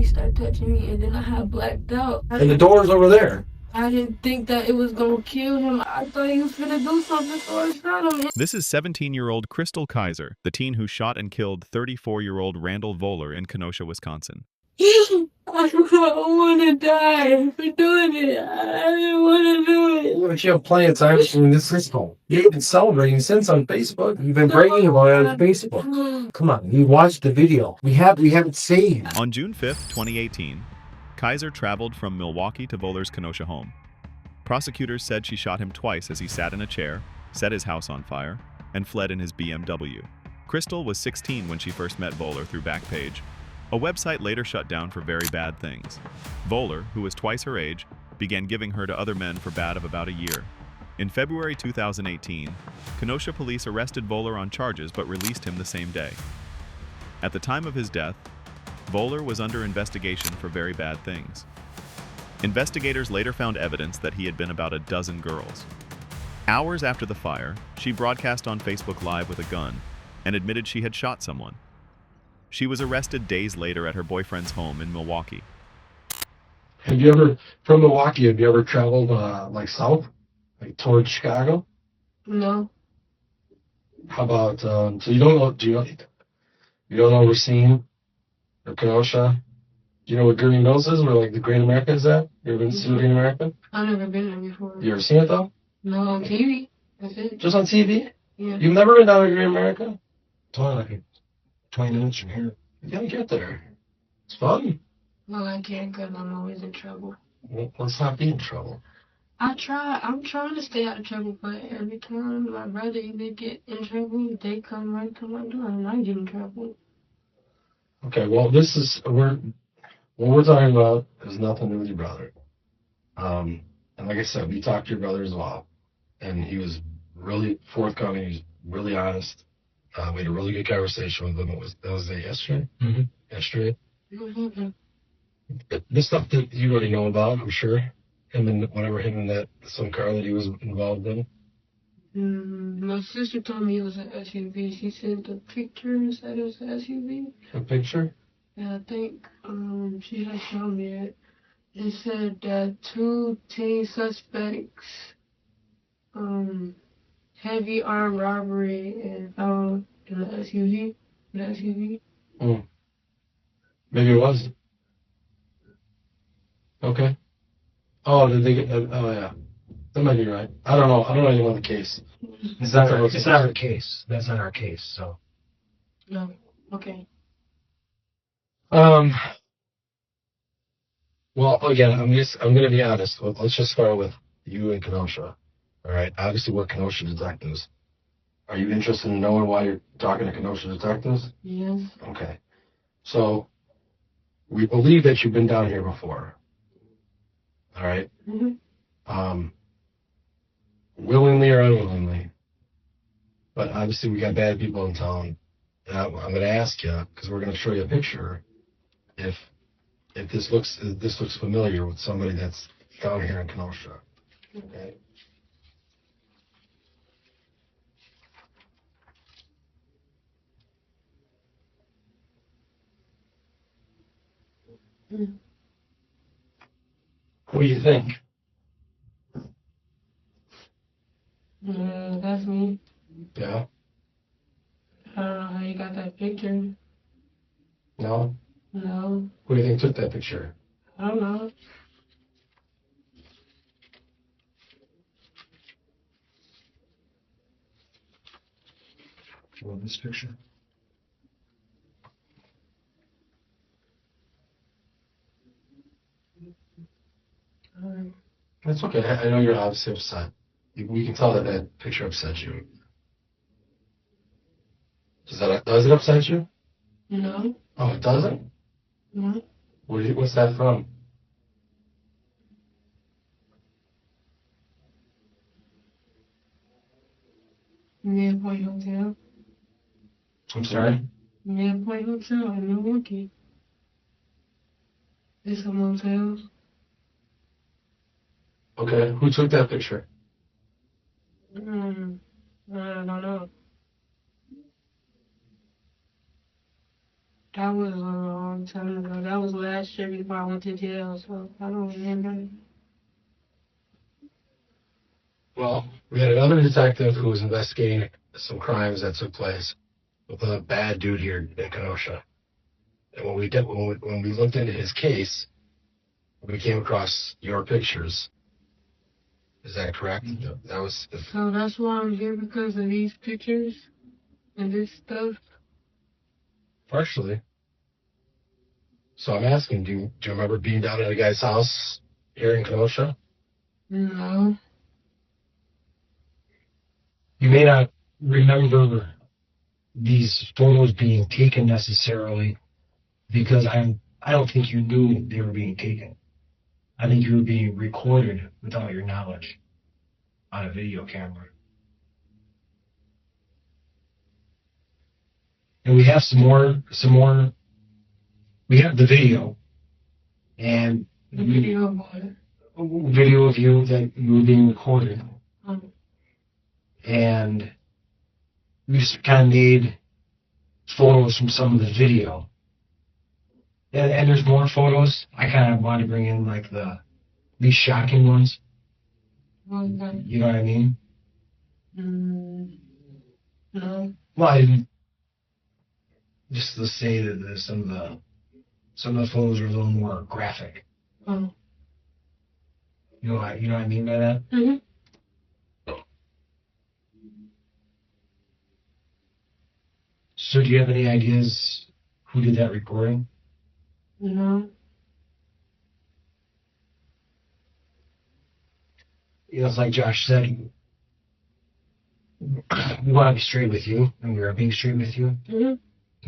he started touching me, and then I had blacked out. And the door's over there. I didn't think that it was gonna kill him. I thought he was gonna do something, so I shot him. This is 17-year-old Chrystul Kaiser, the teen who shot and killed 34-year-old Randall Voller in Kenosha, Wisconsin. I want to die for doing it. I didn't want to do it. But you have plenty of time in this system. You've been celebrating since on Facebook. You've been bragging about it on Facebook. Come on, you watched the video. We have it saved. On June 5th, 2018, Kaiser traveled from Milwaukee to Voller's Kenosha home. Prosecutors said she shot him twice as he sat in a chair, set his house on fire, and fled in his BMW. Chrystul was 16 when she first met Voller through Backpage, a website later shut down for very bad things. Voller, who was twice her age, began giving her to other men for bad of about a year. In February 2018, Kenosha police arrested Voller on charges but released him the same day. At the time of his death, Voller was under investigation for very bad things. Investigators later found evidence that he had been about a dozen girls. Hours after the fire, she broadcast on Facebook Live with a gun and admitted she had shot someone. She was arrested days later at her boyfriend's home in Milwaukee. Have you ever, from Milwaukee, have you ever traveled like south, like towards Chicago? No. How about, so you don't know, you don't know Racine or Kenosha? Do you know what Gurney Mills is, where like the Great America is at? You ever been to Great America? I've never been there before. You ever seen it though? No, on TV. That's it. Just on TV? Yeah. You've never been down to Great America? It's only like 20 minutes from here. You gotta get there. It's fun. No, I can't because I'm always in trouble. Well, let's not be in trouble. I'm trying to stay out of trouble, but every time my brother either get in trouble, they come right to my door and I get in trouble. Okay, well, what we're talking about is nothing to do with your brother. And like I said, we talked to your brother as well, and he was really forthcoming. He was really honest. We had a really good conversation with him. That was yesterday? Mm-hmm. Yesterday? Mm-hmm. The stuff that you already know about, I'm sure. Him and that some car that he was involved in. My sister told me it was an SUV. She sent the picture and said it was an SUV. A picture? And I think she had shown me it. It said that 2 teen suspects, heavy armed robbery and found in the SUV. Maybe it was. Okay. Oh, did they get? Oh, yeah. That might be right. I don't know. I don't know anything about the case. It's not our case. That's not our case. So. No. Okay. Well, again, I'm going to be honest. Let's just start with you and Kenosha. All right. Obviously, we're Kenosha detectives. Are you interested in knowing why you're talking to Kenosha detectives? Yes. Okay. So, we believe that you've been down here before. All right. Mm-hmm. Willingly or unwillingly. But obviously, we got bad people in town. And I'm going to ask you, because we're going to show you a picture, if this looks familiar with somebody that's down here in Kenosha. Okay. Mm. What do you think? That's me. Yeah? I don't know how you got that picture. No? No. Who do you think took that picture? I don't know. Do you want this picture? That's okay. I know you're obviously upset. We can tell that picture upset you. Does it upset you? No. Oh, it doesn't? No. What's that from? Midpoint Hotel. I'm sorry? Midpoint Hotel in Milwaukee. It's a motel. Okay. Who took that picture? I don't know. That was a long time ago. That was last year before I went to jail, so I don't remember. Well, we had another detective who was investigating some crimes that took place with a bad dude here in Kenosha. And when we looked into his case, we came across your pictures. Is that correct? That was So that's why I'm here, because of these pictures and this stuff. partially. So I'm asking, do you remember being down at a guy's house here in Kenosha? No. You may not remember these photos being taken necessarily because I don't think you knew they were being taken. I think you were being recorded without your knowledge on a video camera. And we have some more. We have the video, and The video of what? video of you that you were being recorded, and we just kind of made photos from some of the video. And there's more photos. I kind of want to bring in like these shocking ones. Okay. You know what I mean? No. Well, I didn't. Just to say that some of the photos are a little more graphic. Oh. You know what I mean by that? Mm-hmm. So do you have any ideas who did that recording? No. You know, it's like Josh said, we want to be straight with you, and we are being straight with you. Mm-hmm.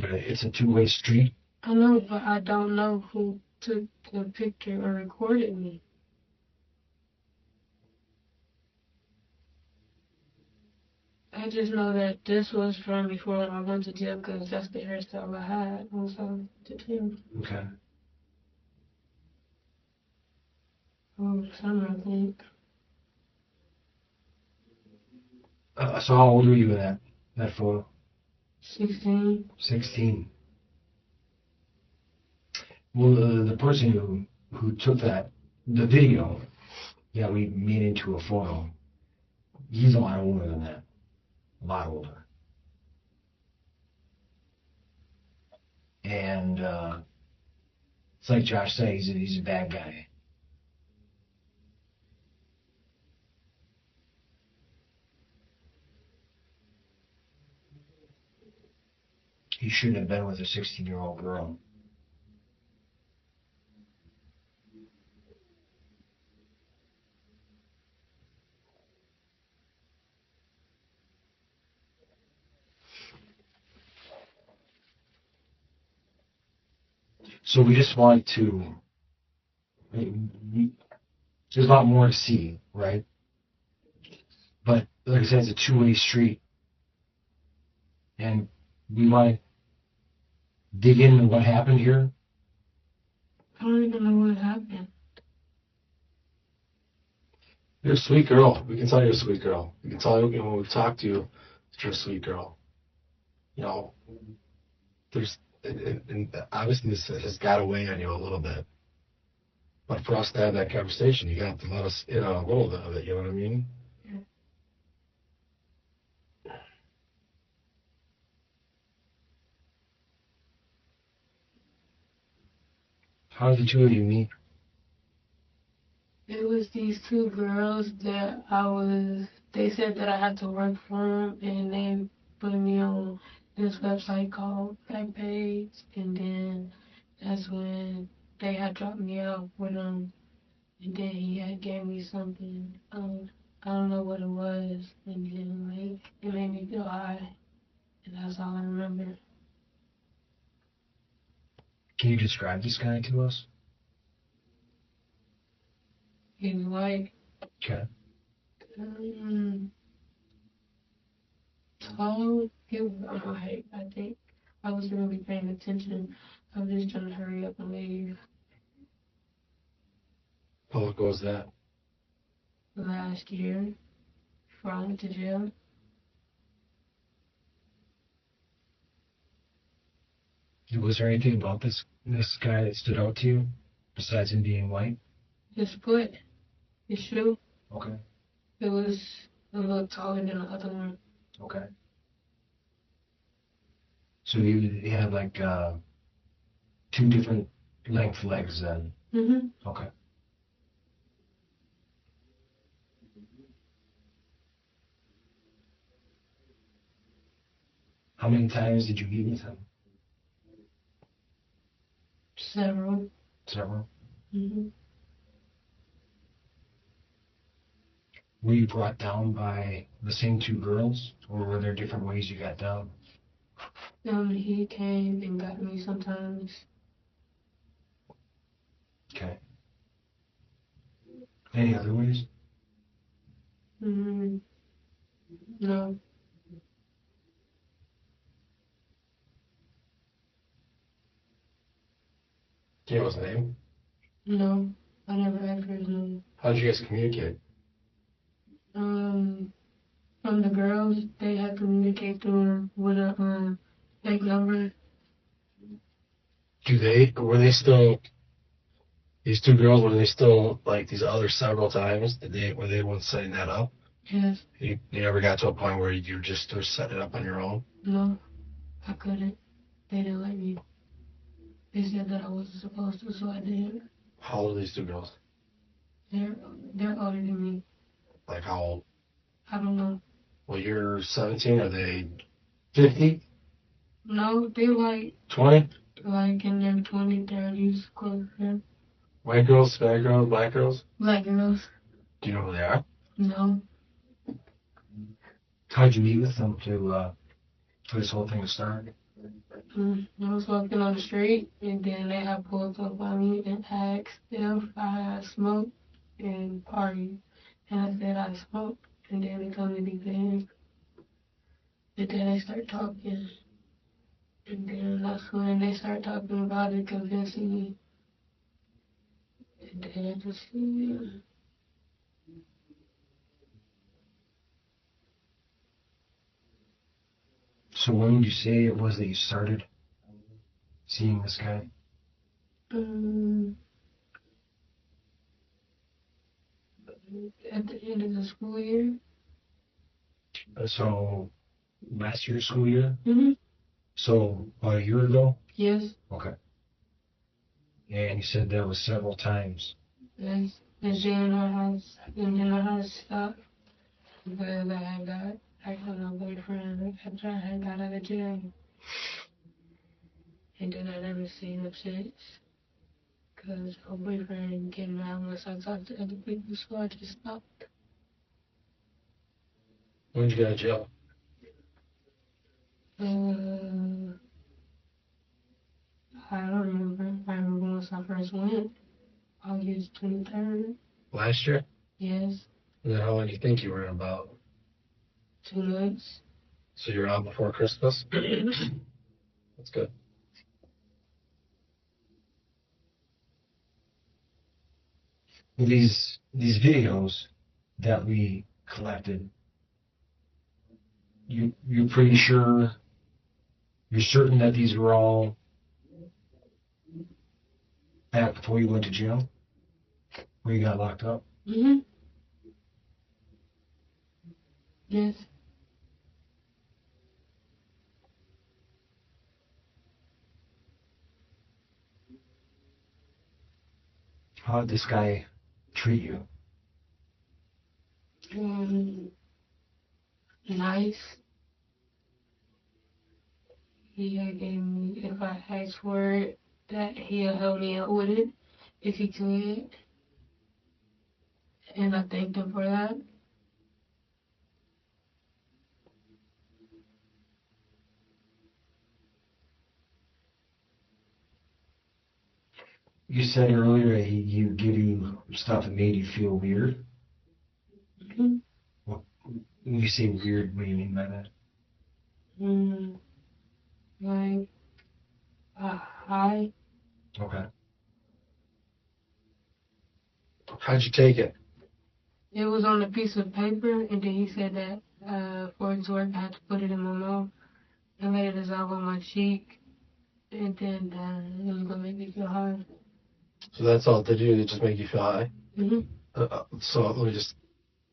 But it's a two-way street. I know, but I don't know who took the picture or recorded me. I just know that this was from before I went to jail, because that's the hairstyle I had once I went to jail. Okay. Over summer, I think. So how old were you in that photo? 16. 16. Well, the person who took the video, yeah, we made into a photo. He's a lot older than that. A lot older. And it's like Josh said, he's a bad guy. He shouldn't have been with a 16-year-old girl. So we just want to. There's a lot more to see, right? But like I said, it's a two-way street, and we might dig into what happened here. I don't even know what happened. You're a sweet girl. We can tell you're a sweet girl. We can tell you when we talk to you that you're a sweet girl. You know, and obviously this has got to weigh on you a little bit. But for us to have that conversation, you got to let us in on a little bit of it. You know what I mean? Yeah. How did the two of you meet? It was these two girls that they said that I had to work for them, and they put me on this website called Backpage, and then that's when they had dropped me out with them, and then he had gave me something, I don't know what it was, and then like, it made me feel high, and that's all I remember. Can you describe this guy to us? He was like, Okay. tall. He was on my height, I think. I wasn't really paying attention. I was just trying to hurry up and leave. How long ago was that? Last year, before I went to jail. Was there anything about this guy that stood out to you besides him being white? His foot, his shoe, Okay. it was a little taller than the other one. Okay. So he had like 2 different length legs then. Mhm. Okay. How many times did you meet with him? Several. Several. Mhm. Were you brought down by the same 2 girls, or were there different ways you got down? He came and got me sometimes. Okay. Any other ways? Mm, no, Do you know his name? no, I never asked for his name. How did you guys communicate? From the girls, they had communicated through with a fake number. Were they still, these 2 girls, were they still like these other several times? Were they the ones setting that up? Yes, You never got to a point where you just were setting it up on your own? no, I couldn't. They didn't let me. They said that I wasn't supposed to, so I did. How old are these 2 girls? They're older than me. Like how old? I don't know. Well, you're 17. Are they 50? No, they 20? like in their 20s, 30s, closer. White girls, Hispanic girls, black girls? Black girls. Do you know who they are? No. How'd you meet with them for this whole thing to start? I was walking on the street, and then they had pulled up on me and asked if I had smoked and party. And I said I smoked, and then they told me to be there. And then they start talking. And then that's when they start talking about it, convincing me. And then I just, So when would you say it was that you started seeing this guy? um, at the end of the school year. So last year's school year? Mm-hmm. So about a year ago? Yes. Okay. And you said that was several times. Yes. And then I had to stop because I had no boyfriend after I had got out of jail. And then I never seen him since. Because my boyfriend get mad once I talk to other people, so I just stopped. When did you get out of jail? I don't remember. I remember once I first went, August 23rd. Last year? Yes, And then how long do you think you were in about? 2 months. So you're out before Christmas? That's good. These videos that we collected, you're pretty sure, you're certain that these were all back before you went to jail? Where you got locked up? Mm-hmm. Yes. How did this guy treat you? Nice. He had gave me, if I asked for it, that he'll help me out with it, if he could. And I thanked him for that. You said earlier that he would give you stuff that made you feel weird. Mm-hmm. When you say weird, what do you mean by that? Like, high. Okay. How'd you take it? It was on a piece of paper, and then he said that for it to work, I had to put it in my mouth and let it dissolve on my cheek. and then it was gonna make me feel high. So that's all it did you? It just make you feel high? Mhm. So let me just,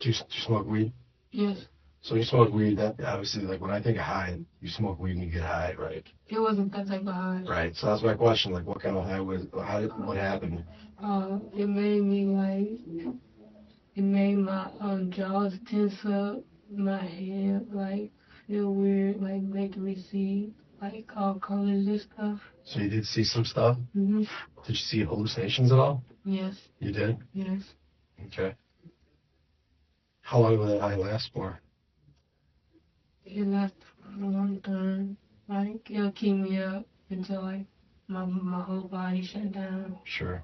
do you smoke weed? Yes. So you smoke weed, that obviously, like when I think of high, you smoke weed and you get high, right? It wasn't that type of high. Right. So that's my question. Like, what kind of high was? What happened? It made me like it made my jaws tense up, my head like feel weird, like making me see like all colors and stuff. So you did see some stuff. Mhm. Did you see hallucinations at all? Yes. You did. Yes. Okay. How long will that high last for? It lasted for a long time. Like it'll keep me up until like my whole body shut down. Sure.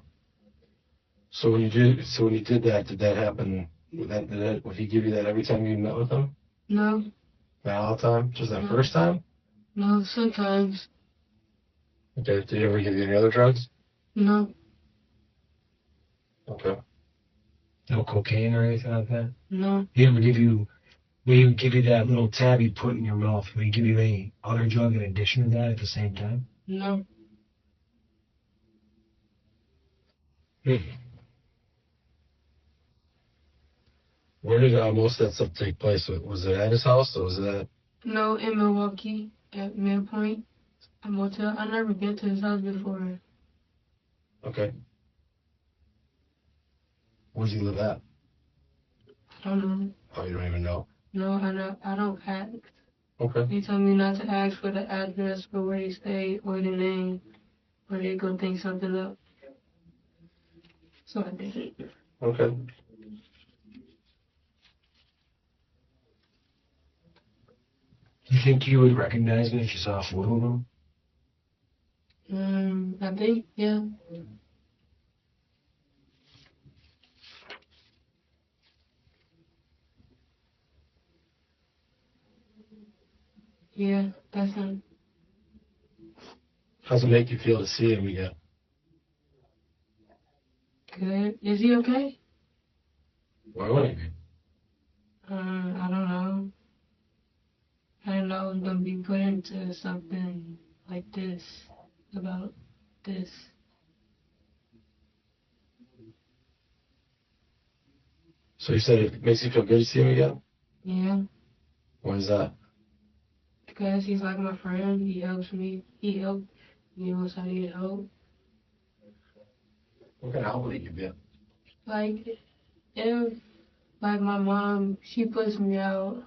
So when you did that, did that happen? Would he give you that every time you met with him? No. Not all the time? Just that No. first time? No. Sometimes. Okay. Did he ever give you any other drugs? No. Okay. No cocaine or anything like that? No. He ever give you, when he would give you that little tab he put in your mouth, would he give you any other drug in addition to that at the same time? No. Where did most of that stuff take place? Was it at his house or was it at? No. In Milwaukee at Midpoint, a motel. I never been to his house before. Okay. Where does he live at? I don't know. Oh, you don't even know. No, I know. I don't ask. Okay. They told me not to ask for the address for where he stayed or the name, or they gonna think something up. So I didn't. Okay. You think you would recognize him if you saw a photo of him? I think, yeah. Yeah, that's him. How's it make you feel to see him again? Good. Is he okay? Why would he be? I don't know. I didn't know I was gonna be put into something like this, about this. So you said it makes you feel good to see him again? Yeah, Why is that? because he's like my friend. He helps me. He helped me once I needed help. What kind of help would he give you? Like, if, like my mom, she puts me out.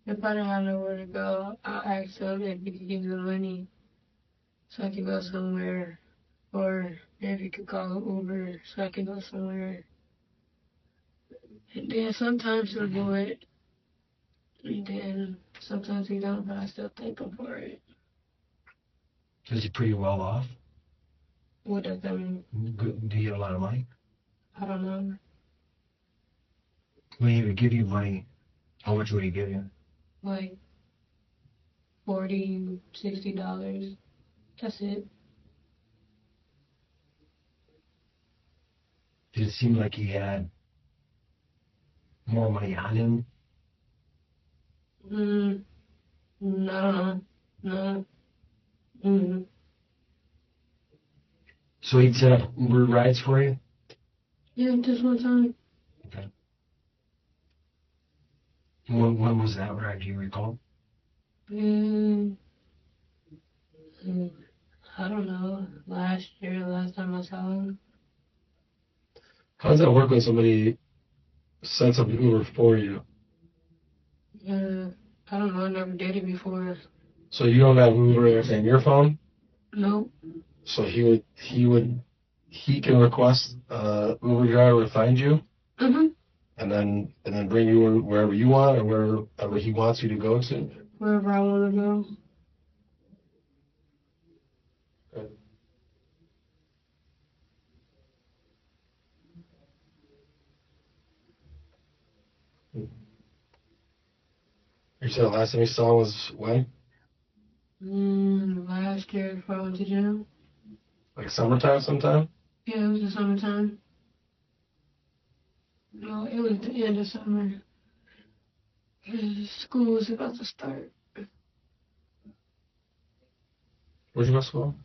If I don't have nowhere to go, I'll ask him if he can give me the money so I can go somewhere. Or if he could call an Uber so I can go somewhere. And then sometimes he'll do it. And then sometimes he don't, but I still thank him for it. Is he pretty well off? What does that mean? Good, do you get a lot of money? I don't know. When he would give you money, how much would he give you? Like $40, $60. That's it. Did it seem like he had more money on him? I don't know. No. Mm-hmm. So he'd set up Uber rides for you? Yeah, just one time. Okay. When was that ride? Do you recall? Mm, I don't know. Last time I saw him. How does that work when somebody sets up an Uber for you? I don't know. I never did it before. So you don't have Uber in your phone? Nope. So he can request Uber driver to find you, Mm-hmm. and then bring you wherever you want or wherever he wants you to go to. Wherever I want to go. Okay. You said the last time you saw him was when? Last year before I went to jail. Like summertime sometime? Yeah, it was the summertime. No, it was the end of summer. School was about to start. Where'd you go to school?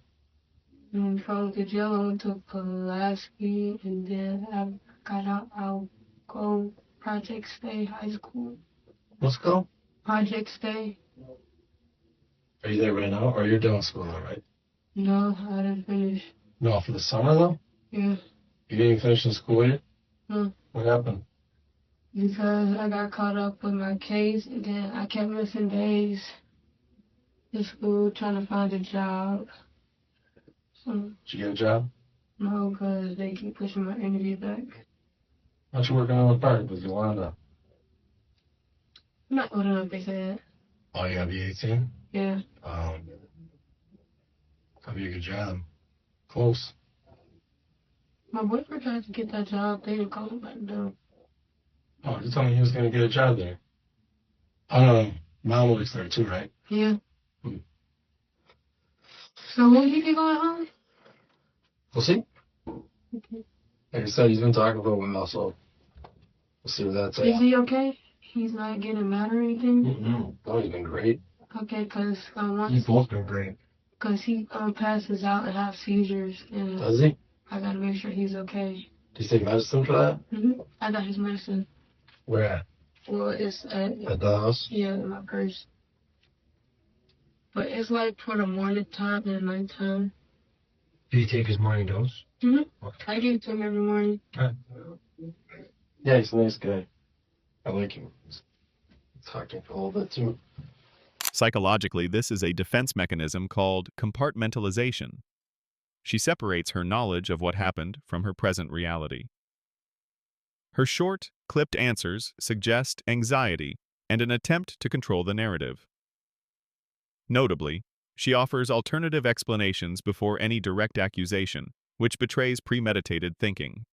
And from the jail, I went to Pulaski, and then I got out. I'll go Project Stay High School. Let's go. Project Stay. Are you there right now, or you're done school now, right? No, I didn't finish. No, for the summer though. Yeah. You didn't even finish the school year. No. What happened? Because I got caught up with my case, and then I kept missing days to school trying to find a job. So, Did you get a job? no, because they keep pushing my interview back. Why don't you work on the park? Because you wanted to. I'm not old enough, they said. Oh, you gotta be 18. Yeah. That'd be a good job. Close. My boyfriend tried to get that job. They didn't call him back down. Oh, you told me he was gonna get a job there. Mom works there too, right? Yeah. Hmm. So when you get going home? We'll see. Okay. Like I said, he's been talking for a while, so we'll see what that's at. Is he okay? He's not getting mad or anything? Mm-hmm. Oh, he's been great. Okay, because once... You've both been great. Because he passes out and has seizures, and Does he? I gotta make sure he's okay. Do you take medicine for that? Mm-hmm. I got his medicine. Where at? Well, it's At the house? yeah, in my purse. But it's like for the morning time and night time. Did he take his morning dose? Mm-hmm. Okay. I give it to him every morning. Yeah, he's a nice guy. I like him. He's talking for a little bit too. Psychologically, this is a defense mechanism called compartmentalization. She separates her knowledge of what happened from her present reality. Her short, clipped answers suggest anxiety and an attempt to control the narrative. Notably, she offers alternative explanations before any direct accusation, which betrays premeditated thinking.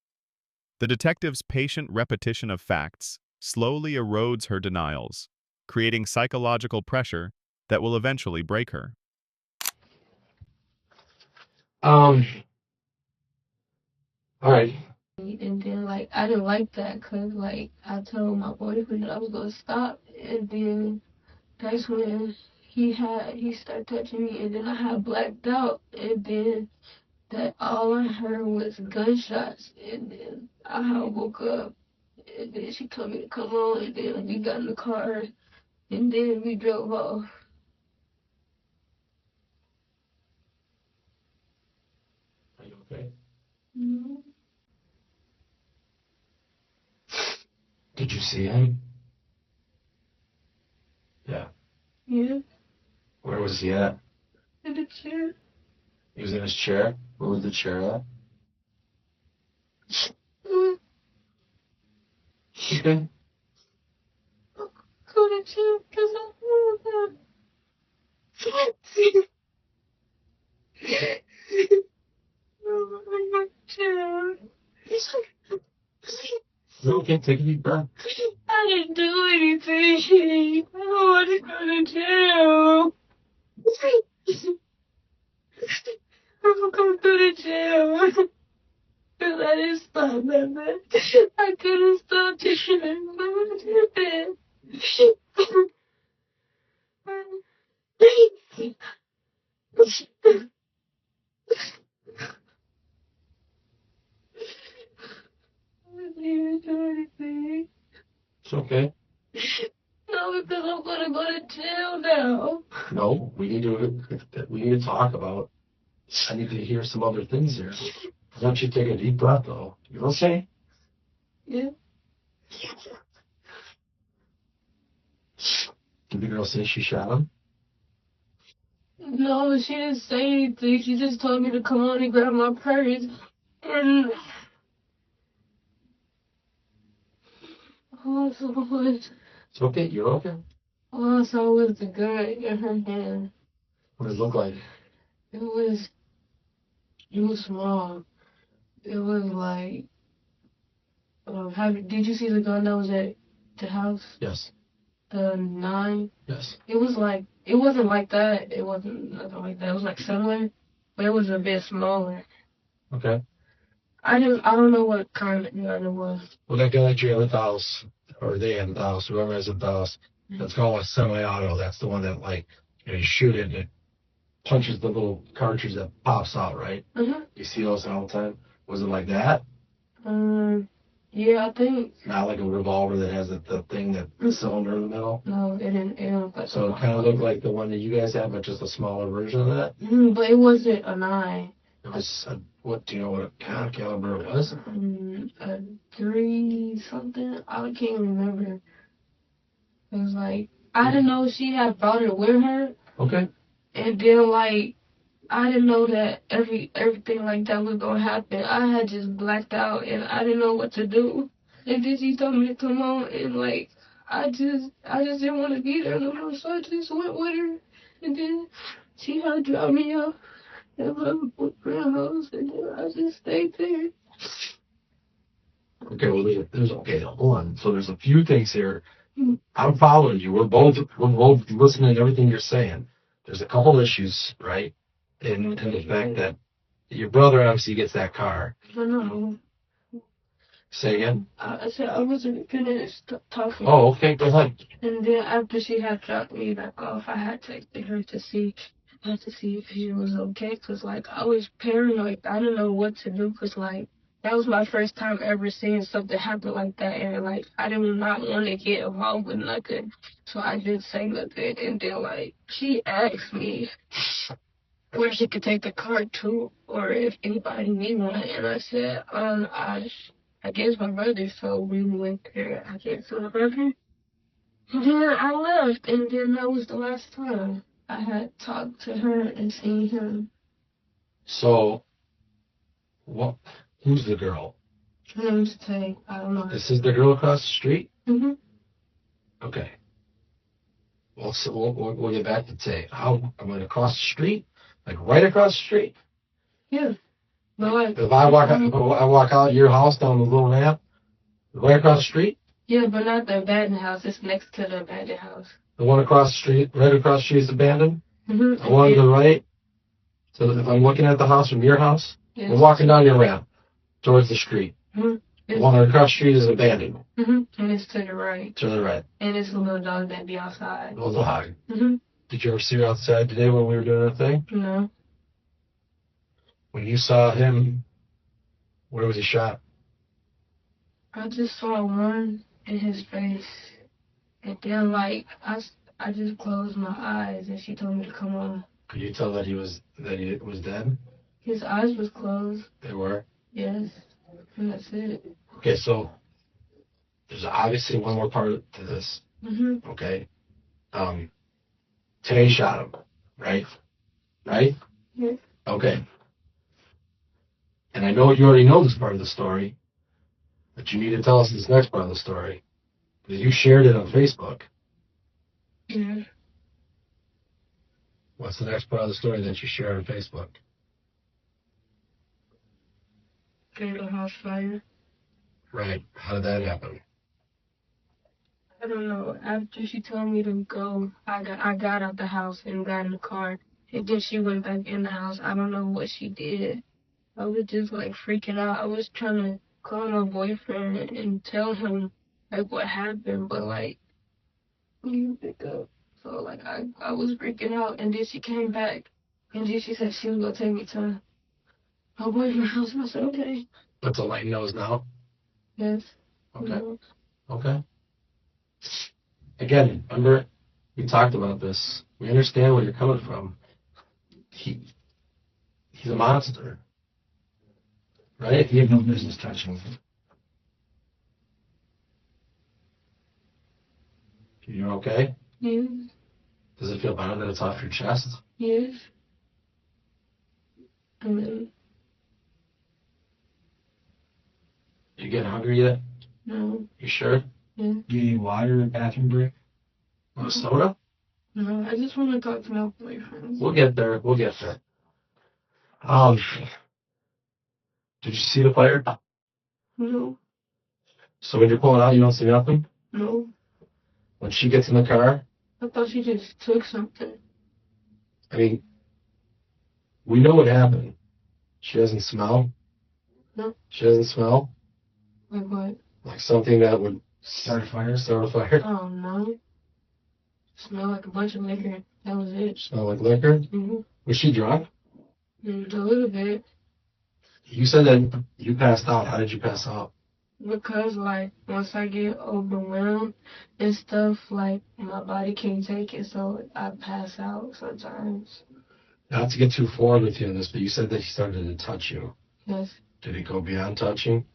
The detective's patient repetition of facts slowly erodes her denials, creating psychological pressure that will eventually break her. All right. And then, like, I didn't like that because, like, I told my boyfriend that I was going to stop. And then that's when he started touching me. And then I had blacked out. And then that all I heard was gunshots. And then I had woke up. And then she told me to come on. And then we got in the car. And then we drove off. Are you okay? Mm-hmm. Did you see him? Yeah. Yeah, Where was he at? in the chair. He was in his chair. Where was the chair at? Okay. Go to jail because I moved him. You okay? Take a deep breath. I didn't do anything. I don't want to go to jail. I'm going to go to jail. Because I didn't stop that, man. I couldn't stop it. I did it. I didn't even do anything. It's okay. No, because I'm going to go to jail now. No, we need to talk about. I need to hear some other things here. Why don't you take a deep breath, though? You okay? Yeah. Did the girl say she shot him? No, she didn't say anything. She just told me to come on and grab my purse. And all I saw was, It's okay. You're okay. all I saw was the gun in her hand. What does it look like? It was small. It was like, did you see the gun that was at the house? Yes. The 9? Yes. It was like, it wasn't like that. It wasn't nothing like that. It was like similar, but it was a bit smaller. Okay. I don't know what kind of gun it was. Well, that guy that you have at the house, or they have at the house, whoever has at the house, that's called a semi-auto. That's the one that, like, you shoot it and it punches the little cartridge that pops out, right? Mm-hmm. You see those all the time. Was it like that? Yeah, I think. Not like a revolver that has the thing that the cylinder in the middle. No, it didn't. It looked like. So it kind of looked like the one that you guys have, but just a smaller version of that. But it wasn't a 9. It was what? Do you know what kind of caliber it was? A 3 something. I can't remember. It was like I didn't know she had brought it with her. Okay. And then like I didn't know that everything like that was gonna happen. I had just blacked out and I didn't know what to do. And then she told me to come on and like I just didn't want to be there no more, so I just went with her. And then she had to drop me off at my grandhouse and then I just stayed there. Okay, well, there's okay, hold on. So there's a few things here. I'm following you. We're both listening to everything you're saying. There's a couple issues, right? In the fact that your brother obviously gets that car. No. Say again? I said I wasn't finished talking. Oh, okay, go ahead. And then after she had dropped me back off, I had texted her to see if she was okay. Cause like I was paranoid. I didn't know what to do. Cause like that was my first time ever seeing something happen like that. And like I did not want to get involved with nothing. So I didn't say nothing. And then like she asked me where she could take the car to, or if anybody need one. And I said, I guess my brother. So we went there. I guess to my brother. And then I left, and then that was the last time I had talked to her and seen him. So, what? Who's the girl? Her name's Tay. I don't know. This is the girl across the street? Mm-hmm. Okay. Well, so we'll get back to Tay. How? I went across the street? Like right across the street? Yeah. But like, if I walk out your house down the little ramp, right across the street? Yeah, but not the abandoned house. It's next to the abandoned house. The one across the street, right across the street is abandoned? Mm-hmm. The one to the right? So if I'm looking at the house from your house, yes. We're walking down your ramp towards the street. Mm-hmm. The one across the street is abandoned. Mm-hmm. And it's to the right. To the right. And it's a little dog that be outside. Little dog. Mm-hmm. Did you ever see her outside today when we were doing our thing? No. When you saw him, where was he shot? I just saw one in his face. And then, like, I just closed my eyes and she told me to come on. Could you tell that he was dead? His eyes was closed. They were? Yes. And that's it. Okay, so there's obviously one more part to this. Mm-hmm. Okay. Tay shot him, right? Right? Yes. Okay. And I know you already know this part of the story, but you need to tell us this next part of the story. Because you shared it on Facebook. Yeah. What's the next part of the story that you shared on Facebook? Fatal house fire. Right. How did that happen? I don't know. After she told me to go, I got out the house and got in the car. And then she went back in the house. I don't know what she did. I was just like freaking out. I was trying to call my boyfriend and tell him like what happened, but like he didn't pick up. So like I was freaking out, and then she came back, and then she said she was gonna take me to my boyfriend's house. And I said okay. That's all I knows now. Yes. Okay. No. Okay. Again, remember, we talked about this. We understand where you're coming from. He's a monster. Right? You have no business touching him. You're okay? Yes. Does it feel better that it's off your chest? Yes. And then You getting hungry yet? no. You sure? Yeah. Do you need water or bathroom break? Want a soda? No. I just want to talk to my boyfriend. We'll get there. We'll get there. Did you see the fire? No. So when you're pulling out, you don't see nothing? No. When she gets in the car, I thought she just took something. I mean, we know what happened. She doesn't smell. No. She doesn't smell Like what? like something that would Start a fire? start a fire. Oh no. Smell like a bunch of liquor. That was it. Smell like liquor. Mm-hmm. Was she drunk? A little bit. You said that you passed out. How did you pass out? Because, like, once I get overwhelmed and stuff, like, my body can't take it, so I pass out sometimes. Not to get too forward with you in this, but you said that he started to touch you. Yes, Did he go beyond touching?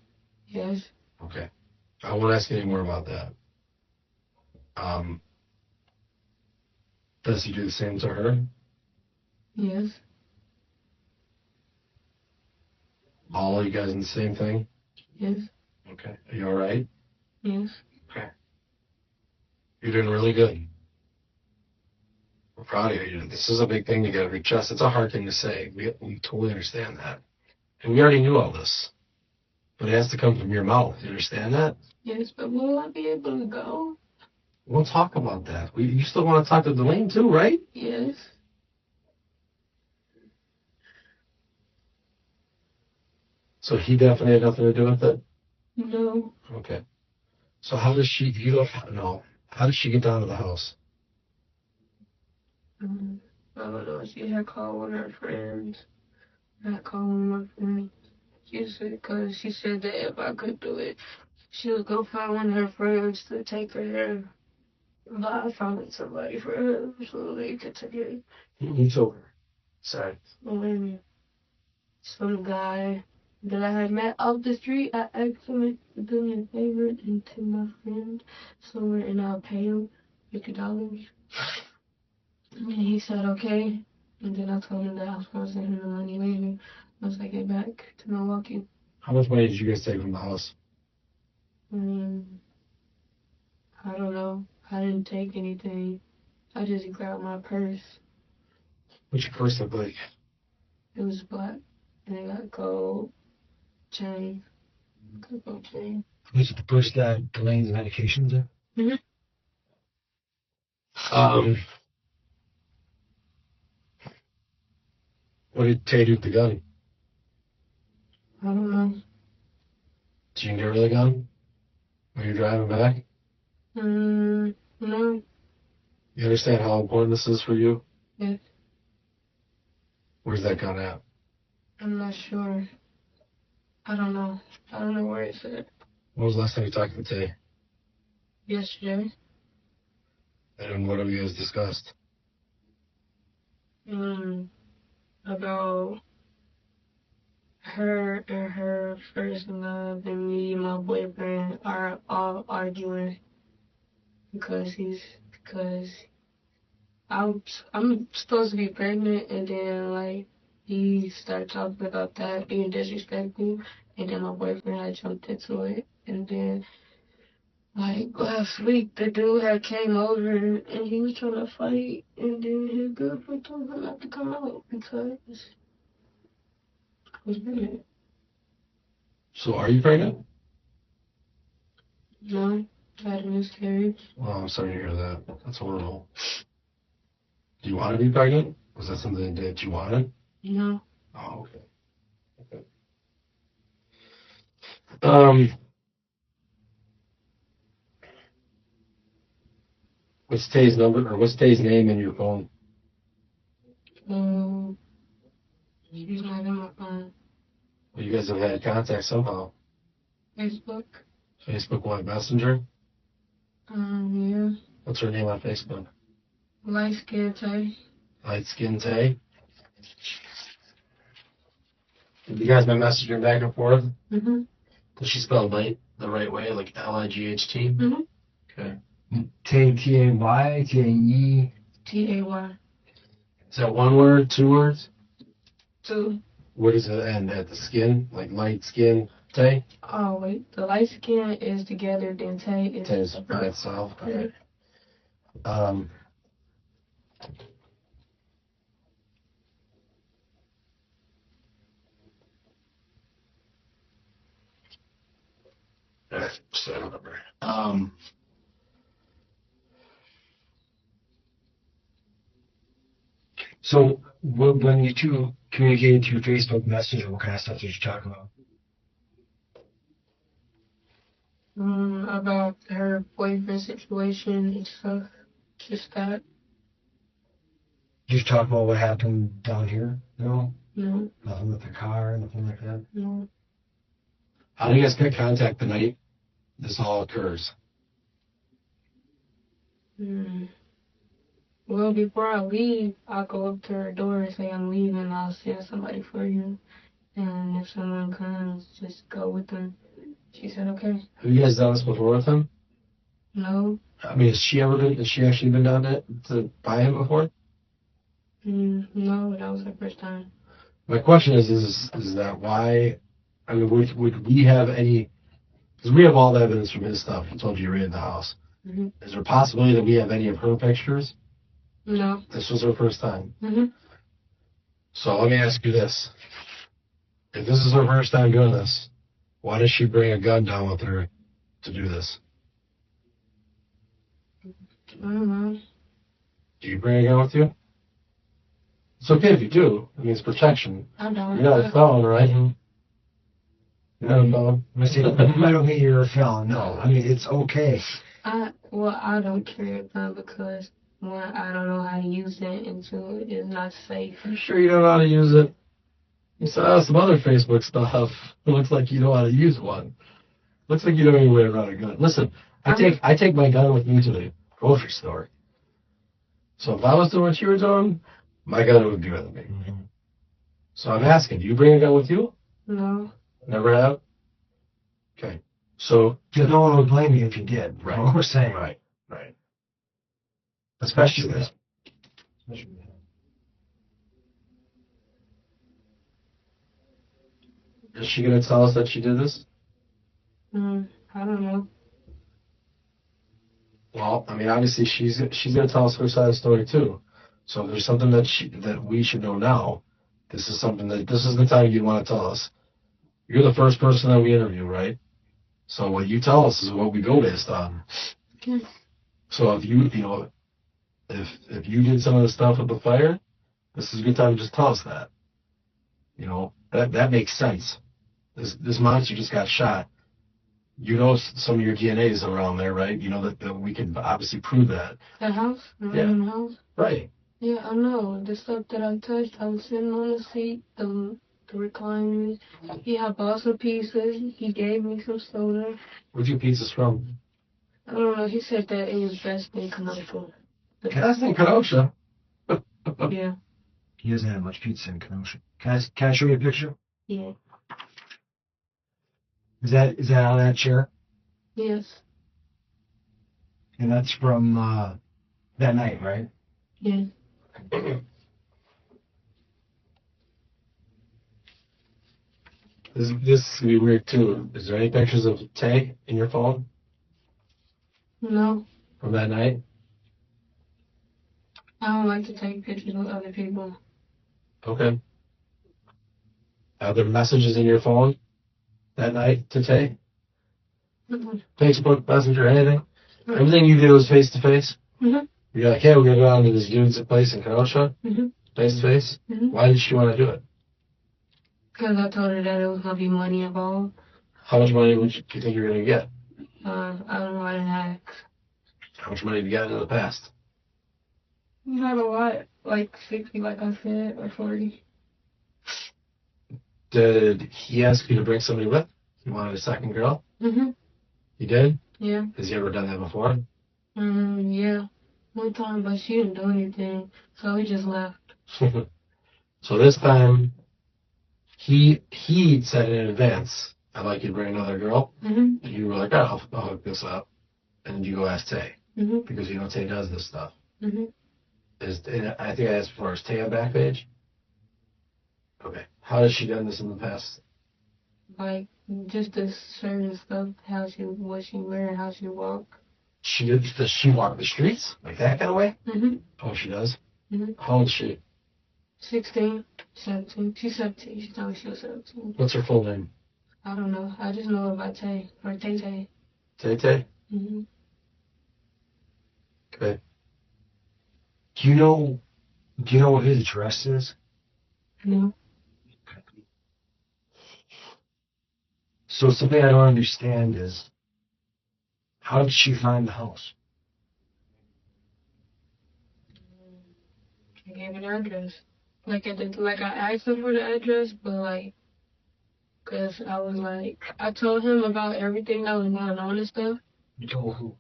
yes, Okay. I won't ask any more about that. Does he do the same to her? yes, All of you guys in the same thing? yes, Okay. Are you all right? yes. Okay. You're doing really good. We're proud of you. This is a big thing to get off your chest. It's a hard thing to say. We totally understand that. And we already knew all this. But it has to come from your mouth. You understand that? Yes, but will I be able to go? We'll talk about that. You still want to talk to Dwayne too, right? Yes. So he definitely had nothing to do with it? No. Okay. So how does she, you don't know, how did she get down to the house? I don't know. She had called one of her friends. I called one of my friends. Because she said that if I could do it, she was going to find one of her friends to take her there. But I found somebody for her so they could take it. He told her. Sorry. When some guy that I had met off the street, I asked him to do me a favor and take my friend somewhere and I'll pay him $50. And he said okay. And then I told him that I was going to send him the money later once I get back to Milwaukee. How much money did you guys take from the house? I don't know. I didn't take anything. I just grabbed my purse. What's your purse look like? It was black. And it got gold chain. Gold chain. Was it the purse that Delaine's medications in? Mm-hmm. What did Tay do with the gun? I don't know. Did you get rid of the gun when you're driving back? No. You understand how important this is for you? Yes. Where's that gun at? I'm not sure. I don't know. I don't know where it's at. When was the last time you talked to Tay? Yesterday. And what have you guys discussed? About her and her first love and me and my boyfriend are all arguing because I'm supposed to be pregnant and then like he started talking about that being disrespectful and then my boyfriend had jumped into it and then like last week the dude had came over and he was trying to fight and then his girlfriend told him not to come out because I was pregnant. So are you pregnant? No, I had a miscarriage. Well, I'm sorry to hear that. That's horrible. Do you want to be pregnant? Was that something that you wanted? No. Oh, okay. Okay. What's Tay's number, or what's Tay's name in your phone? She's not in my phone. Well, you guys have had contact somehow. Facebook. Facebook what, Messenger? Yeah. What's her name on Facebook? Light skin Tay. Light Skin Tay? You guys been messaging back and forth? Mm-hmm. Does she spell light the right way, like L-I-G-H-T? Mm-hmm. Okay. Tay, T-A-Y, T-A-E. T-A-Y. Is that one word, two words? Two. What does it end at? The skin? Like Light Skin Tay? Oh, wait. The light skin is together, then Tay is... Tay is by itself. Okay. So I remember. So when you two communicated through Facebook Messenger, what kind of stuff did you talk about? About her boyfriend situation and stuff. Just that. Did you talk about what happened down here? No? No, Nothing with the car, nothing like that? no. How do you guys get contact the night this all occurs? Mm. Well, before I leave, I'll go up to her door and say I'm leaving. I'll send somebody for you. And if someone comes, just go with them. She said, okay. Have you guys done this before with him? No. I mean, has she actually been down to buy him before? No, that was her first time. My question is that why? I mean, would we have any? Because we have all the evidence from his stuff. He told you raided the house. Mm-hmm. Is there a possibility that we have any of her pictures? No. This was her first time. Mm-hmm. So let me ask you this: if this is her first time doing this, why does she bring a gun down with her to do this? I don't know. Do you bring a gun with you? It's okay if you do. I mean, it's protection. I don't. You're not a felon, right? Mhm. You're not a felon. I don't mean you're a felon, no. I mean, it's okay. I don't carry a gun because one, I don't know how to use it, and two, it's not safe. I'm sure you don't know how to use it. You sent out some other Facebook stuff. It looks like you know how to use one. Looks like you know your way around a gun. Listen, I take my gun with me to the grocery store. So if I was doing what you were doing, my gun would be with me. Mhm. So I'm asking, do you bring a gun with you? No. Never have? Okay. So Because no one would blame you if you did. Right. What we're saying. right. Especially this. Is she gonna tell us that she did this? I don't know. Well, I mean, obviously she's gonna tell us her side of the story too. So if there's something that we should know now, this is the time you want to tell us. You're the first person that we interview, right? So what you tell us is what we go based on. Okay. So if you if you did some of the stuff with the fire, this is a good time to just tell us that. That makes sense. This monster just got shot. You know some of your DNA is around there, right? You know that we can obviously prove that. The house? The Yeah. random house? Right. Yeah, I know. The stuff that I touched, I was sitting on the seat, the recliners. He had bought some pieces. He gave me some soda. Where'd you pieces from? I don't know. He said that it was best in Kenosha. That's in Kenosha. Yeah. He doesn't have much pizza in Kenosha. Can I show you a picture? Yeah. Is that out of that chair? Yes. And that's from that night, right? Yeah. This is gonna be weird too. Is there any pictures of Tay in your phone No. from that night? I don't like to take pictures with other people. Okay. Are there messages in your phone that night to Tay? Mhm. Facebook, Messenger, anything? Everything you did was face to face? Mhm. You're like, hey, we're gonna go down to this dude's place in Kenosha, Mhm. face to face? Mhm. Why did she want to do it? Because I told her that there was gonna be money involved. How much money do you think you're gonna get? I don't know. I didn't ask. How much money have you gotten in the past? Not a lot. Like 60, like I said, or 40. Did he ask you to bring somebody with? He wanted a second girl? Mhm. He did? Yeah. Has he ever done that before? Yeah. One time, but she didn't do anything, so we just left. So this time, he said in advance, I'd like you to bring another girl. Mhm. And you were like, oh, I'll hook this up. And you go ask Tay. Mhm. Because you know Tay does this stuff. Mhm. And I think I asked before, is Tay on Backpage? Okay. How has she done this in the past? Like just the certain stuff, what she wear, how she walk. Does she walk the streets? Like that kind of way? Mhm. Oh, she does? Mhm. How old is she? 16, 17. She's 17. She told me she was 17. What's her full name? I don't know. I just know about Tay or Tay Tay. Tay Tay? Mhm. Okay. Do you know what his address is? No. So something I don't understand is, how did she find the house? I gave her the address. Like I asked him for the address, but like, cause I was like, I told him about everything that was going on and stuff. You told who?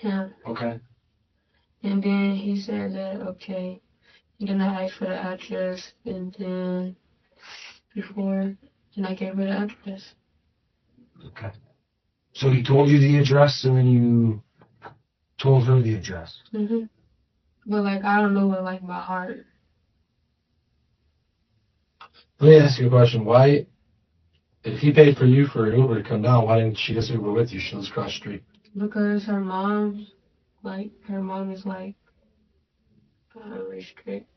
Him. Okay. And then he said that okay. And then I asked for the address, and then I gave her the address. Okay. So he told you the address, and then you told her the address. Mhm. But like, I don't know it like by heart. Let me ask you a question. Why, if he paid for you for an Uber to come down, why didn't she just Uber with you? She lives across the street. Because her mom is like, restrict.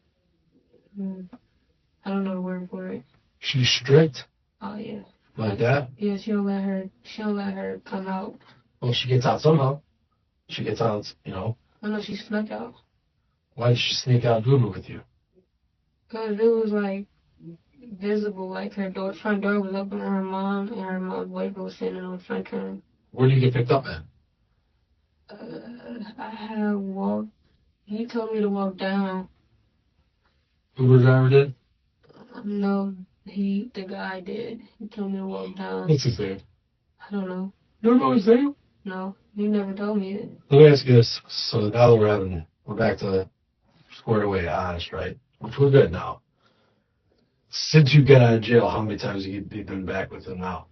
I don't know the word for it. She's strict Oh yeah. like that? Yeah, she'll let her come out. Well, she gets out somehow. She gets out, you know. I know she snuck out. Why did she sneak out Uber with you? Cause it was like visible, like her front door was open, and her mom's boyfriend was sitting in the front room. Where did you get picked up at? I had walked. He told me to walk down. Uber driver did? No, the guy did. He told me to walk down. What's his name? I don't know. You don't know his name? No, he never told me it. Let me ask you this. So now that we're back to squared away, honest, right? Which we're good now. Since you got out of jail, how many times have you been back with him now?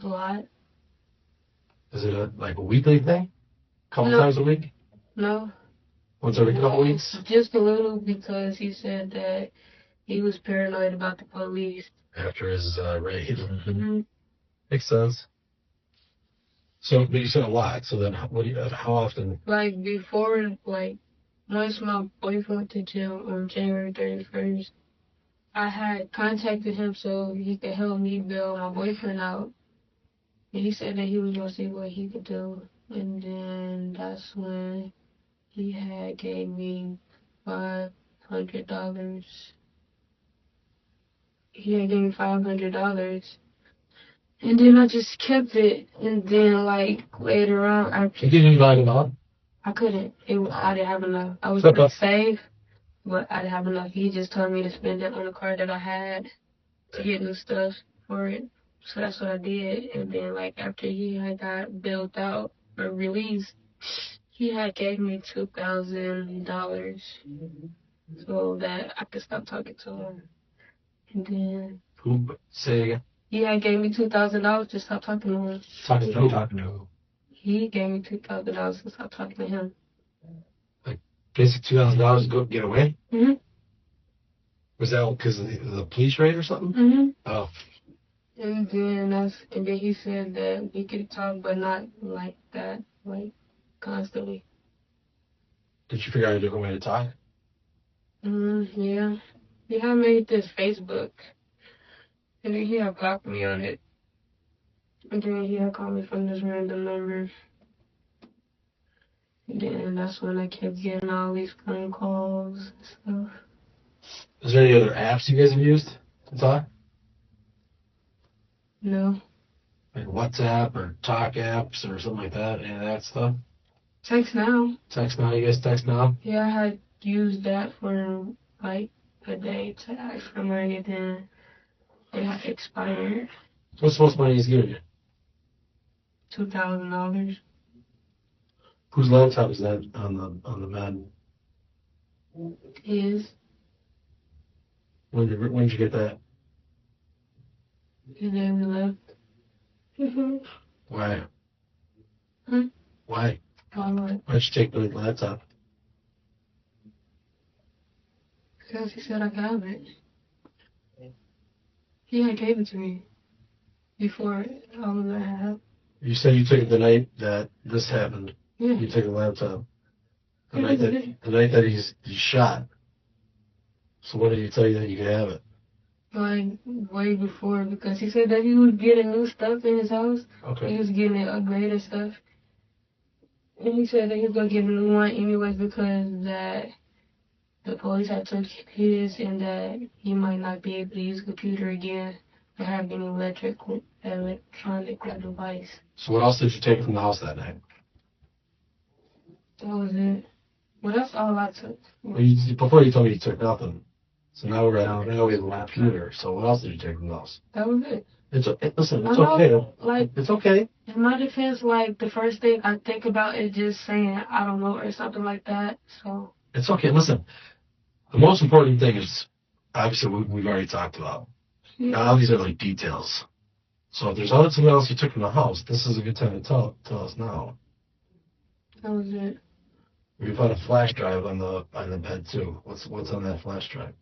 A lot. Is it like a weekly thing? Couple No. times a week? No. Once every couple weeks? Just a little, because he said that he was paranoid about the police. After his raid. Mm-hmm. Makes sense. So, but you said a lot. So then, how often? Like before, like once my boyfriend went to jail on January 31st, I had contacted him so he could help me bail my boyfriend out. And he said that he was gonna see what he could do. And then that's when he had gave me $500. He had gave me $500. And then I just kept it. And then, like, later on, He didn't invite him on? I couldn't. I didn't have enough. I was going to save, but I didn't have enough. He just told me to spend it on the card that I had to get new stuff for it. So that's what I did. And then, like, after he had got bailed out or released, he had gave me $2,000 so that I could stop talking to him. And then Who? Say it again. he had gave me $2,000 to stop talking to him. Talking to who? He gave me $2,000 to stop talking to him. Like, basically $2,000 to go get away? Mm-hmm. Was that because of the police raid or something? Mm-hmm. Oh. And then he said that we could talk, but not like that, like constantly. Did you figure out a different way to talk? Yeah. He had made this Facebook, and then he had blocked me on it. And then he had called me from this random number. And then that's when I kept getting all these phone calls and stuff. Is there any other apps you guys have used to talk? No. Like WhatsApp or talk apps or something like that? Any of that stuff? Text now. Text now? You guys text now? Yeah, I had used that for like a day to ask for money, then it had expired. What's the most money he's given you? $2,000. Whose laptop is that on the bed? His. When did you get that? The day we left. Why? Hmm? Why? Why what? Why'd you take the laptop? Because he said I could have it. He had gave it to me before all of that happened. You said you took it the night that this happened. Yeah. You took the laptop. The Yeah, night that he's shot. So when did he tell you that you could have it? Like way before, because he said that he was getting new stuff in his house. Okay. He was getting it upgraded stuff. And he said that he was going to get a new one anyways because that the police had took his and that he might not be able to use a computer again or have any electronic device. So what else did you take from the house that night? That was it. Well, that's all I took. Well, before you told me you took nothing. So now we're at now we have the computer. So what else did you take from those? That was it. Listen, I it's know, okay. like, It's okay. in my defense, like, the first thing I think about is just saying, I don't know, or something like that. So. It's okay. Listen, the most important thing is, obviously, we've already talked about. Yeah. Now, these are like details. So if there's something else you took from the house, this is a good time to tell us now. That was it. We found a flash drive on the bed too. What's on that flash drive?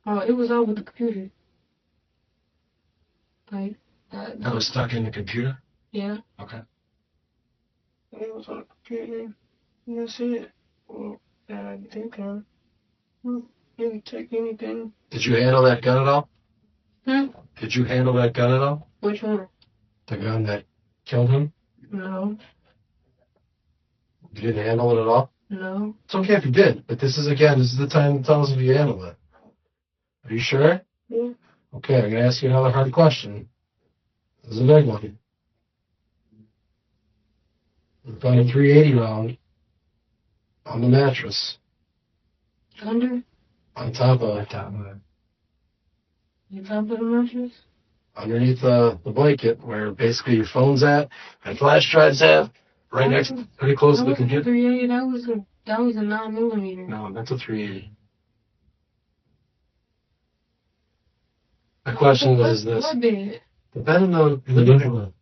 Oh, it was over the computer. Like, That was stuck in the computer? yeah. Okay. It was on the computer. And that's it. Well, that I can think of. Didn't take anything. Did you handle that gun at all? Hmm? Did you handle that gun at all? Which one? The gun that killed him? No. You didn't handle it at all? No. It's okay if you did, but this is the time to tell us if you handled it. Are you sure? Yeah. Okay, I'm going to ask you another hard question. This is a big one. We found a 380 round on the mattress Under? on top of On top of it. You top of the mattress? underneath the blanket where basically your phone's at and flash drives at, right next, pretty close to the That wasn't a computer. 380. That was a 9mm. No, that's a 380. The question is this. What bed? Depending on the living room,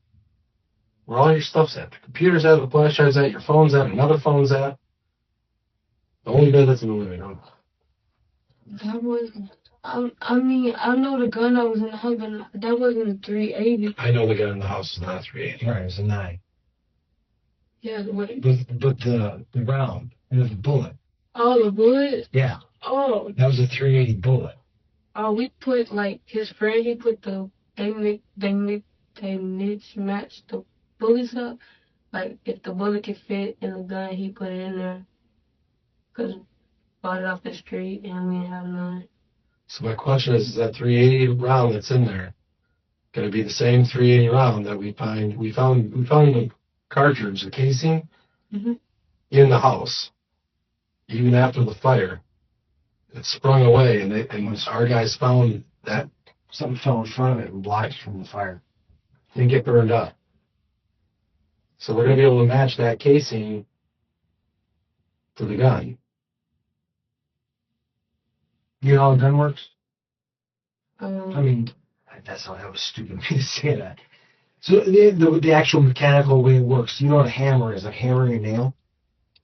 where all your stuff's at. The computer's at, the flash drive's at, your phone's at, another phone's at. The only bed that's in the living room. That was. I mean, I know the gun that was in the house, but that wasn't a 380. I know the gun in the house is not a 380. Right, it was a 9. Yeah, what? But the round, and the bullet. Oh, the bullet? Yeah. Oh, That was a 380 bullet. oh, we put, like, his friend, he put they matched the bullets up. Like, if the bullet could fit in the gun, he put it in there. Because bought it off the street, and we didn't have none. So my question is that 380 round that's in there going to be the same 380 round that we found? We found the cartridge, the casing, Mhm. in the house, even after the fire. It sprung away, and our guys found that Something fell in front of it and blocked it from the fire. didn't get burned up. So we're going to be able to match that casing to the gun. You know how a gun works? I Um, mean, that was stupid of me to say that. So the actual mechanical way it works, you know what a hammer is, like hammering a nail?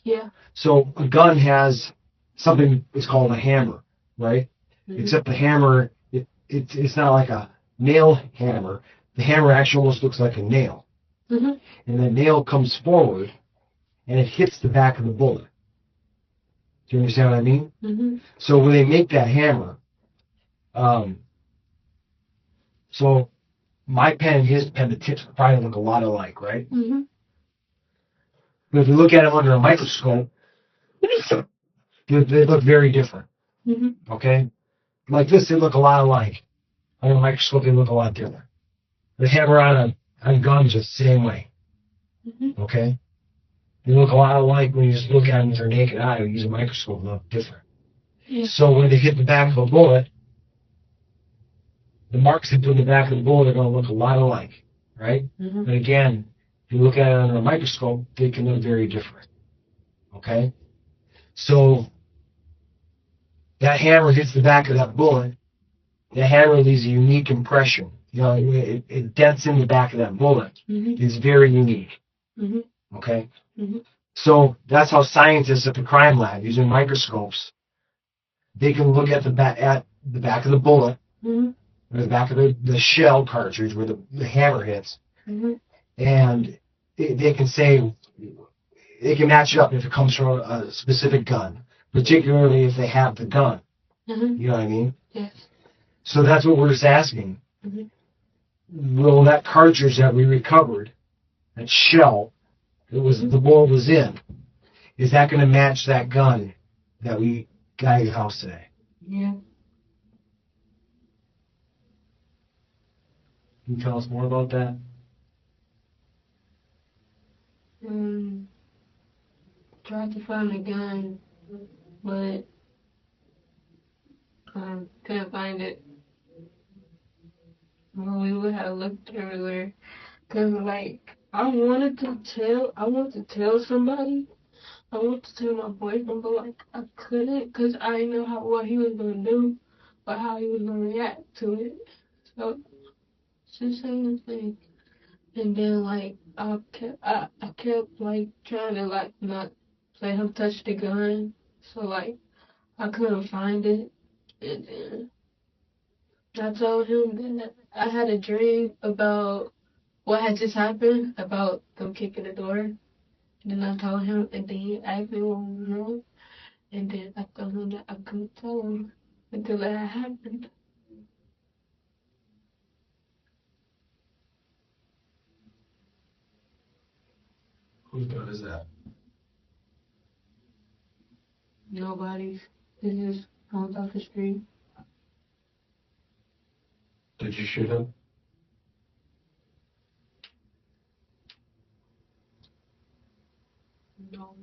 yeah. So a gun has something that's called a hammer, right? Mhm. Except the hammer, it's not like a nail hammer. The hammer actually almost looks like a nail. Mhm. And the nail comes forward, and it hits the back of the bullet. Do you understand what I mean? Mhm. So when they make that hammer, so my pen and his pen, the tips probably look a lot alike, right? Mhm. But if you look at them under a microscope, they look very different. Mhm. Okay? Like this, they look a lot alike. Under a microscope, they look a lot different. The hammer on guns are the same way. Mhm. Okay? They look a lot alike when you just look at them with your naked eye or use a microscope, they look different. Yeah. So when they hit the back of a bullet, the marks they put in the back of the bullet are going to look a lot alike, right? Mhm. But again, if you look at it under a microscope, they can look very different. Okay? So that hammer hits the back of that bullet. The hammer leaves a unique impression. You know, it dents in the back of that bullet. Mhm. It's very unique. Mhm. Okay? Mhm. So that's how scientists at the crime lab, using microscopes, they can look at the back of the bullet, Mhm. or the back of the shell cartridge where the hammer hits, Mhm. and they can say, they can match it up if it comes from a specific gun, particularly if they have the gun. Mhm. You know what I mean? Yes. So that's what we're just asking. Mhm. Will that cartridge that we recovered, that shell that the bullet was in, is that going to match that gun that we got at your house today? Yeah. Can you tell us more about that? Tried to find a gun, but couldn't find it. Well, we would have looked everywhere. Cause like I wanted to tell somebody. I wanted to tell my boyfriend, but like I couldn't, cause I didn't know what he was gonna do, or how he was gonna react to it. So it's the same thing. And then like I kept like trying to like not let him touch the gun. So like I couldn't find it. And then I told him that I had a dream about what had just happened, about them kicking the door. And then I told him, and then he asked me what was wrong. And then I told him that I couldn't tell him until that happened. Whose gun is that? Nobody's. It's just homes off the street. Did you shoot him? No.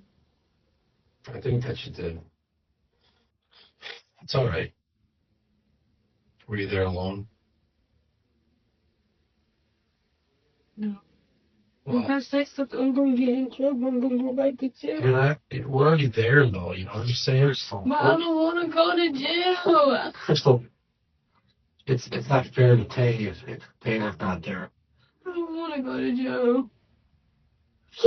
I think that you did. It's all right. Were you there alone? No. Well, If I say something, I'm gonna get in trouble. I'm gonna go back to jail. we're already there, though. You know what I'm saying? But I don't want to go to jail. Chrystul, it's not fair to take if Taylor's not there. I don't want to go to jail.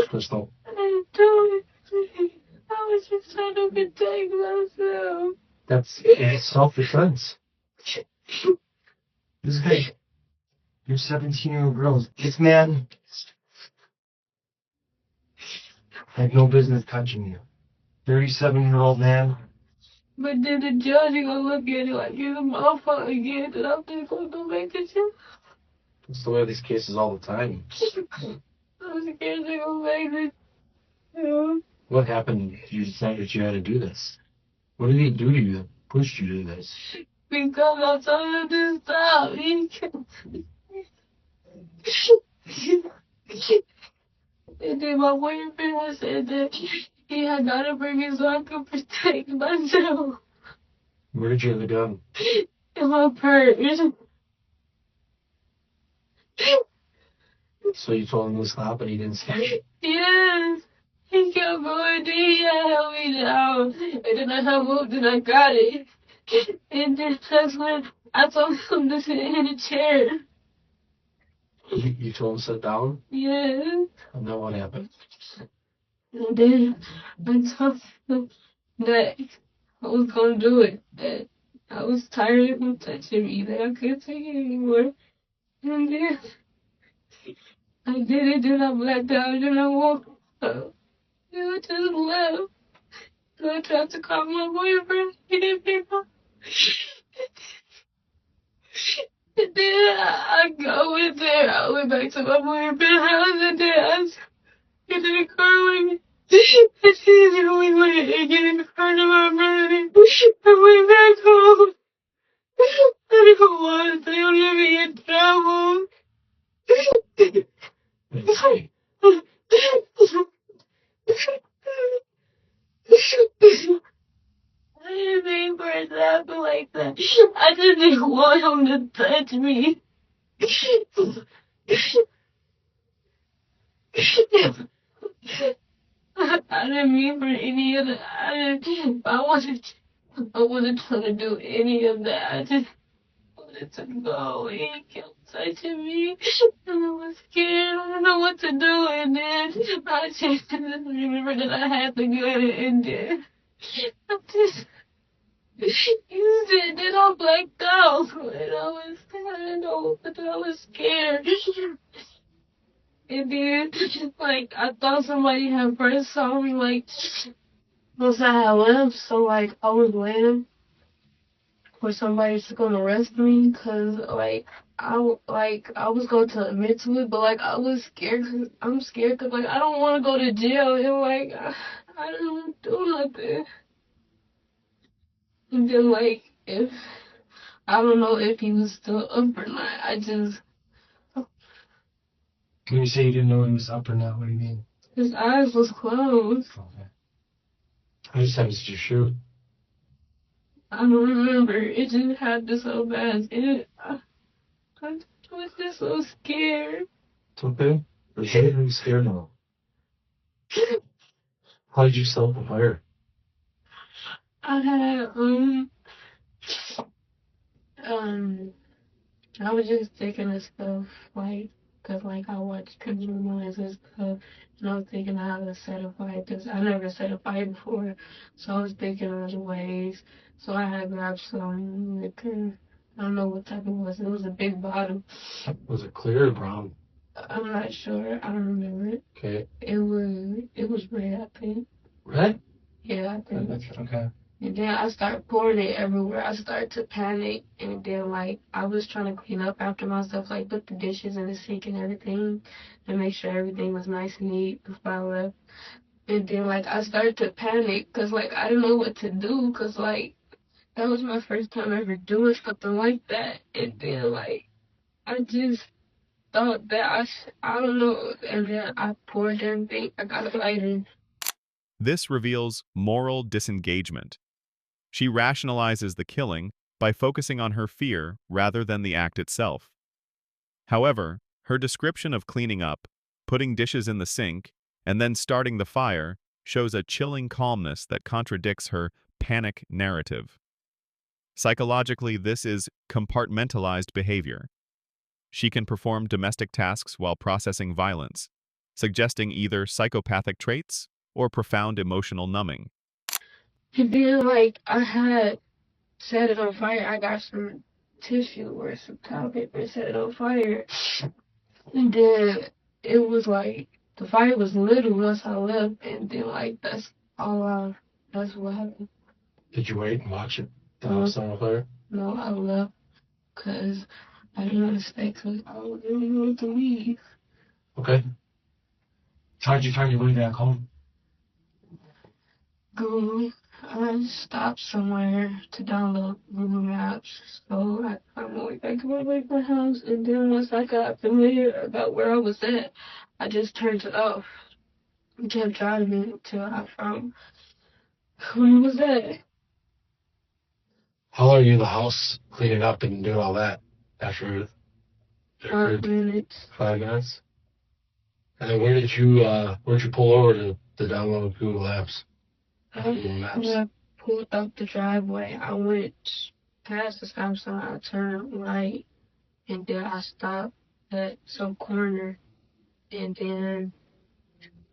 Chrystul, I didn't do it. I was just trying to protect myself. it's self-defense. This guy, you're 17-year-old girls. This man had no business touching you. 37-year-old man. But then the judge is gonna look at it like you're a motherfucker again, and I'm just gonna go back to jail. It's the way of these cases all the time. I'm scared to go back to jail. What happened? You decided you had to do this. What did he do to you that pushed you to do this? Because I'm trying to stop. And then my boyfriend had said that he had gotta bring it so I could protect myself. Where did you have the gun? In my purse. So you told him to stop and he didn't stop? Yes. He kept going, then he had held me down. And then I had moved and I got it. And then that's when I told him to sit in a chair. You told him to sit down? Yes. And then what happened? And then I told him that I was gonna do it. That I was tired of him touching me. That I couldn't take it anymore. And then I did it. Then I blacked out. And I woke up. And I just left. And I tried to call my boyfriend. He didn't pick up. And then I went there. I went back to my boyfriend's house. And then I get in the car with me. And then we went and get in the car to my brother. I went back home. I didn't want to leave me in trouble. Hey, I didn't mean for it to happen like that. I just didn't want him to touch me. I didn't mean for any of that. I wasn't trying to do any of that. I just wanted to go. He kept touching me. And I was scared. I didn't know what to do. And then I just remember that I had to go and then I just used it. Then I blacked out. And I didn't know, but I was scared. And then, like, I thought somebody had first saw me, like, once I had left, so, like, I was waiting for somebody to come arrest me, because, like, I was going to admit to it, but, like, I was scared, cause I'm scared, because, like, I don't want to go to jail, and, like, I didn't do nothing. And then, like, I don't know if he was still up or not, When you say you didn't know he was up or not, what do you mean? His eyes was closed. Okay. How many times did you shoot? I don't remember. It just happened so fast. I was just so scared. It's okay. You're getting scared now. How did you start the fire? I had I was just thinking of stuff like, cause like I watched criminals and stuff, and I was thinking of how to set a fire, cause I never set a fire before, so I was thinking of the ways. So I had grabbed some liquor. I don't know what type it was. It was a big bottle. Was it clear or brown? I'm not sure. I don't remember it. Okay. It was red, I think. Red? Yeah, I think. Okay. And then I started pouring it everywhere. I started to panic, and then like I was trying to clean up after myself, like put the dishes in the sink and everything, and make sure everything was nice and neat before I left. And then like I started to panic, cause like I didn't know what to do, cause like that was my first time ever doing something like that. And then like I just thought that I don't know, and then I poured everything. I got a lighter. This reveals moral disengagement. She rationalizes the killing by focusing on her fear rather than the act itself. However, her description of cleaning up, putting dishes in the sink, and then starting the fire shows a chilling calmness that contradicts her panic narrative. Psychologically, this is compartmentalized behavior. She can perform domestic tasks while processing violence, suggesting either psychopathic traits or profound emotional numbing. And then like I had set it on fire. I got some tissue or some towel paper and set it on fire. And then it was like the fire was little once I left, and then like that's what happened. Did you wait and watch it? The No, house on fire? no, I left because I didn't want to stay because I really wanted to leave. Okay. How'd you find your way back home? Google. I stopped somewhere to download Google Maps, so I found my way back to my house. And then once I got familiar about where I was at, I just turned it off and kept driving until I found where I was at. How long are you in the house cleaning up and doing all that after 5 minutes. 5 minutes? And then where'd you pull over to download Google Maps? Google Maps. When I pulled up the driveway, I went past the stop sign. I turned right, and then I stopped at some corner, and then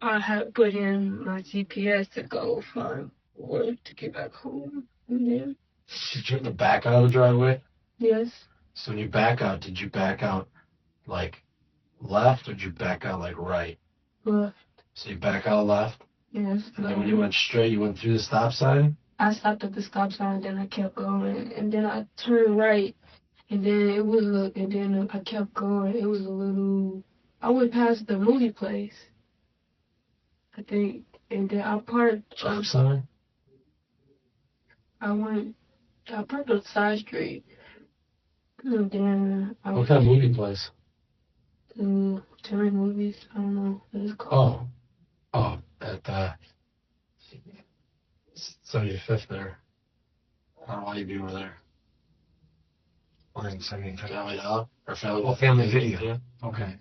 I had put in my GPS to go find where to get back home. And then, Did you have to back out of the driveway? yes, So when you back out, did you back out like left or did you back out like right? left, So you back out left, yes. and then when you went straight, you went through the stop sign? I stopped at the stop sign, and then I kept going, and then I turned right, and then and then I kept going. It was a little. I went past the movie place, I think, and then I parked. Stop sign? I parked on the side street, and then I What kind of movie place? to Terry movies. I don't know what it's called. Oh, at 75th there. I don't know why you'd be over there. Or in 75th? Family Dollar? Or Family Oh, Family Video. Yeah. Okay.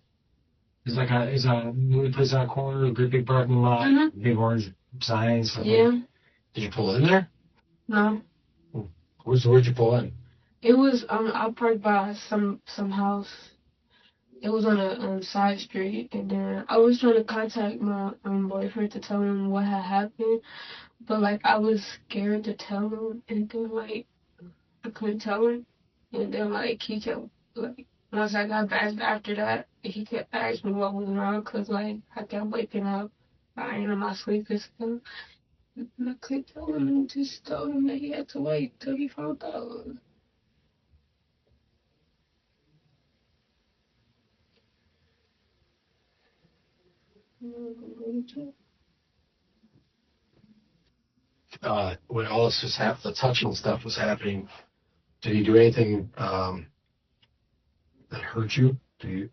It's a movie place on a corner, a great big parking lot, Mhm. big orange signs. Yeah, Did you pull in there? no, Where'd you pull in? it was I parked by some house. It was on a side street, and then I was trying to contact my boyfriend to tell him what had happened, but like I was scared to tell him, and then like I couldn't tell him, and then like he kept like once I got back after that, he kept asking me what was wrong, cause like I kept waking up, lying in my sleep and stuff, and I couldn't tell him, and just told him that he had to wait till he found out. When all this was the touching stuff was happening, did he do anything that hurt you? Did he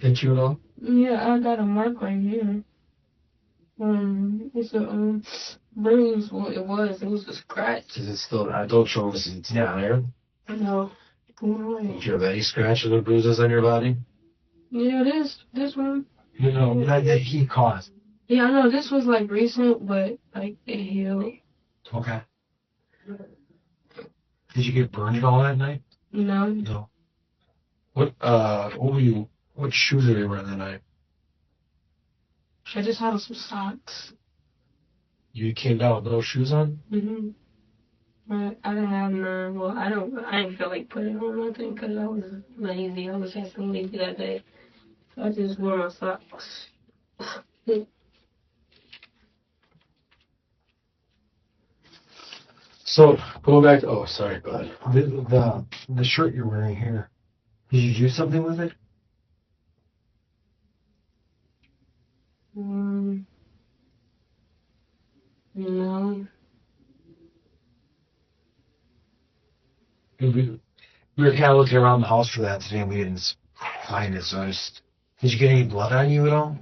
hit you at all? Yeah, I got a mark right here. It's a bruise. Well, it was a scratch. Is it still? I don't show us. It's not there. No. Do you have any scratches or bruises on your body? Yeah, this one. You know, that he caused. Yeah, I know this was like recent, but like it healed. Okay. Did you get burned at all that night? No. No. What were you? What shoes were you wearing that night? I just had some socks. You came down with no shoes on? But I didn't have none. Well, I didn't feel like putting on nothing because I was lazy. I was acting lazy that day. So I just wore my socks. So going back to sorry, go ahead. The shirt you're wearing here. Did you do something with it? No. We were kind of looking around the house for that today, and we didn't find it. So did you get any blood on you at all?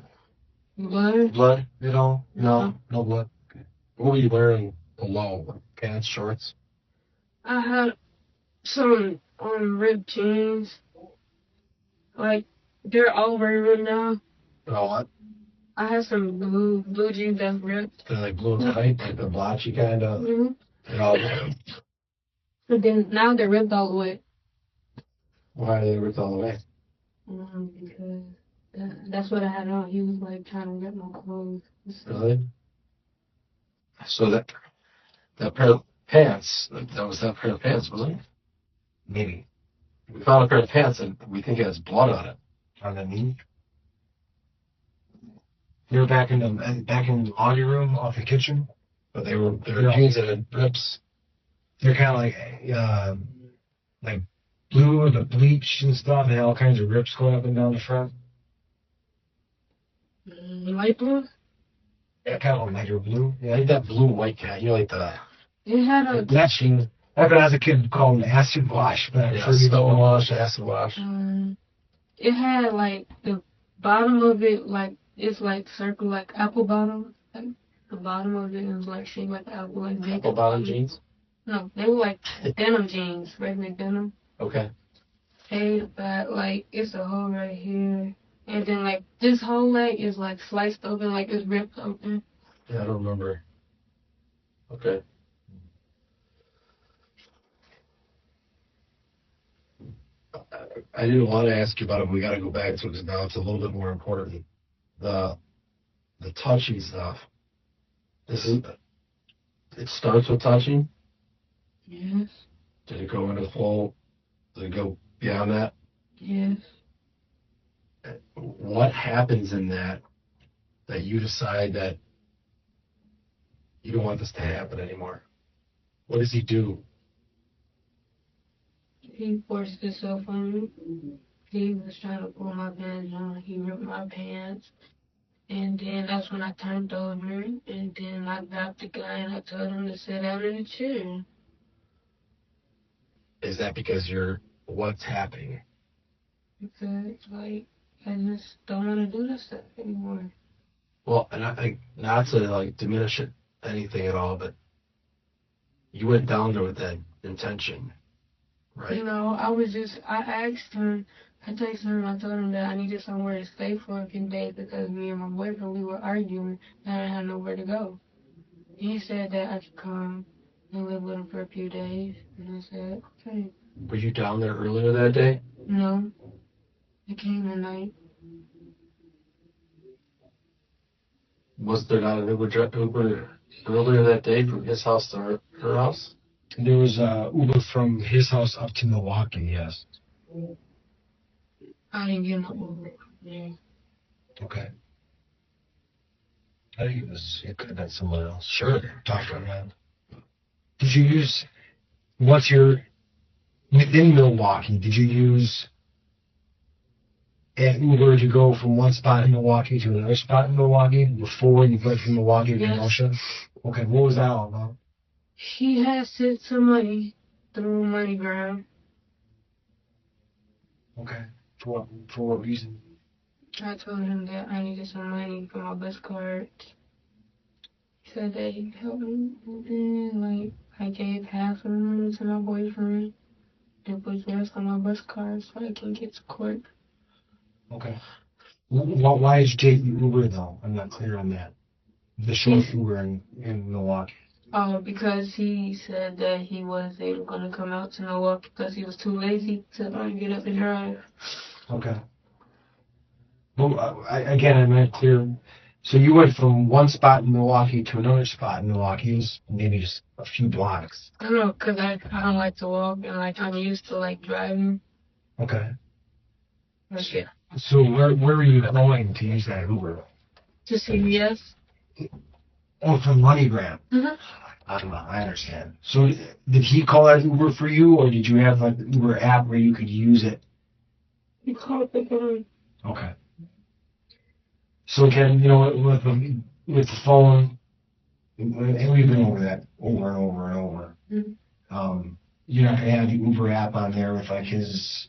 Blood? Blood at all? No, no blood. What were you wearing below? Pants, shorts? I had some ripped jeans. Like, they're already ripped now. Oh, what? I had some blue jeans that's ripped. They're like blue and white, like the blotchy kind of. They're all But then now they're ripped all the way. Why are they ripped all the way? Because that's what I had on. He was like trying to rip my clothes. Really? So that pair of pants, that was that pair of pants, wasn't it? Maybe. We found a pair of pants and we think it has blood on it. On the knee? They were back in the laundry room off the kitchen. But they were jeans that had rips. They're kind of like blue with the bleach and stuff. They had all kinds of rips going up and down the front. Light blue? Yeah, kind of like lighter blue. Yeah, I think that blue and white cat. You know, like the It had a matching. Back when I was a kid, called them acid wash. But stone wash, acid wash. it had like the bottom of it like it's like circle like apple bottom. Like the bottom of it is like shaped like apple, like Apple bottom jeans. No, they were like denim jeans, regular denim. Okay. But like it's a hole right here, and then like this whole leg is like sliced open, like it's ripped open. Yeah, I don't remember. Okay. I didn't want to ask you about it, but we got to go back to it because now it's a little bit more important. The touching stuff. It starts with touching? Yes. Did it go into full? Did it go beyond that? Yes. What happens in that you decide that you don't want this to happen anymore? What does he do? He forced himself on me. He was trying to pull my pants on. He ripped my pants. And then that's when I turned over. And then I grabbed the guy and I told him to sit down in the chair. Is that because what's happening? Because, like, I just don't want to do this stuff anymore. Well, and I think not to like diminish it, anything at all, but you went down there with that intention, right? You know, I asked him, I texted him, I told him that I needed somewhere to stay for a few days because me and my boyfriend, we were arguing and I didn't have nowhere to go. He said that I could come and live with him for a few days. And I said, okay. Were you down there earlier that day? No. I came at night. Was there not an Uber earlier that day from his house to her house? There was Uber from his house up to Milwaukee, yes. I didn't get no Uber. Yeah. Okay. I think it could have been someone else. Sure. Talk to him. Did you use, once you're within Milwaukee, did you use an Uber to go from one spot in Milwaukee to another spot in Milwaukee before you went from Milwaukee to Kenosha? Okay, what was that all about? He had sent some money through MoneyGram. Okay. For what reason? I told him that I needed some money for my bus card. said that he helped me, and then like I gave half of the money to my boyfriend and put the rest on my bus card so I can get to court. Okay. Why did you take the Uber though? I'm not clear on that. The short Uber in Milwaukee. Oh, because he said that he wasn't able to come out to Milwaukee because he was too lazy to get up and drive. Okay. Well, I'm not clear. So you went from one spot in Milwaukee to another spot in Milwaukee. It was maybe just a few blocks. I don't know, because I don't like to walk and like I'm used to like driving. Okay. Like, yeah. So where were you going to use that Uber? To CVS. Oh, from MoneyGram. Mm-hmm. I understand. So did he call that Uber for you, or did you have like the Uber app where you could use it? He called the phone. Okay. So again, with the phone, and we've been over that over and over and over. Mm-hmm. You're not gonna have the Uber app on there with like his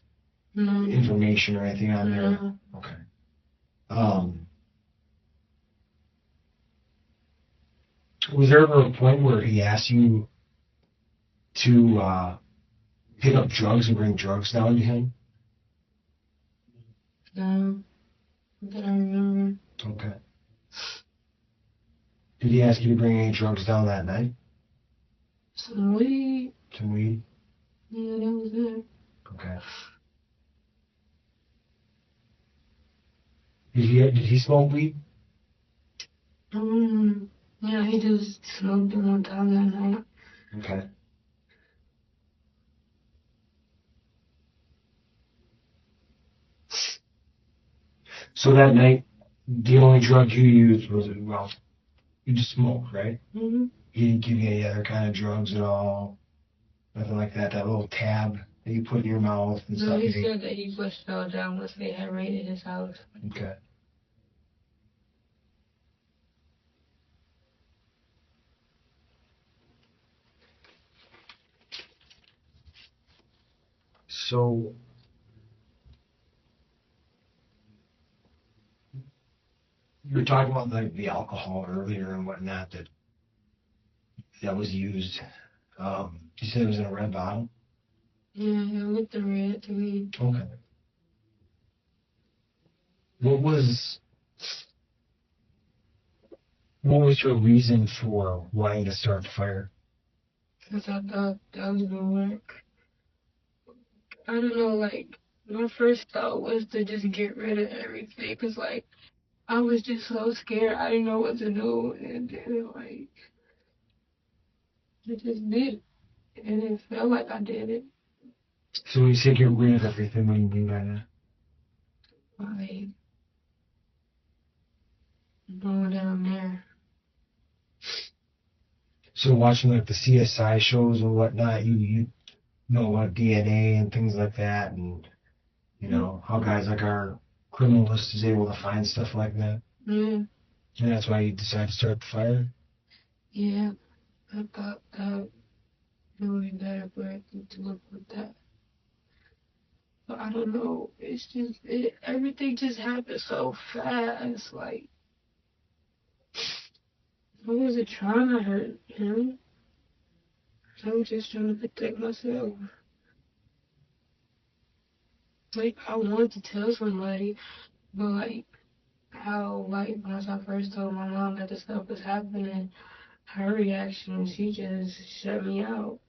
No. information or anything on there. No. Okay. Was there ever a point where he asked you to pick up drugs and bring drugs down to him? No. I don't remember. Okay. Did he ask you to bring any drugs down that night? Some weed. Some weed? Yeah, that was it. Okay. Did he smoke weed? Yeah, he just smoked it one time that night. Okay. So that night, the only drug you used was, well, you just smoked, right? Mm-hmm. He didn't give you any other kind of drugs at all? Nothing like that? That little tab that you put in your mouth and No, stuff? he said that he pushed fell down once they had raided his house. Okay. So, you were talking about like the alcohol earlier and whatnot that was used. You said it was in a red bottle? Yeah, with the red weed. Okay. What was your reason for wanting to start the fire? Because I thought that was gonna work. I don't know, like, my first thought was to just get rid of everything. Because, like, I was just so scared. I didn't know what to do. And then, like, I just did it. And it felt like I did it. So when you say get rid of everything, what do you mean by that? Like, going down there. So watching like the CSI shows and whatnot, you know about DNA and things like that, and you know how guys like our criminalist is able to find stuff like that. Yeah. And that's why you decided to start the fire? Yeah. I thought that it would be better for it to look with that. But I don't know. It's just, everything just happened so fast. Like, I wasn't trying to hurt him. I was just trying to protect myself. Like, I wanted to tell somebody, but like, how, like, once I first told my mom that the stuff was happening, her reaction, she just shut me out.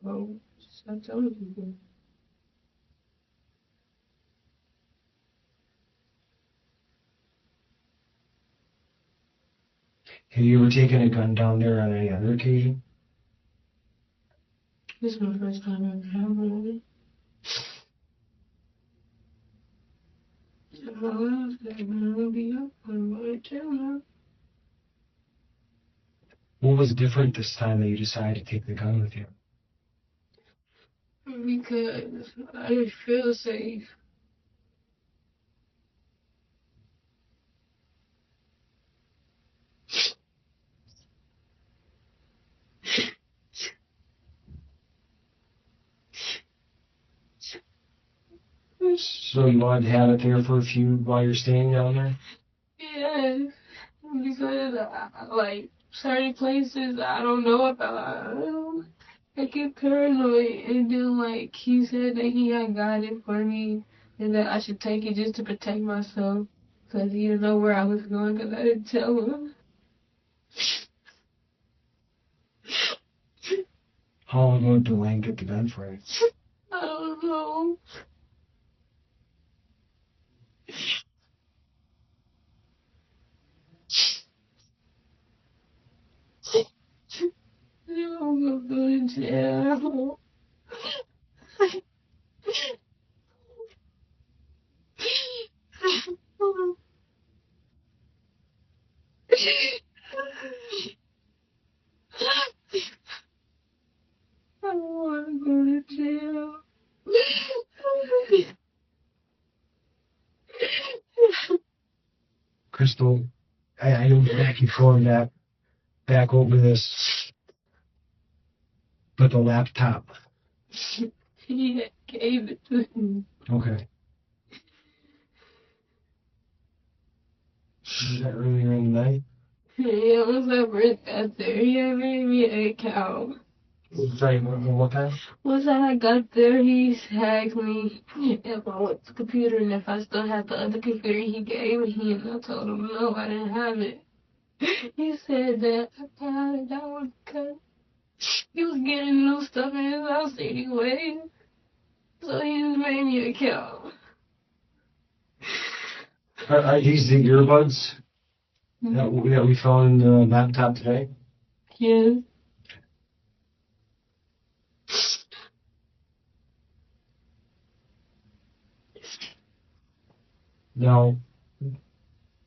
So, stop telling people. Have you ever taken a gun down there on any other occasion? This is my first time ever having one. In my life, I'm gonna be up. I'm going to tell her. What was different this time that you decided to take the gun with you? Because I didn't feel safe. So you wanted to have it there for a few while you're staying down there? Yeah. because like certain places I don't know about. I get paranoid, and then like he said that he had got it for me, and that I should take it just to protect myself, cause he didn't know where I was going, cause I didn't tell him. How long ago did Wayne get the gun for you? I don't know. I'm going to jail. I don't want to go to jail. Chrystul, I know Mac, you've gone back over this, but the laptop. He gave it to me. Okay. Was that earlier in the night? Yeah, once I first got there, he had made me an account. Sorry, one more time? Once I got there, he asked me if I went to the computer and if I still had the other computer he gave me, and I told him no, I didn't have it. He said that I had it down because he was getting new stuff in his house anyway, so he just made me an account. Are these the earbuds that we found in the laptop today? Yes. Now,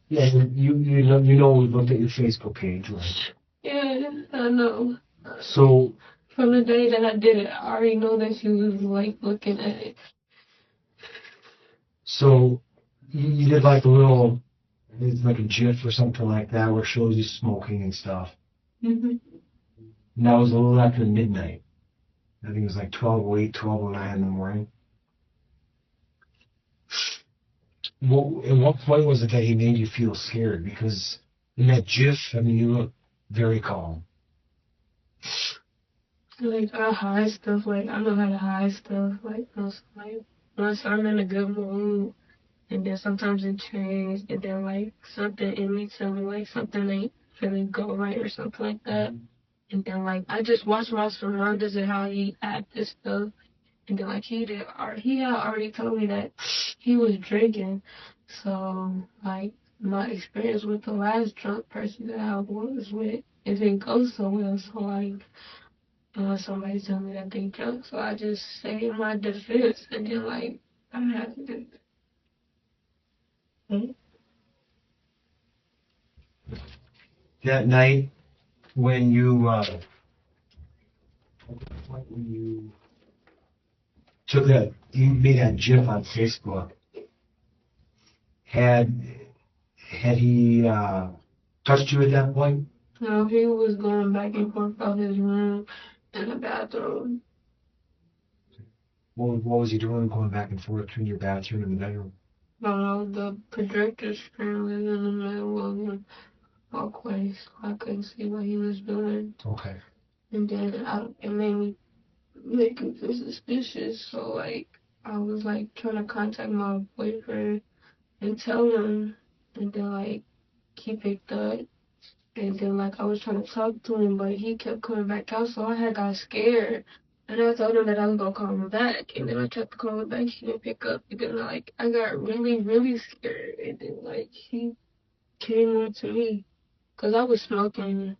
yeah, you know we looked at your Facebook page, right? Yeah, I know. So From the day that I did it, I already know that she was like looking at it. So you did like a little, it's like a GIF or something like that where it shows you smoking and stuff. Mm-hmm. And that was a little after midnight. I think it was like 12:08, 12:09 in the morning. Well, at what point was it that he made you feel scared? Because in that GIF, I mean, you look very calm. Like I hide stuff. Like I know how to hide stuff. Like once I'm in a good mood, and then sometimes it changes, and then like something in me tell me like something ain't really go right or something like that. And then like I just watch my surroundings and how he act and stuff. And then like he had already told me that he was drinking. So like my experience with the last drunk person that I was with, it didn't go so well. So like somebody tell me that they drunk, so I just say in my defense, and then like I have to. That night when you took that, you made that GIF on Facebook. Had he touched you at that point? No, he was going back and forth out his room and the bathroom. What was he doing going back and forth between your bathroom and the bedroom? No, the projector screen was in the middle of the walkway, so I couldn't see what he was doing. Okay. And then it made me feel suspicious, so like I was like trying to contact my boyfriend and tell him, and then like he picked up. And then, like, I was trying to talk to him, but he kept coming back out, so I had got scared. And I told him that I was going to call him back. And then I tried to call him back, he didn't pick up. And then, like, I got really, really scared. And then, like, he came on to me, because I was smoking.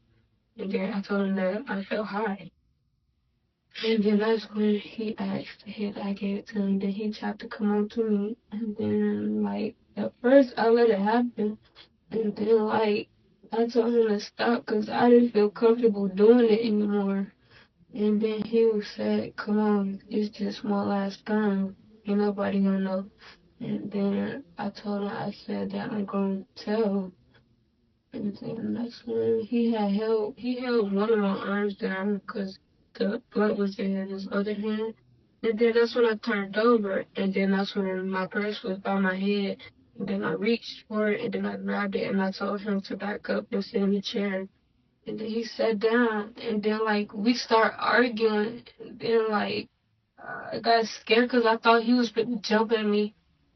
And then I told him that I felt high. And then that's when he asked if I gave it to him. Then he tried to come on to me. And then, like, at first I let it happen. And then, like, I told him to stop because I didn't feel comfortable doing it anymore. And then he said, come on, it's just one last time. Ain't nobody gonna know. And then I told him, I said that I'm gonna tell. And then that's when he held one of my arms down because the blood was in his other hand. And then that's when I turned over. And then that's when my purse was by my head. And then I reached for it, and then I grabbed it, and I told him to back up and sit in the chair. And then he sat down, and then, like, we start arguing, and then, like, I got scared because I thought he was finna jump at me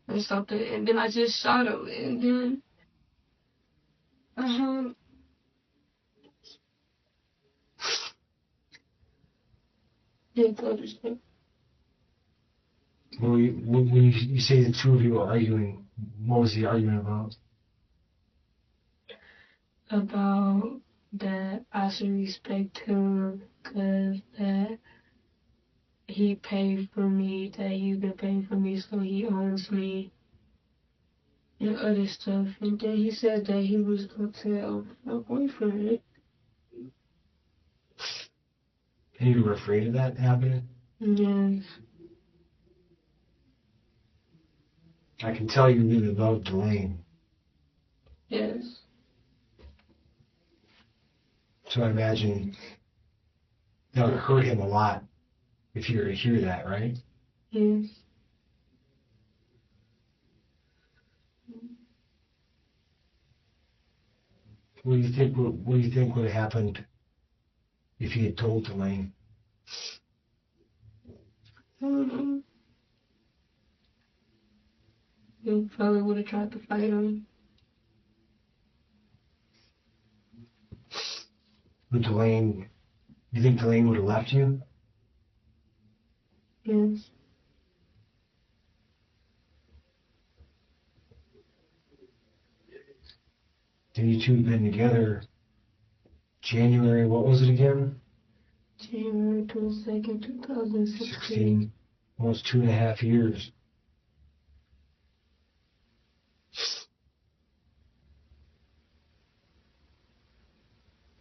or something, and then I just shot him, and then, um, yeah, go to sleep. When you say the two of you were arguing, what was the argument about? About that I should respect him because that he paid for me, that he's been paying for me, so he owns me and other stuff. And then he said that he was going to tell my boyfriend. And you were afraid of that happening? Yes. I can tell you really love Delane. Yes. So I imagine that would hurt him a lot if you were to hear that, right? Yes. What do you think? What do you think would have happened if he had told Delane? Mm-hmm. He probably would have tried to fight him. Would Delane? You think Delane would have left you? Yes. And you two have been together January, what was it again? January 22nd, 2016. 16, almost 2.5 years.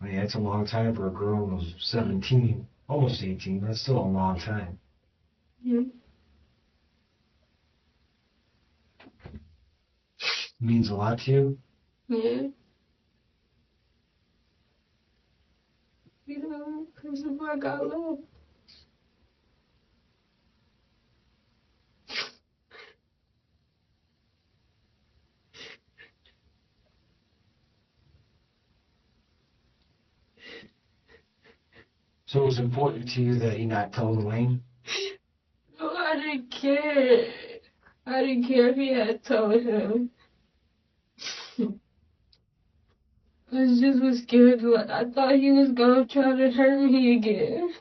I mean, that's a long time for a girl who was 17, almost 18. That's still a long time. Yeah. Means a lot to you? Yeah. Because of where I got love. So it was important to you that he not tell Elaine? No, I didn't care. I didn't care if he had told him. I just was scared. I thought he was going to try to hurt me again.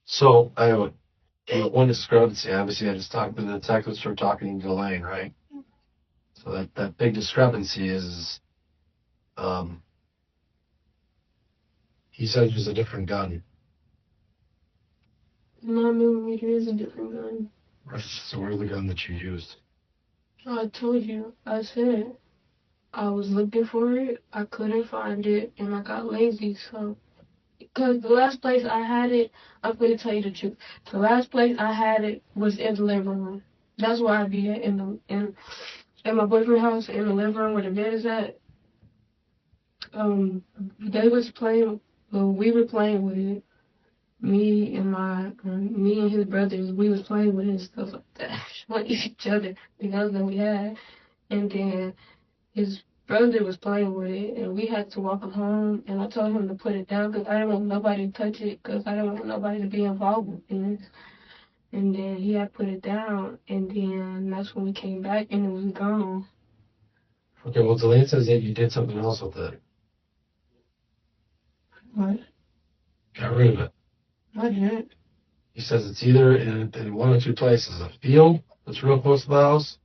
So I have one discrepancy. Obviously, I just talked to the detectives for talking to Delane, right? So that big discrepancy is, he said it was a different gun. 9mm is a different gun. Right. So where's the gun that you used? I told you. I said I was looking for it. I couldn't find it, and I got lazy. So, because the last place I had it, I'm going to tell you the truth. The last place I had it was in the living room. That's where I be at, in my boyfriend's house, in the living room where the bed is at. They was playing. Well, we were playing with it. Me and his brothers, we was playing with it and stuff like that, showing each other the guns that we had. And then his brother was playing with it, and we had to walk him home. And I told him to put it down because I didn't want nobody to touch it, because I didn't want nobody to be involved with things. And then he had put it down, and then that's when we came back, and it was gone. Okay, well, Delane says that you did something else with it. What? Got rid of it. I didn't. He says it's either in one or two places: a field that's real close to the house,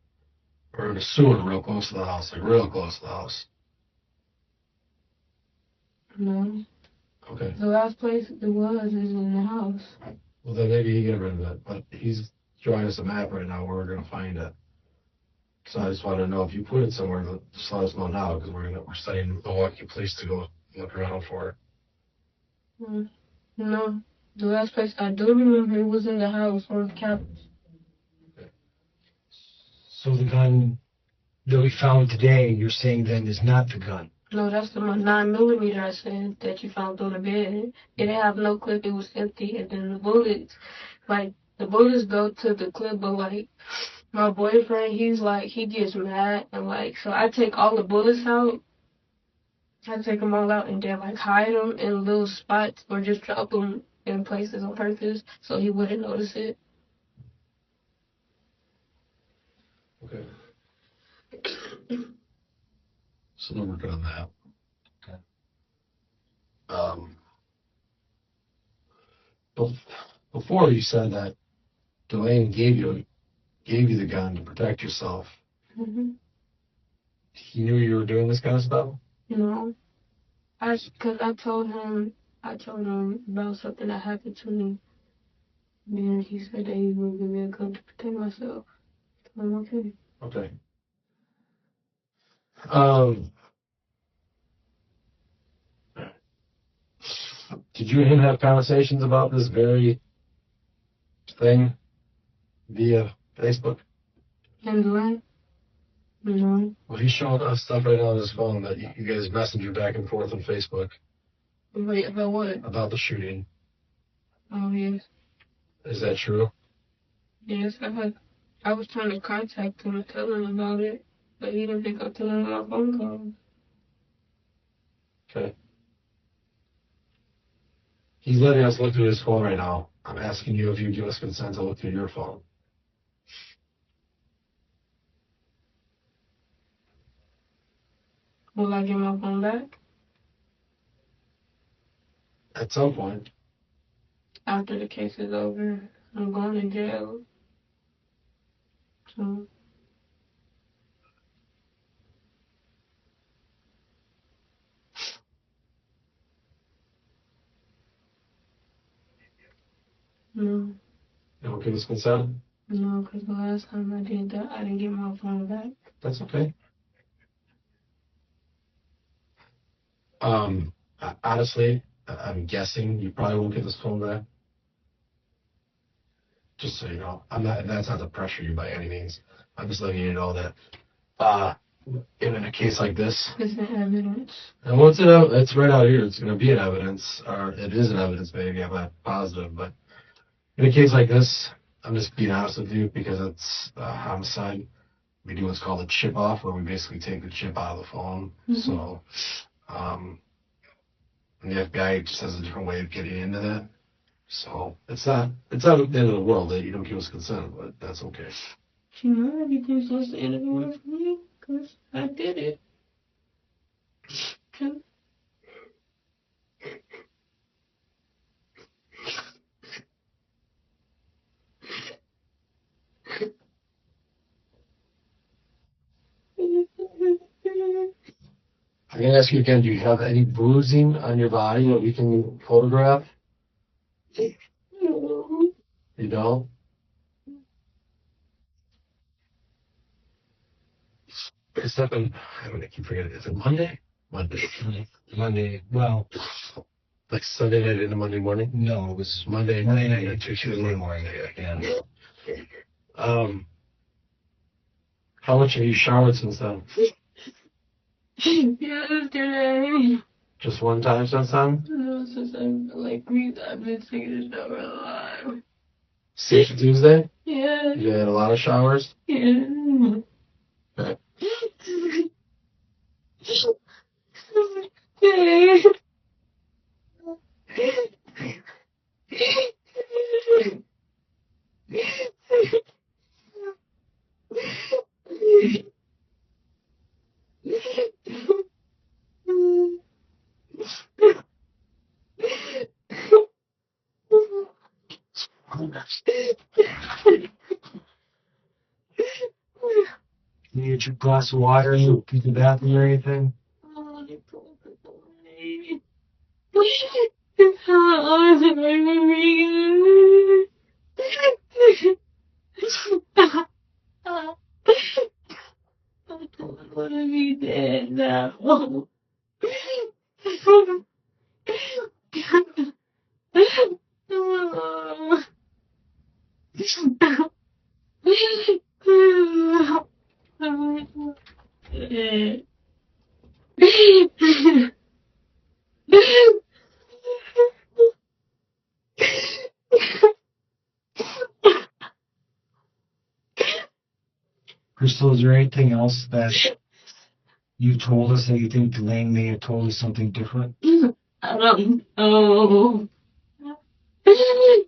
or in a sewer real close to the house, like real close to the house. No. Okay. The last place it was is in the house. Well, then maybe he got rid of it, but he's drawing us a map right now where we're going to find it. So I just want to know if you put it somewhere, just let us know now, because we're sending Milwaukee police to go look around for it. No. The last place I do remember it was in the house on the couch. So the gun that we found today, you're saying then is not the gun? No, that's the 9mm I said that you found on the bed. It didn't have no clip. It was empty, and then the bullets, like the bullets go to the clip, but like my boyfriend, he's like he gets mad and like so I take all the bullets out. I take them all out and then like hide them in little spots or just drop them in places on purpose so he wouldn't notice it. Okay. So we're working on that. Okay. Before you said that Delane gave you the gun to protect yourself. Mhm. He knew you were doing this kind of stuff. No, cause I told him about something that happened to me. Then he said that he was gonna give me a gun to protect myself. I'm okay. Okay. Did you and him have conversations about this very thing via Facebook? And Delane? No. Well, he's showing us stuff right now on his phone that you guys messenger back and forth on Facebook Wait, about what? about the shooting. Oh yes. Is that true? Yes, I was trying to contact him and tell him about it, but he didn't pick up to none of my phone calls. Okay. He's letting us look through his phone right now. I'm asking you if you give us consent to look through your phone. Will I get my phone back? At some point. After the case is over, I'm going to jail. So, no. You don't give us consent? No, because the last time I did that, I didn't get my phone back. That's okay. Honestly, I'm guessing you probably won't get this phone back. Just so you know, that's not to pressure you by any means. I'm just letting you know that, in a case like this. It's the evidence. And once it's right out here, it's going to be an evidence, or it is an evidence, maybe, I'm not positive, but in a case like this, I'm just being honest with you because it's a homicide. We do what's called a chip off, where we basically take the chip out of the phone. Mm-hmm. So, and the FBI just has a different way of getting into that. So it's not the end of the world that you don't give us consent, but that's okay. You know, everything's just the end of the world for me, because I did it. Okay. I'm going to ask you again, do you have any bruising on your body that we can photograph? No. You don't? It's up in, I keep forgetting, is it Monday? Monday. Well, Like Sunday night into Monday morning? no, it was Monday night into Tuesday morning. Yeah. How much have you showered since then? Yesterday. Just one time since then? No, since I've been taking a shower a lot. Since Tuesday? Yeah. You had a lot of showers? Yeah. Okay. You need your glass of water in the bathroom or anything? I don't want to be dead now. Chrystul, is there anything else that you told us that you think Delane may have told us something different? I don't know. I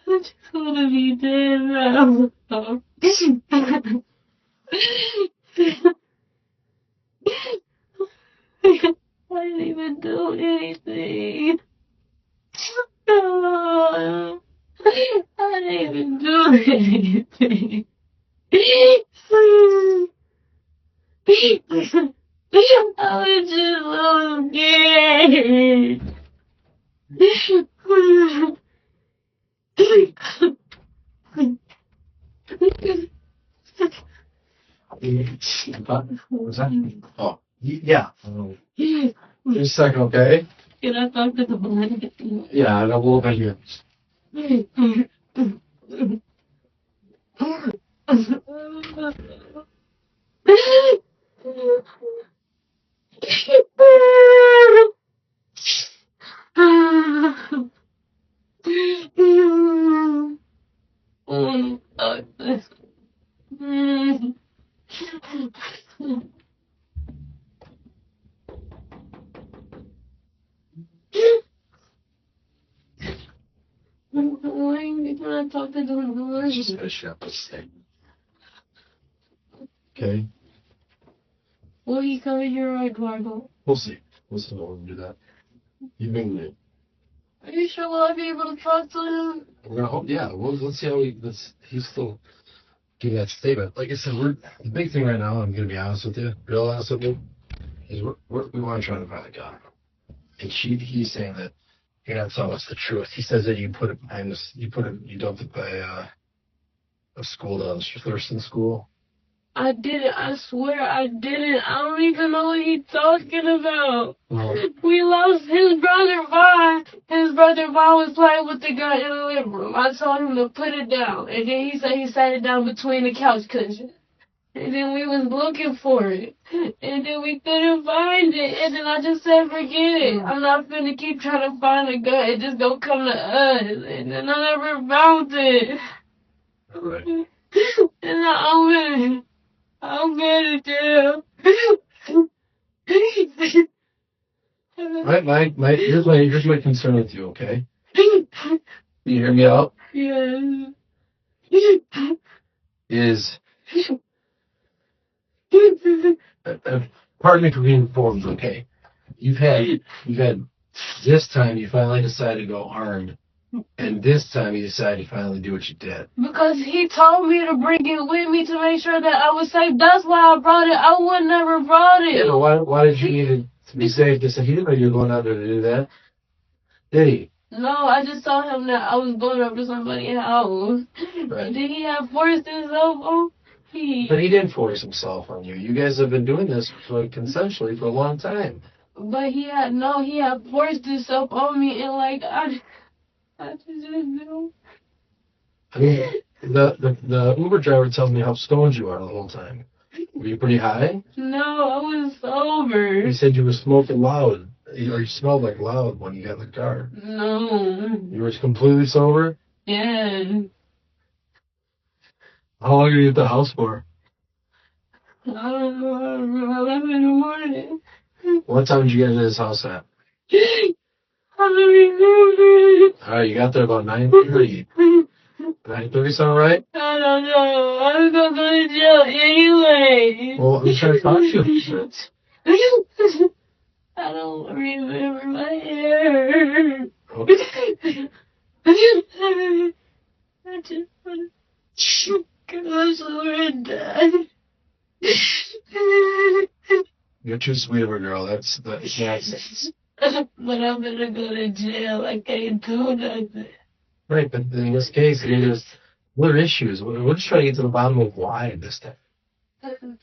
just want to be dead now. I didn't even do anything. I didn't even do anything. I was just so scared. What was that? Oh, yeah. Just a second, okay? Can I talk to the blind? Yeah, in a little bit here. Can I talk to the blind? Just finish up this thing. Okay? Will he come in here or Eduardo? We'll see. We'll see when we do that. You've been. Are you sure will I be able to talk to him? We're gonna hope. Yeah. Well, let's see how he's still give that statement. Like I said, the big thing right now. I'm gonna be honest with you, real honest with you, is we want to try to find a gun. And he's saying that you're not telling us the truth. He says that you put it behind this. You dumped it by a school down Thurston School. I didn't. I swear I didn't. I don't even know what he's talking about. Well, We lost his brother Vaughn. His brother Vaughn was playing with the gun in the living room. I told him to put it down. And then he said he sat it down between the couch cushions. And then we was looking for it. And then we couldn't find it. And then I just said, forget it. I'm not finna keep trying to find a gun. It just don't come to us. And then I never found it. right. And I'm going to jail. Here's my concern with you, okay? You hear me out? Yes. Is pardon me for being informed, okay? You've had this time you finally decided to go armed, and this time you decided to finally do what you did. Because he told me to bring it with me to make sure that I was safe. That's why I brought it. I would never brought it. Yeah, but why did you need to be safe? He didn't know you were going out there to do that, did he? No, I just told him that I was going over to somebody's house. Right. Did he have forced himself on me? But he didn't force himself on you. You guys have been doing this consensually for a long time. But he had forced himself on me, and like I just knew. I mean, the Uber driver tells me how stoned you are the whole time. Were you pretty high? No, I was sober. He said you were smoking loud. Or you smelled like loud when you got in the car. No. You were completely sober? Yeah. How long were you at the house for? I don't know. 11 in the morning. What time did you get to his house at? I don't remember. Alright, you got there about 9:30. 9:30 sound right? I don't know. I was gonna go to jail anyway. Well, I'm trying to talk to you. I don't remember my hair. Okay. I just want to go somewhere and die. You're too sweet of a girl. That's nonsense. But I'm gonna go to jail. I can't do nothing. Right, but in this case, there's other issues. We're just trying to get to the bottom of why this time. And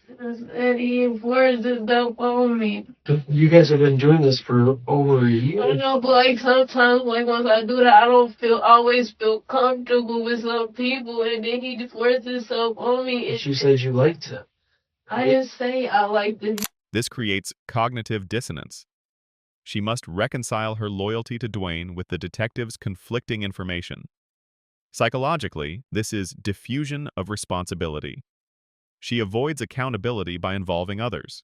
he forced his stuff on me. You guys have been doing this for over a I year. know, but like sometimes, like once I do that, I don't always feel comfortable with some people, and then he just forced himself on me. But you said you liked it. I didn't say I liked it. This creates cognitive dissonance. She must reconcile her loyalty to Dwayne with the detective's conflicting information. Psychologically, this is diffusion of responsibility. She avoids accountability by involving others.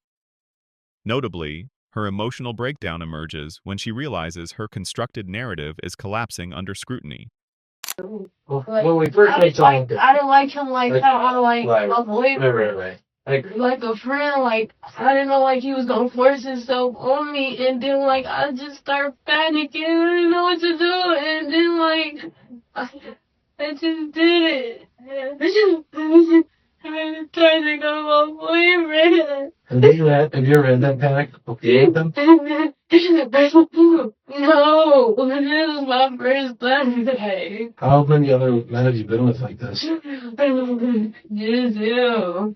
Notably, her emotional breakdown emerges when she realizes her constructed narrative is collapsing under scrutiny. Well, Like, when we first met Tom, I didn't like him like Like- how I like right, a boyfriend. right. Like a friend, like I didn't know like he was gonna force himself on me, and then like I just start panicking, I didn't know what to do, and then like I just did it. I tried to go my boyfriend. Have you ever had that panic with them? No, this was my first time. How many other men have you been with like this? Just him.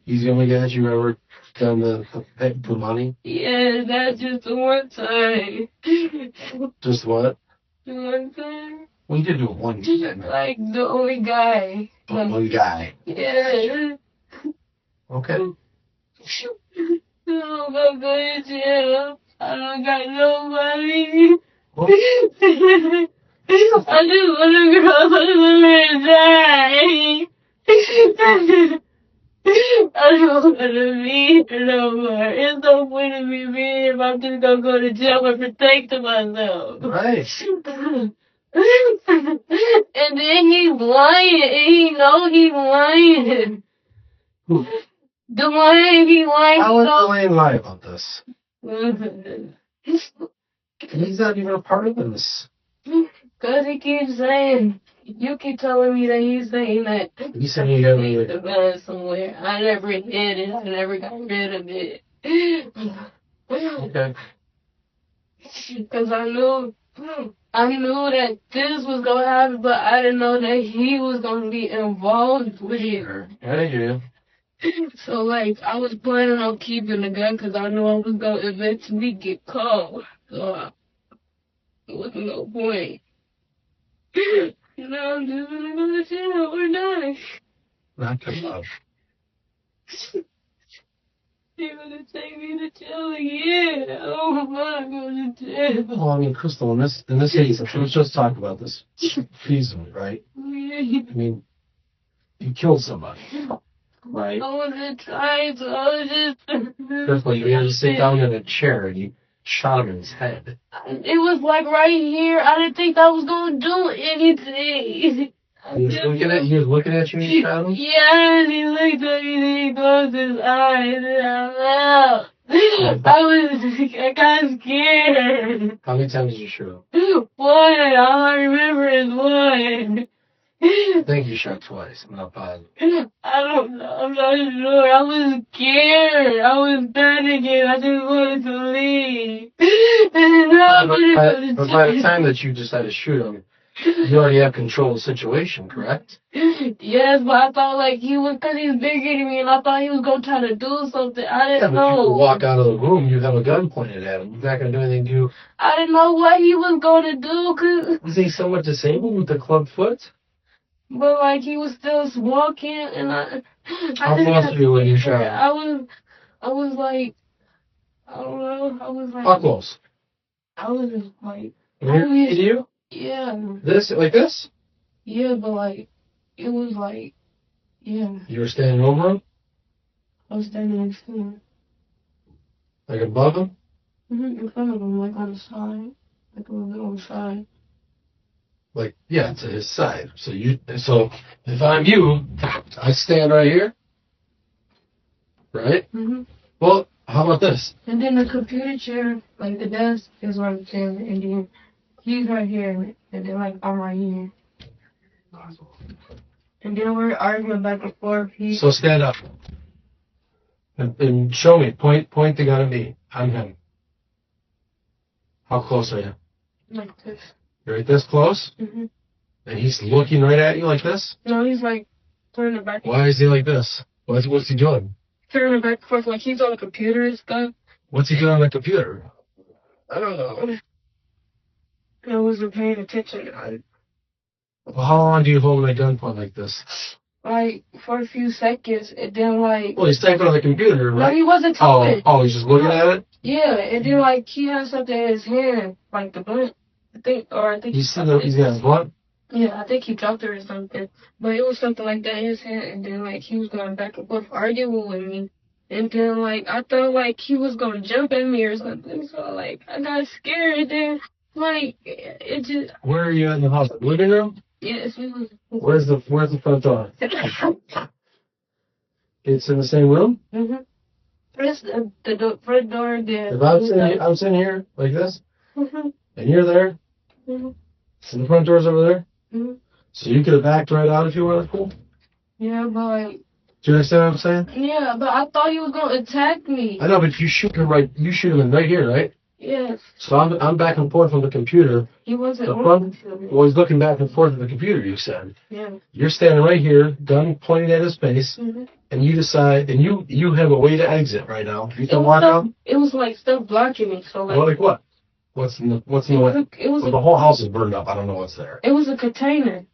He's the only guy that you ever done the money? Yeah, that's just the one time. Just what? The one time. We did do it one time. Like the only guy. One guy. Yeah. Okay. I don't got good jail. I don't got nobody. Well, I just want to go somewhere and die. I don't want to be here no more. It's no point in me being here if I'm just going to go to jail and protect myself. right. And then he's lying, and he know he's lying. Who? The one he lying. How would Elaine lie about this? He's not even a part of this. Cause he keeps saying, you keep telling me that he's saying that. He said you got Leave me. the gun somewhere. I never hid it. I never got rid of it. Okay. Cause I knew that this was gonna happen, but I didn't know that he was gonna be involved with it. Sure. I hear you. So like, I was planning on keeping the gun because I knew I was gonna eventually get caught. So it was no point. You know, I'm just gonna go to jail or die. Not good enough. They're gonna take me to jail again. I don't wanna go to jail. Well, I mean, Chrystul, in this case, let's just talk about this feasibly, right? I mean, you killed somebody, right? I wasn't trying to, I was just... Chrystul, you had to sit down in a chair and you shot him in his head. It was like right here. I didn't think I was gonna do anything. He was looking at you and you shot him? Yeah, and he looked at me and he closed his eyes and I got scared. How many times did you shoot him? One, all I remember is one. I think you shot twice. I'm not positive. I don't know, I'm not sure. I was scared. I was panicking. I just wanted to leave. But by the time that you decided to shoot him, you already have control of the situation, correct? Yes, but I thought like he was, cause he's bigger than me, and I thought he was gonna try to do something. I Yeah, didn't but you know. could walk out of the room, you have a gun pointed at him. He's not going to do anything to you. I didn't know what he was gonna do, cause, Was he somewhat disabled with the club foot? but like he was still walking, and I How just close got were you when you scared. shot? I was like, I don't know, I was like, How close? I was just like, Near you? yeah, This? Like this? yeah, but like, it was like, yeah, You were standing over him? I was standing next to him, Like above him? in front of him, like on the side, like a little bit on the side. Like, yeah, to his side. So if I'm you, I stand right here. Right? Well, how about this? And then the computer chair, like the desk is right there, and then he's right here, and then like I'm right here. And then we're arguing back and forth. So stand up. And show me. Point the gun at me. I'm him. How close are you? like this. You're right this close? And he's looking right at you like this? No, he's like turning back. Why is he like this? What's he doing? Turning back and forth, like he's on the computer and stuff. What's he doing on the computer? I don't know. I wasn't paying attention. Well, how long do you hold that gunpoint like this? like, for a few seconds, and then, like... Well, he's typing on the computer, No, right? he wasn't typing. He's just looking at it? Yeah, and then, like, he had something in his hand, like the blunt, I think He's got a blunt? Yeah, I think he dropped it or something. But it was something like that in his hand, and then, like, he was going back and forth arguing with me. And then, like, I thought, like, he was going to jump at me or something. So, like, I got scared. And then, like, it just... Where are you in the house? Living room? Yes, it was... Where's the front door? It's in the same room? Mm-hmm. It's the front door there. If I'm sitting here, like this, Mm-hmm. and you're there, Mm-hmm. and the front door's over there, Mm-hmm. so you could have backed right out if you were cool? Yeah, but, like... Do you understand what I'm saying? Yeah, but I thought he was going to attack me. I know, but you shoot him right here, right? Yes. So I'm back and forth on the computer. He wasn't... Well, he's looking back and forth at the computer, you said. Yeah. You're standing right here, gun pointing at his face, Mm-hmm. and you decide, and you have a way to exit right now. You can walk out? It was, like, stuff blocking me, so, like... Well, like what? What's in the way? The whole house is burned up. I don't know what's there. It was a container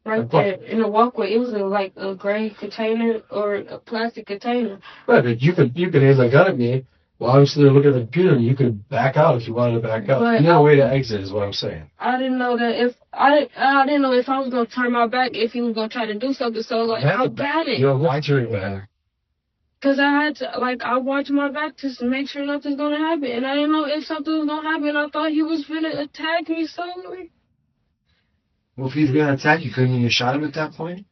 right Like there what? in the walkway. It was like a gray container or a plastic container. Right, but you could aim the gun at me. Well, obviously they're looking at the computer, and you could back out if you wanted to back out. But You have a way to exit, is what I'm saying. I didn't know that if I didn't know if I was gonna turn my back, if he was gonna try to do something. So like I panicked. You know, why turn your back? Cause I had to I watched my back to make sure nothing's gonna happen, and I didn't know if something was gonna happen. I thought he was gonna attack me suddenly. Well, if he's gonna attack you, couldn't you have shot him at that point?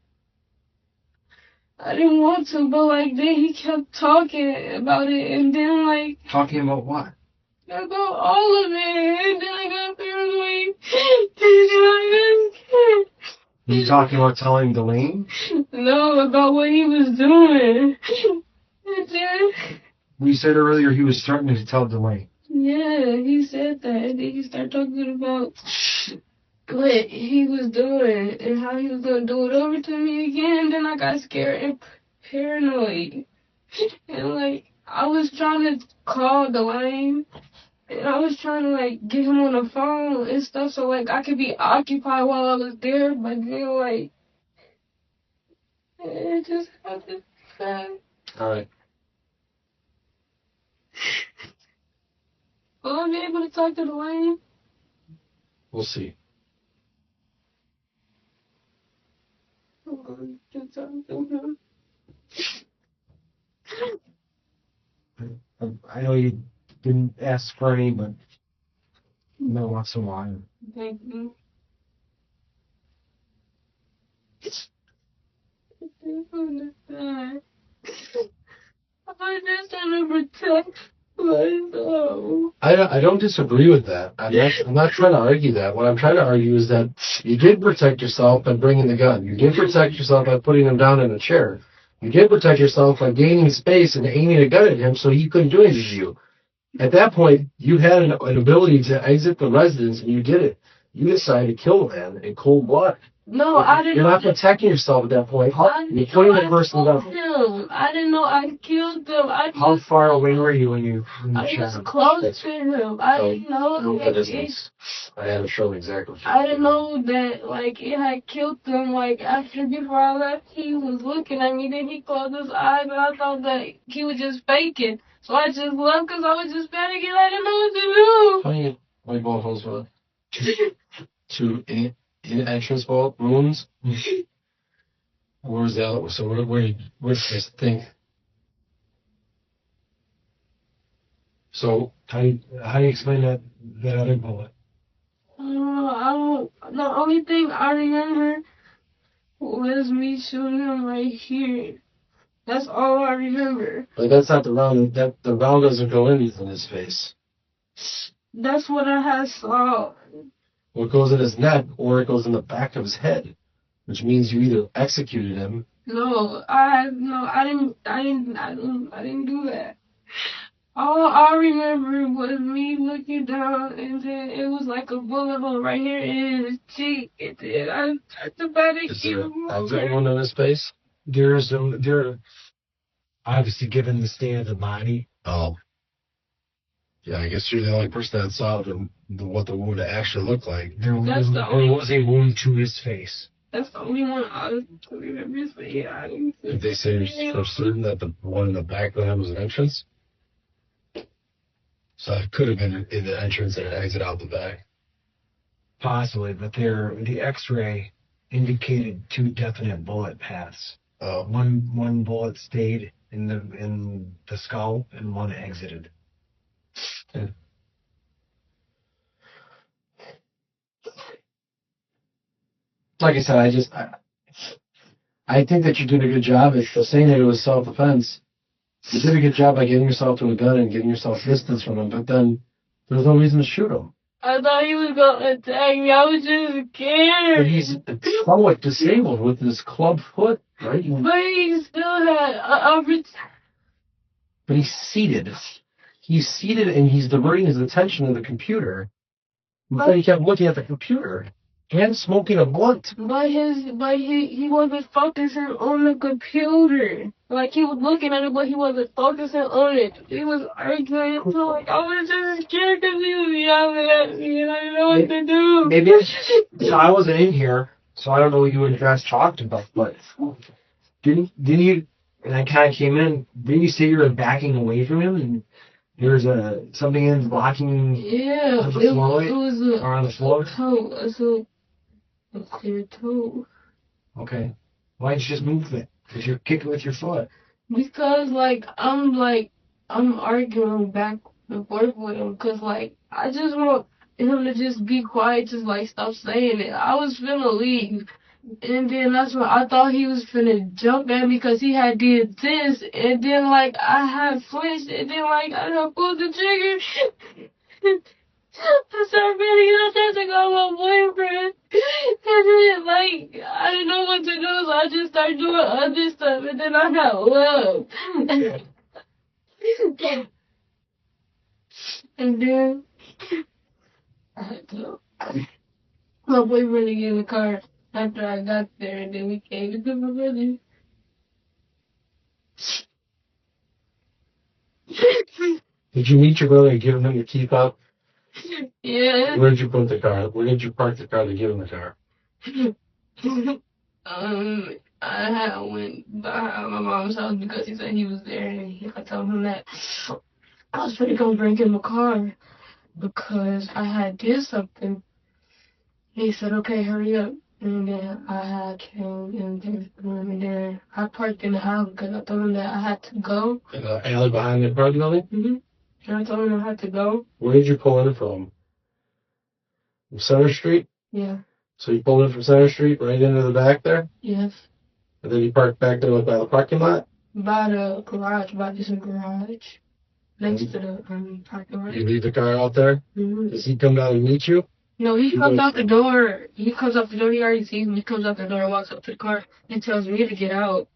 I didn't want to, but like then he kept talking about it, and then like Talking about what? about all of it, and then I got paranoid. You talking about telling Delane? No, about what he was doing. And then, You said earlier he was threatening to tell Delane. yeah, he said that, and then he started talking about what he was doing and how he was gonna do it over to me again. Then I got scared and paranoid, and like I was trying to call Delane. And I was trying to, like, get him on the phone and stuff so, like, I could be occupied while I was there. But then, like, it just happened fast. All right. Will I be able to talk to Dwayne? We'll see. I'm going to talk to him. I know you didn't ask for any, but no once in a while. Thank you. I'm just trying to protect myself. I don't disagree with that. I'm not trying to argue that. What I'm trying to argue is that you did protect yourself by bringing the gun. You did protect yourself by putting him down in a chair. You did protect yourself by gaining space and aiming a gun at him so he couldn't do anything to you. At that point, you had an ability to exit the residence, and you did it. You decided to kill a man in cold blood. No, I didn't. You're not protecting yourself at that point. You're putting the person down. I didn't know I killed him. How far away were you when you I shot was him? close to him. I didn't know The distance. I had to show exactly. I didn't know that, like, it had killed him. Like, before I left, he was looking at me. Then he closed his eyes, and I thought that he was just faking. So I just left because I was just panicking. I didn't know what to do. How many white bullet holes were there? Two in entrance wall wounds. Where was the other? So where's this thing? So How do you explain that other bullet? The only thing I remember was me shooting him right here. That's all I remember. But that's not the round. The round doesn't go in his face. That's what I had saw. Well, it goes in his neck or it goes in the back of his head, which means you either executed him. No, I didn't do that. All I remember was me looking down, and then it was like a bullet hole right here in his cheek, and then I tried to panic. Is there an exit wound in his face? There obviously given the state of the body. Oh. Yeah, I guess you're the only person that saw what the wound actually looked like. There was a wound to his face. That's the only one I was ever saying. Did they say for certain that the one in the back of them was an entrance? So it could have been in the entrance and an exit out the back. Possibly, but the X-ray indicated 2 definite bullet paths. Oh. One bullet stayed in the skull, and one exited. Yeah. Like I said, I think that you did a good job at saying that it was self-defense. You did a good job by getting yourself to a gun and getting yourself distance from him, but then there's no reason to shoot him. I thought he was going to attack me. I was just scared. And he's somewhat disabled with his club foot, right? But he still had But he's seated. He's seated and he's diverting his attention to the computer. But he kept looking at the computer and smoking a blunt. But he wasn't focusing on the computer. Like, he was looking at it, but he wasn't focusing on it. He was arguing, so, like, I was just scared because he was yelling at me, and I didn't know what to do. Maybe so I wasn't in here, so I don't know what you and guys talked about, but didn't you, and I kind of came in, didn't you say you were backing away from him, and there was something in blocking Yeah, the floor, it was or on the floor? toe. It's a clear toe. Okay. Why didn't you just move it? If you're kicking with your foot. Because, I'm arguing back and forth with him. Because, I just want him to just be quiet, just, stop saying it. I was finna leave. And then that's when I thought he was finna jump at me because he had did this. And then, I had flinched. And then, I had pulled the trigger. I started really upset on my boyfriend. And then, I didn't know what to do, so I just started doing other stuff. And then I got left. And then, I had to, my boyfriend to get in the car after I got there. And then we came to my brother. Did you meet your brother and give him your key fob? Yeah. Where did you put the car? Where did you park the car to give him the car? I had went by my mom's house because he said he was there, and I told him that I was finna go bring him a car because I had did something. He said, "Okay, hurry up." And then I had came in the room, and then I parked in the house because I told him that I had to go. In the alley behind the apartment building? Mm-hmm. And I told him I had to go. Where did you pull in from? From Center Street? Yeah. So you pulled in from Center Street right into the back there? Yes. And then you parked back there by the parking lot? By the garage, by this garage. Next to the parking lot. You leave the car out there? Mm-hmm. Does he come down and meet you? No, he comes out the door. He comes out the door. He already sees me. He comes out the door, walks up to the car, and tells me to get out.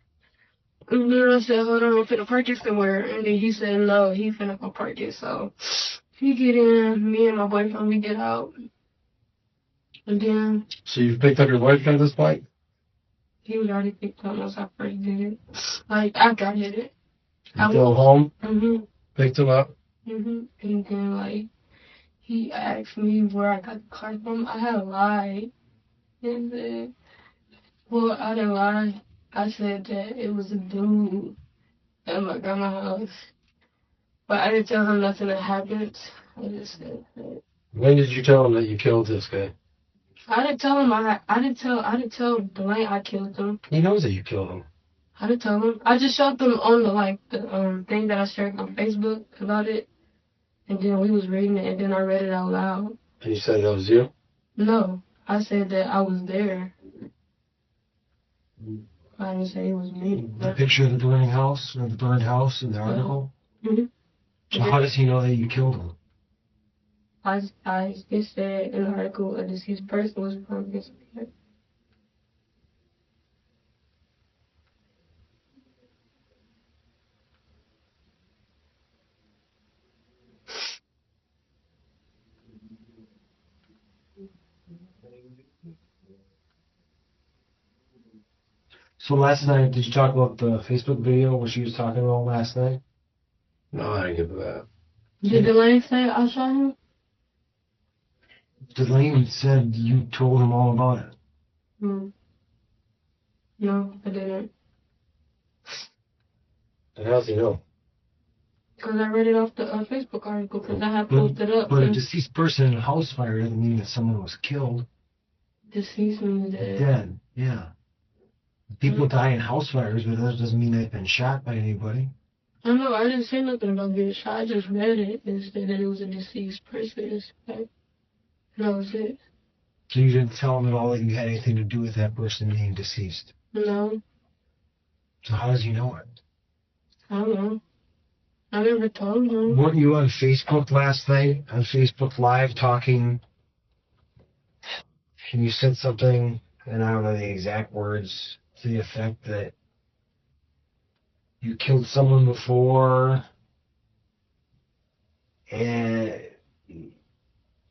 And then I said, "Hold on, I'm finna park it somewhere." And then he said, "No, he finna go park it." So he get in. Me and my boyfriend, we get out. And then So you picked up your boyfriend at this point? he was already picked up once I first did it. After I did it. You drove home, Mhm. picked him up. Mhm. And then he asked me where I got the car from. I had lied. And then, well, I didn't lie. I said that it was a dude at my grandma's house. But I didn't tell him nothing that happened. I just said that. When did you tell him that you killed this guy? I didn't tell him I didn't tell Dwayne I killed him. He knows that you killed him. I didn't tell him. I just showed them on the thing that I shared on Facebook about it. And then we was reading it, and then I read it out loud. And you said that was you? No, I said that I was there. I didn't say it was me. The picture of the burning house, or the burned house in the article. Mhm. So how does he know that you killed him? It said in the article a deceased person was found disappeared. So last night, did you talk about the Facebook video where she was talking about last night? No, I didn't get to that. Did Delane say I shot him? Delane said you told him all about it. Hmm. No, I didn't. And how's he know? Because I read it off the Facebook article because I had posted up. But a deceased person in a house fire doesn't mean that someone was killed. Deceased means dead. Dead, yeah. People die in house fires, but that doesn't mean they've been shot by anybody. I know, I didn't say nothing about getting shot. I just read it and said that it was a deceased person. And that was it. So you didn't tell them at all that you had anything to do with that person being deceased? No, So how does he know it? I don't know. I never told him. Weren't you on Facebook last night, on Facebook Live, talking, and you said something, and I don't know the exact words, to the effect that you killed someone before, and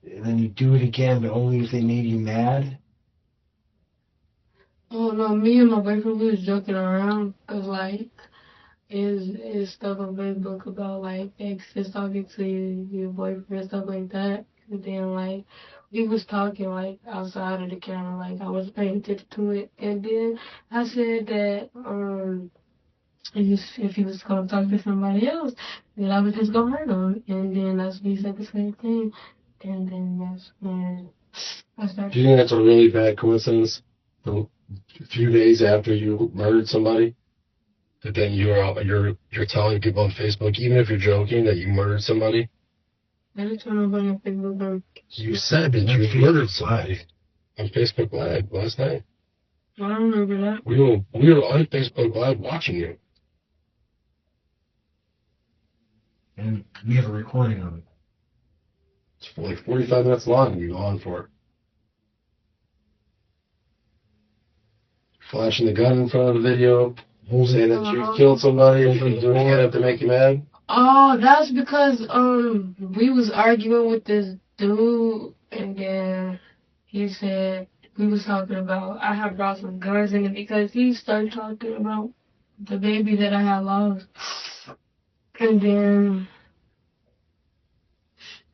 then you do it again, but only if they made you mad? Oh no, me and my boyfriend, we was joking around because like is stuff on Facebook about like exes talking to your boyfriend, stuff like that. And then like we was talking like outside of the camera, like I was paying attention to it. And then I said that if he was gonna talk to somebody else, then I was just gonna hurt him. And then that's when he said the same thing. And then that's when I started. Do you think that's a really bad coincidence? A few days after you murdered somebody, that then you're telling people on Facebook, even if you're joking, that you murdered somebody? I didn't tell nobody on Facebook. You said that you murdered somebody on Facebook Live last night. I don't remember that. We were on Facebook Live watching you. And we have a recording of it. It's like 45 minutes long, and you go on for it. Flashing the gun in front of the video, saying that you killed somebody and doing it to make you mad. Oh, that's because we was arguing with this dude, and then he said we was talking about I had brought some guns in it because he started talking about the baby that I had lost, and then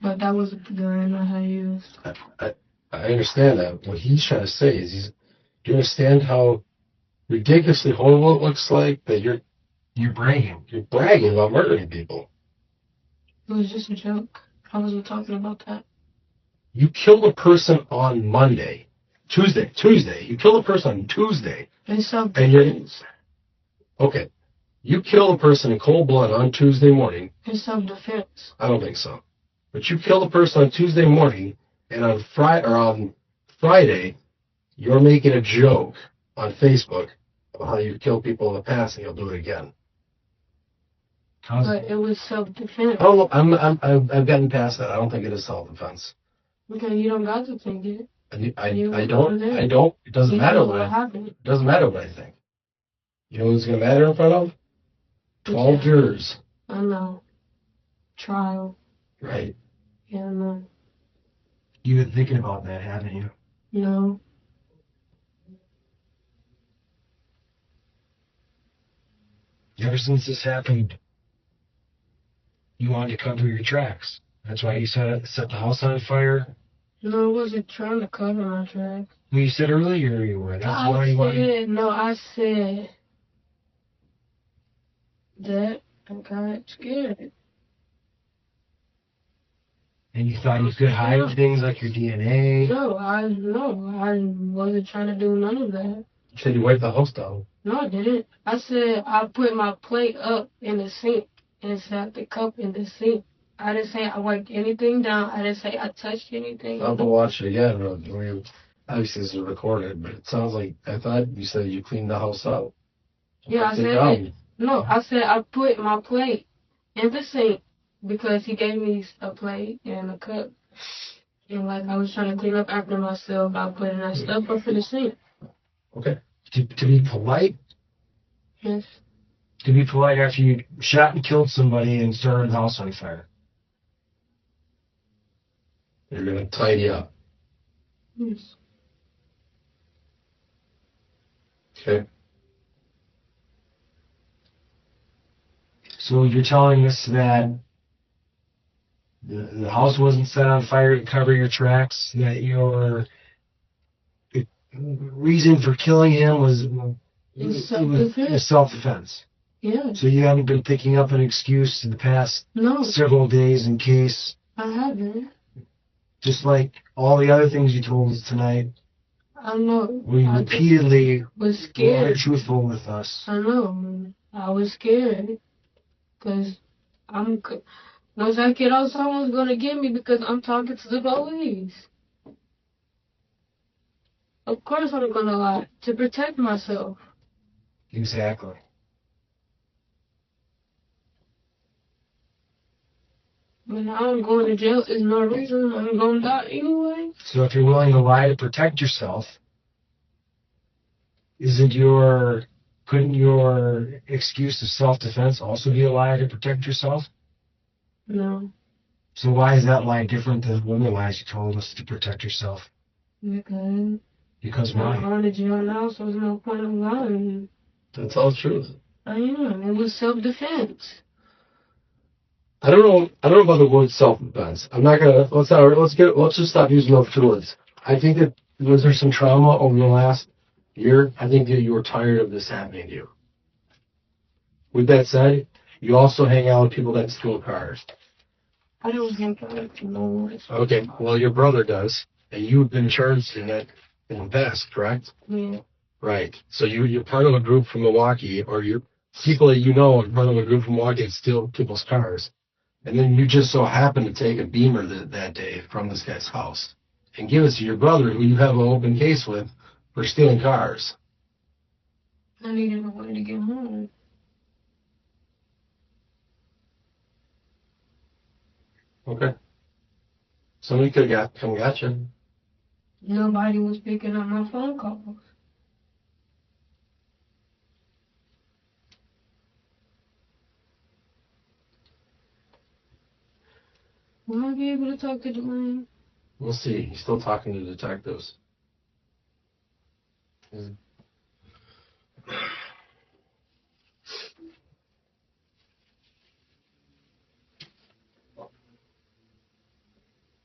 but that wasn't the gun I had used. I understand that. What he's trying to say is, do you understand how ridiculously horrible it looks like that you're bragging? You're bragging about murdering people. It was just a joke. I wasn't talking about that. You killed a person on Tuesday. You killed a person on Tuesday. In self-defense. Okay. You killed a person in cold blood on Tuesday morning. In self-defense. I don't think so. But you killed a person on Tuesday morning, and on Friday, you're making a joke on Facebook about how you killed people in the past and you'll do it again. But it was self-defense. Oh, I've gotten past that. I don't think it is self-defense. Okay, you don't got to think it. I don't. It doesn't matter what it doesn't matter what I think. You know who's going to matter in front of? 12 jurors. I know. Trial. Right. Yeah, I know. You've been thinking about that, haven't you? No. Ever since this happened, you wanted to cover your tracks. That's why you set the house on fire. No, I wasn't trying to cover my tracks. Well, you said earlier you were. That's why you wanted. No, I said that I got scared. And you thought you could hide things like your DNA. No, I wasn't trying to do none of that. You said you wiped the house down. No, I didn't. I said I put my plate up in the sink and set the cup in the sink. I didn't say I wiped anything down. I didn't say I touched anything. I'll have to watch it again. Obviously, this is recorded, but it sounds like I thought you said you cleaned the house out. Yeah, I said that. No, I said I put my plate in the sink because he gave me a plate and a cup. And like I was trying to clean up after myself by putting that stuff up in the sink. Okay. To be polite? Yes. To be polite after you shot and killed somebody and started the house on fire. You're going to tidy up. Yes. Okay. So you're telling us that the house wasn't set on fire to cover your tracks, that your reason for killing him was It's It was self-defense. self-defense. Yeah. So you haven't been picking up an excuse in the past No, several days in case, I haven't. just like all the other things you told us tonight, I know. we I repeatedly was were scared. truthful with us. I know. I was scared. Because once I get out, someone's going to get me because I'm talking to the police. Of course I'm going to lie to protect myself. Exactly. But now I'm going to jail. There's no reason. I'm going to die anyway. So if you're willing to lie to protect yourself, couldn't your excuse of self-defense also be a lie to protect yourself? No. So why is that lie different than the other lies you told us to protect yourself? Because why? I'm going to jail now, so there's no point in lying. That's all the truth. I am. It was self-defense. I don't know about the word self-defense. I'm not gonna. Let's just stop using those two words. I think that was there some trauma over the last year. I think that you were tired of this happening to you. With that said, you also hang out with people that steal cars. I don't think I can know. Okay, well your brother does, and you've been charged in that in the past, correct? Yeah. Right. So you're part of a group from Milwaukee, or you're people that you know are part of a group from Milwaukee that steal people's cars. And then you just so happen to take a Beamer that day from this guy's house and give it to your brother, who you have an open case with, for stealing cars. I needed a way to get home. Okay. Somebody could have come got you. Nobody was picking up my phone calls. Will I be able to talk to Dwayne? We'll see. He's still talking to detectives.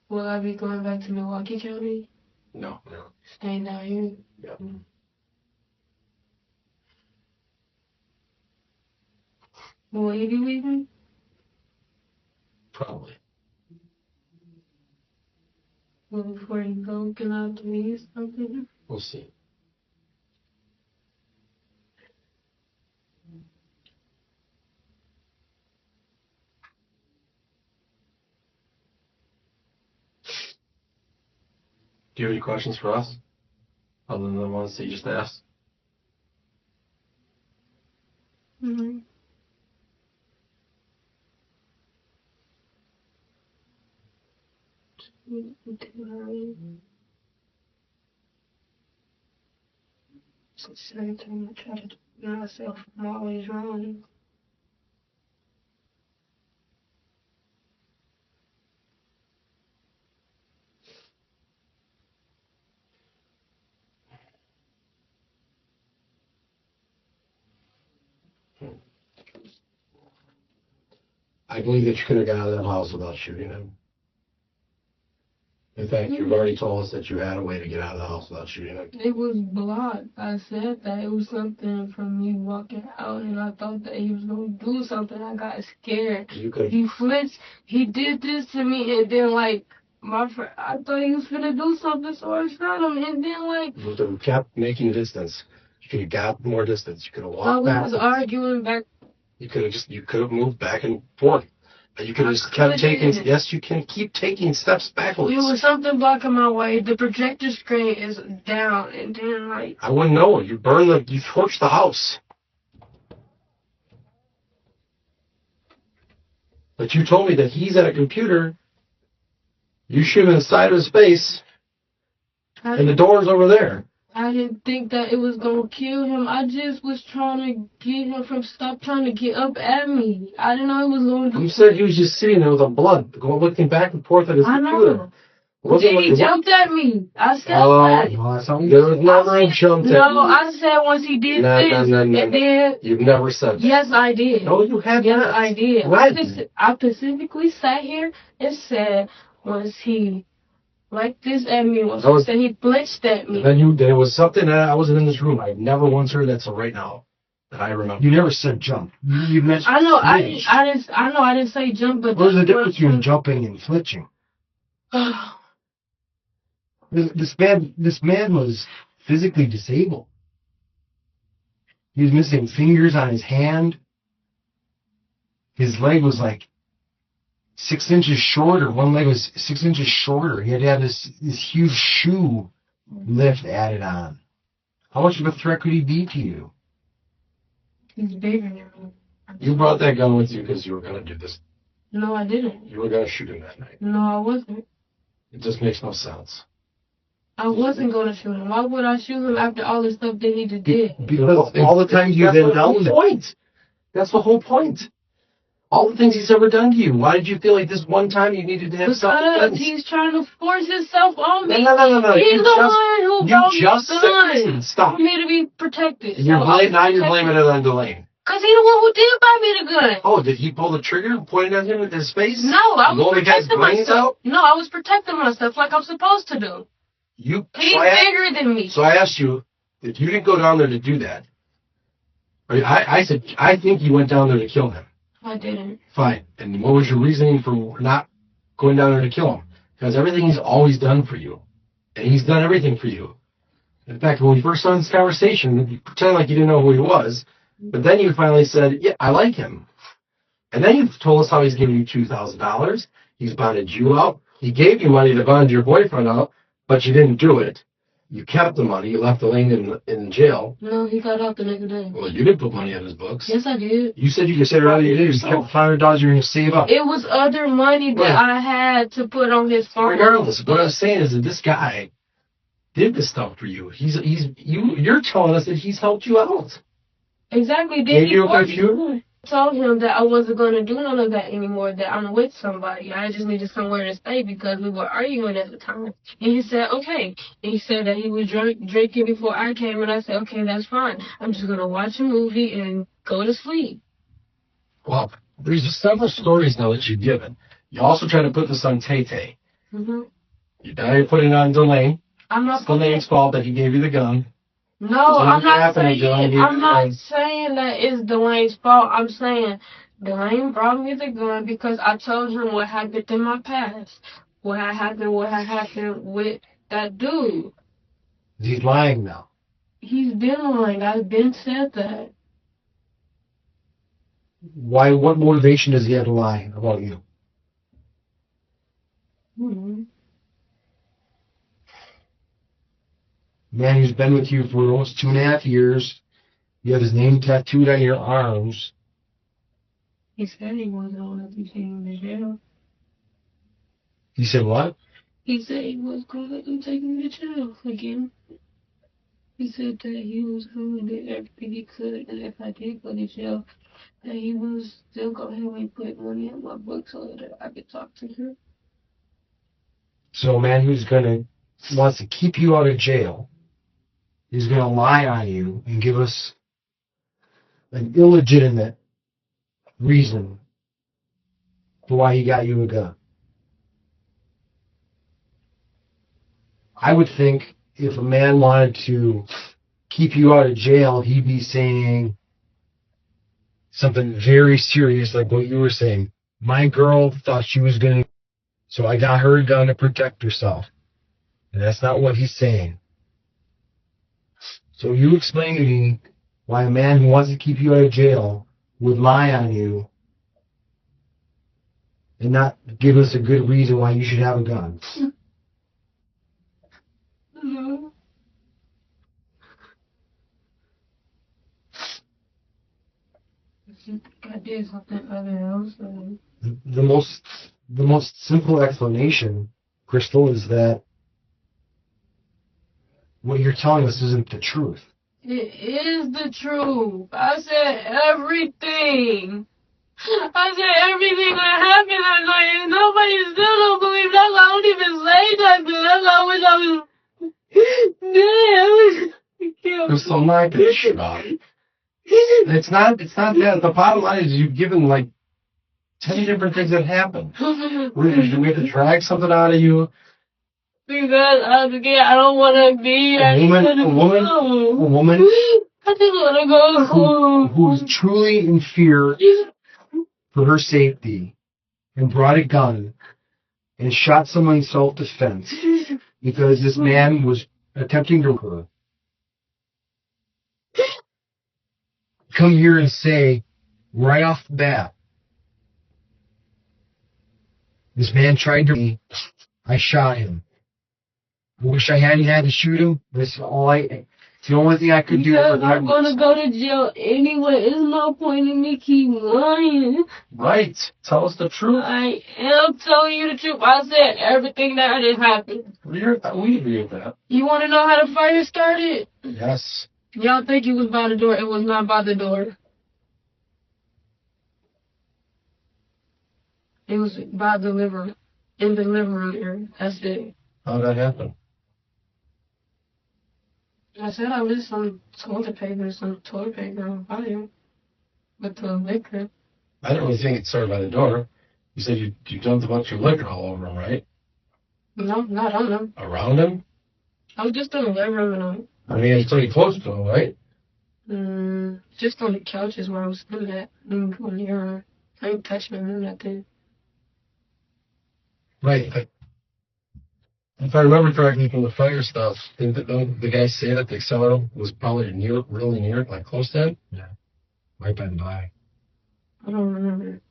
Will I be going back to Milwaukee County? No. Staying down here? Yep. Will he be leaving? Probably. Well, before you go, can I do you something? We'll see. Do you have any questions for us? Other than the ones that you just asked? Mm-hmm. Every time I try to do myself, I'm always wrong. I believe that you could have got out of that house without shooting him. In fact, you've already told us that you had a way to get out of the house without shooting him. It was blocked. I said that it was something from me walking out, and I thought that he was going to do something. I got scared. You could. He flinched. He did this to me, and then, like, my friend, I thought he was going to do something, so I shot him, and then, like... You could have kept making distance. You could have got more distance. You could have walked we back. was arguing back. You could have moved back and forth. You could have just kept taking. Yes, you can keep taking steps backwards. There was something blocking my way. The projector screen is down, and then like I wouldn't know. You torched the house. But you told me that he's at a computer. You shoot him in the side of his face, and the door's over there. I didn't think that it was gonna kill him. I just was trying to get him from stop trying to get up at me. I didn't know it was going to. You said he was just sitting there with the blood going looking back and forth at his computer. Then he jumped at me. I said that. There was never a jump at me. No, I said once he did this, and then... You've never said that. Yes, I did. No, you haven't. Yes, I did. When? I specifically sat here and said once he like this at me. Once That was- said he flinched at me. And then there was something that I wasn't in this room. I never once heard that till right now that I remember. You never said jump. You mentioned I know flinch. I didn't say jump, but What is the that's difference what- between jumping and flinching? This man was physically disabled. He was missing fingers on his hand. His leg was like 6 inches shorter. One leg was 6 inches shorter. He had to have this huge shoe lift added on. How much of a threat could he be to you? He's bigger than me. You brought that gun with you because you were going to do this. No, I didn't. You were going to shoot him that night. No, I wasn't. It just makes no sense. I wasn't going to shoot him. Why would I shoot him after all the stuff that he just did? Because all the times you've That's been the whole down there. point. That's the whole point. All the things he's ever done to you. Why did you feel like this one time you needed to have Because self-defense? he's trying to force himself on me. No. He's You the just- one who you brought me just the said- gun stop. for me to be protected. And you're So blaming, now I'm you're protected. blaming it on Delane. Because he's the one who did buy me the gun. Oh, did he pull the trigger and point it at him with his face? No, I Blow was the guy's protecting brains myself. out? No, I was protecting myself like I'm supposed to do. He's bigger than me. So I asked you, if you didn't go down there to do that, I said, I think you went down there to kill him. I didn't. Fine. And what was your reasoning for not going down there to kill him? Because everything he's always done for you. And he's done everything for you. In fact, when we first started this conversation, you pretended like you didn't know who he was. But then you finally said, yeah, I like him. And then you told us how he's giving you $2,000. He's bonded you out. He gave you money to bond your boyfriend out, but you didn't do it. You kept the money. You left Elaine in jail. No, he got out the next day. Well, you didn't put money on his books. Yes, I did. You said You said earlier you did. You kept $500 you're going to save up. It was other money that Yeah. I had to put on his phone. Regardless, what I'm saying is that this guy did this stuff for you. You're telling us that he's helped you out. Exactly. Gave Did he you a force computer? me? I told him that I wasn't going to do none of that anymore, that I'm with somebody. I just needed somewhere to stay because we were arguing at the time. And he said, okay. And he said that he was drinking before I came, and I said, okay, that's fine. I'm just going to watch a movie and go to sleep. Well, there's several stories now that you've given. You also tried to put this on Tay-Tay. Mm-hmm. Now you're putting it on Delane. I'm not It's Delane's fault that he gave you the gun. No, So I'm what's not happening, saying. Dylan? I'm not saying that it's Dwayne's fault. I'm saying Dwayne brought me the gun because I told him what happened in my past. What had happened with that dude. He's lying now. He's been lying. I've been said that. Why? What motivation does he have to lie about you? Mm-hmm. Man who's been with you for almost 2.5 years. You have his name tattooed on your arms. He said he wasn't going to be taken to jail. He said what? He said he was going to take me to jail again. He said that he was going to do everything he could, and if I did go to jail, that he was still going to have me put money in my book so that I could talk to him. So a man who's wants to keep you out of jail is going to lie on you and give us an illegitimate reason for why he got you a gun. I would think if a man wanted to keep you out of jail, he'd be saying something very serious like what you were saying. My girl thought she was going to, so I got her a gun to protect herself. And that's not what he's saying. So you explain to me why a man who wants to keep you out of jail would lie on you and not give us a good reason why you should have a gun. No. I did something other else. The most simple explanation, Chrystul, is that what you're telling us isn't the truth. It is the truth. I said everything. I said everything that happened that night, and nobody still don't believe that. I don't even say nothing. That's how I wish I was. There's so much shit about it. It's not that. The bottom line is you've given like 10 different things that happened. We had to drag something out of you. Because I'm scared. I don't want to be. A woman I just want to go home. who's truly in fear for her safety and brought a gun and shot someone in self-defense because this man was attempting to her. Come here and say right off the bat, this man tried to me. I shot him. I wish I hadn't had to shoot him. That's all it's the only thing I could do. Because I'm going to go to jail anyway. There's no point in me keep lying. Right. Tell us the truth. I am telling you the truth. I said everything that did happen. We agree with that. You want to know how the fire started? Yes. Y'all think it was by the door. It was not by the door. It was by the living in the living room area. That's it. How did that happen? I said I lit some toilet paper on fire with the liquor. I didn't really think it started by the door. You said you dumped a bunch of liquor all over him, right? No, not on them. Around him? I was just in the living room I mean, it's pretty close to him, right? and just on the couches where I was sitting at. I didn't go near her. I ain't touching him or nothing. Right. If I remember correctly from the fire stuff, didn't the guy say that the accelerator was probably really near, like close to him? Yeah. Right by the eye. I don't remember.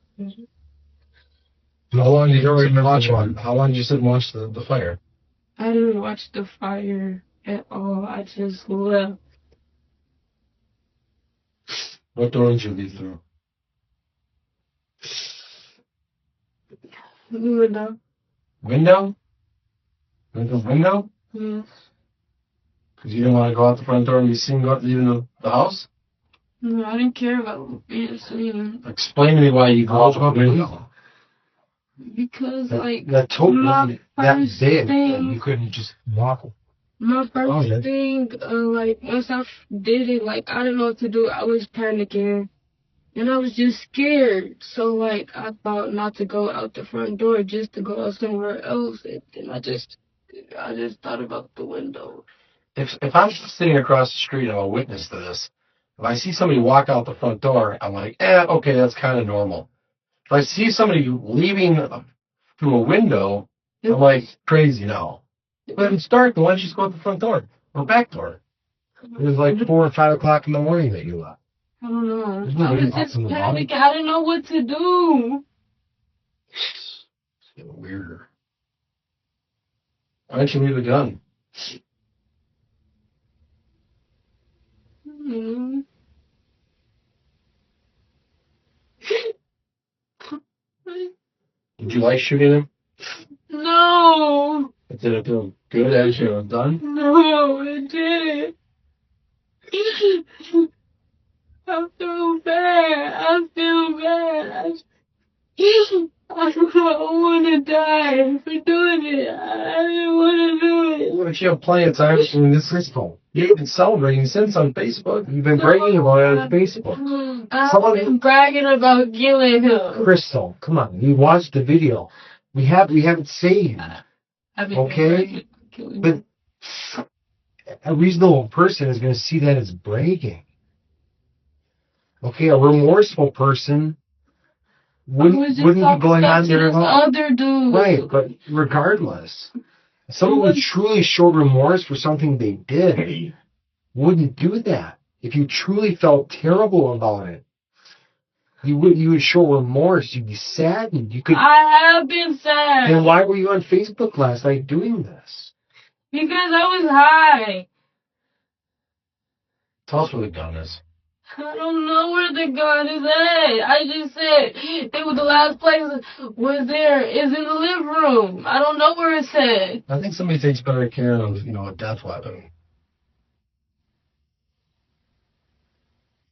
How long did you sit and watch one? How long did you sit and watch the fire? I didn't watch the fire at all. I just left. What door did you leave through? The window. Window? Went through the window? Yes. Because you didn't want to go out the front door and be seen leaving the house? No, I didn't care about being seen. Explain to me why you go out the window. Because, like, that tote my that first big that thing, you couldn't just walk. my first Oh, yeah. thing, like, once I did it, like, I didn't know what to do. I was panicking. And I was just scared. So, like, I thought not to go out the front door, just to go out somewhere else. And then I just thought about the window. If I'm sitting across the street, I'm a witness to this. If I see somebody walk out the front door, I'm like, okay, that's kind of normal. If I see somebody leaving through a window, I'm like, crazy now. But it's dark, why don't you just go out the front door or back door? It was like 4 or 5 o'clock in the morning that you left. I don't know. There's I nobody was up just in the morning. panicking. I didn't know what to do. It's getting weirder. Why don't you leave a gun? Mm-hmm. Did you like shooting him? No. Did it feel good as you were done? No, it didn't. I feel bad. I don't want to die for doing it. I didn't want to do it. But you have plenty of time. I mean, this is Chrystul. You've been celebrating since on Facebook. You've been bragging about it on Facebook. I've been bragging about killing him. Chrystul, come on. You watched the video. We have it saved. I've been Okay? bragging about killing him. But a reasonable person is going to see that as bragging. Okay, a remorseful person wouldn't be going on there at all. Other dude. Right, but regardless, someone who truly showed remorse for something they did wouldn't do that. If you truly felt terrible about it, you would show remorse. You'd be saddened. I have been sad. And why were you on Facebook last night doing this? Because I was high. Tell us where the gun is. I don't know where the gun is at. I just said it was the last place was there is in the living room. I don't know where it's at. I think somebody takes better care of, a death weapon.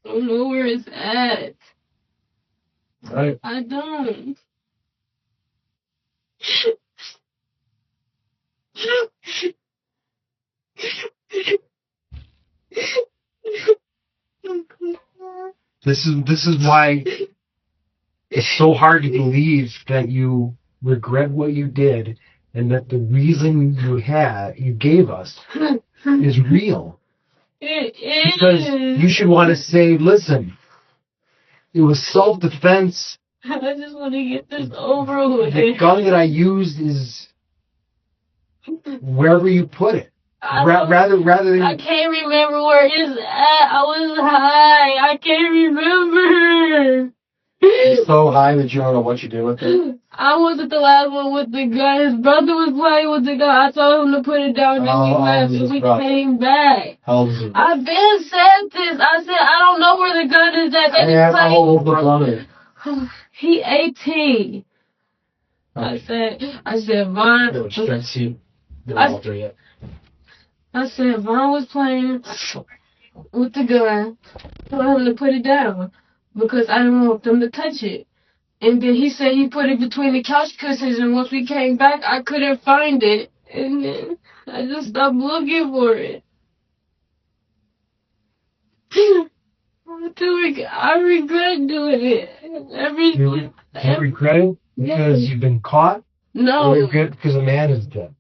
I don't know where it's at. Right? I don't. This is why it's so hard to believe that you regret what you did and that the reason you gave us is real. Because you should want to say, listen, it was self-defense. I just want to get this over with. The gun that I used is wherever you put it. Rather than... I can't remember where it's at. I was high. I can't remember. You're so high that you don't know what you did with it. I wasn't the last one with the gun. His brother was playing with the gun. I told him to put it down, and he left, and we came back. How old is it? I've been said this. I said, I don't know where the gun is at. How old is the brother? He 18. Okay. I said, Vaughn. I said, Vaughn was playing with the gun. I told him to put it down because I didn't want them to touch it. And then he said he put it between the couch cushions, and once we came back, I couldn't find it. And then I just stopped looking for it. I regret doing it. You regret it because you've been caught? No. Or you regret because a man is dead?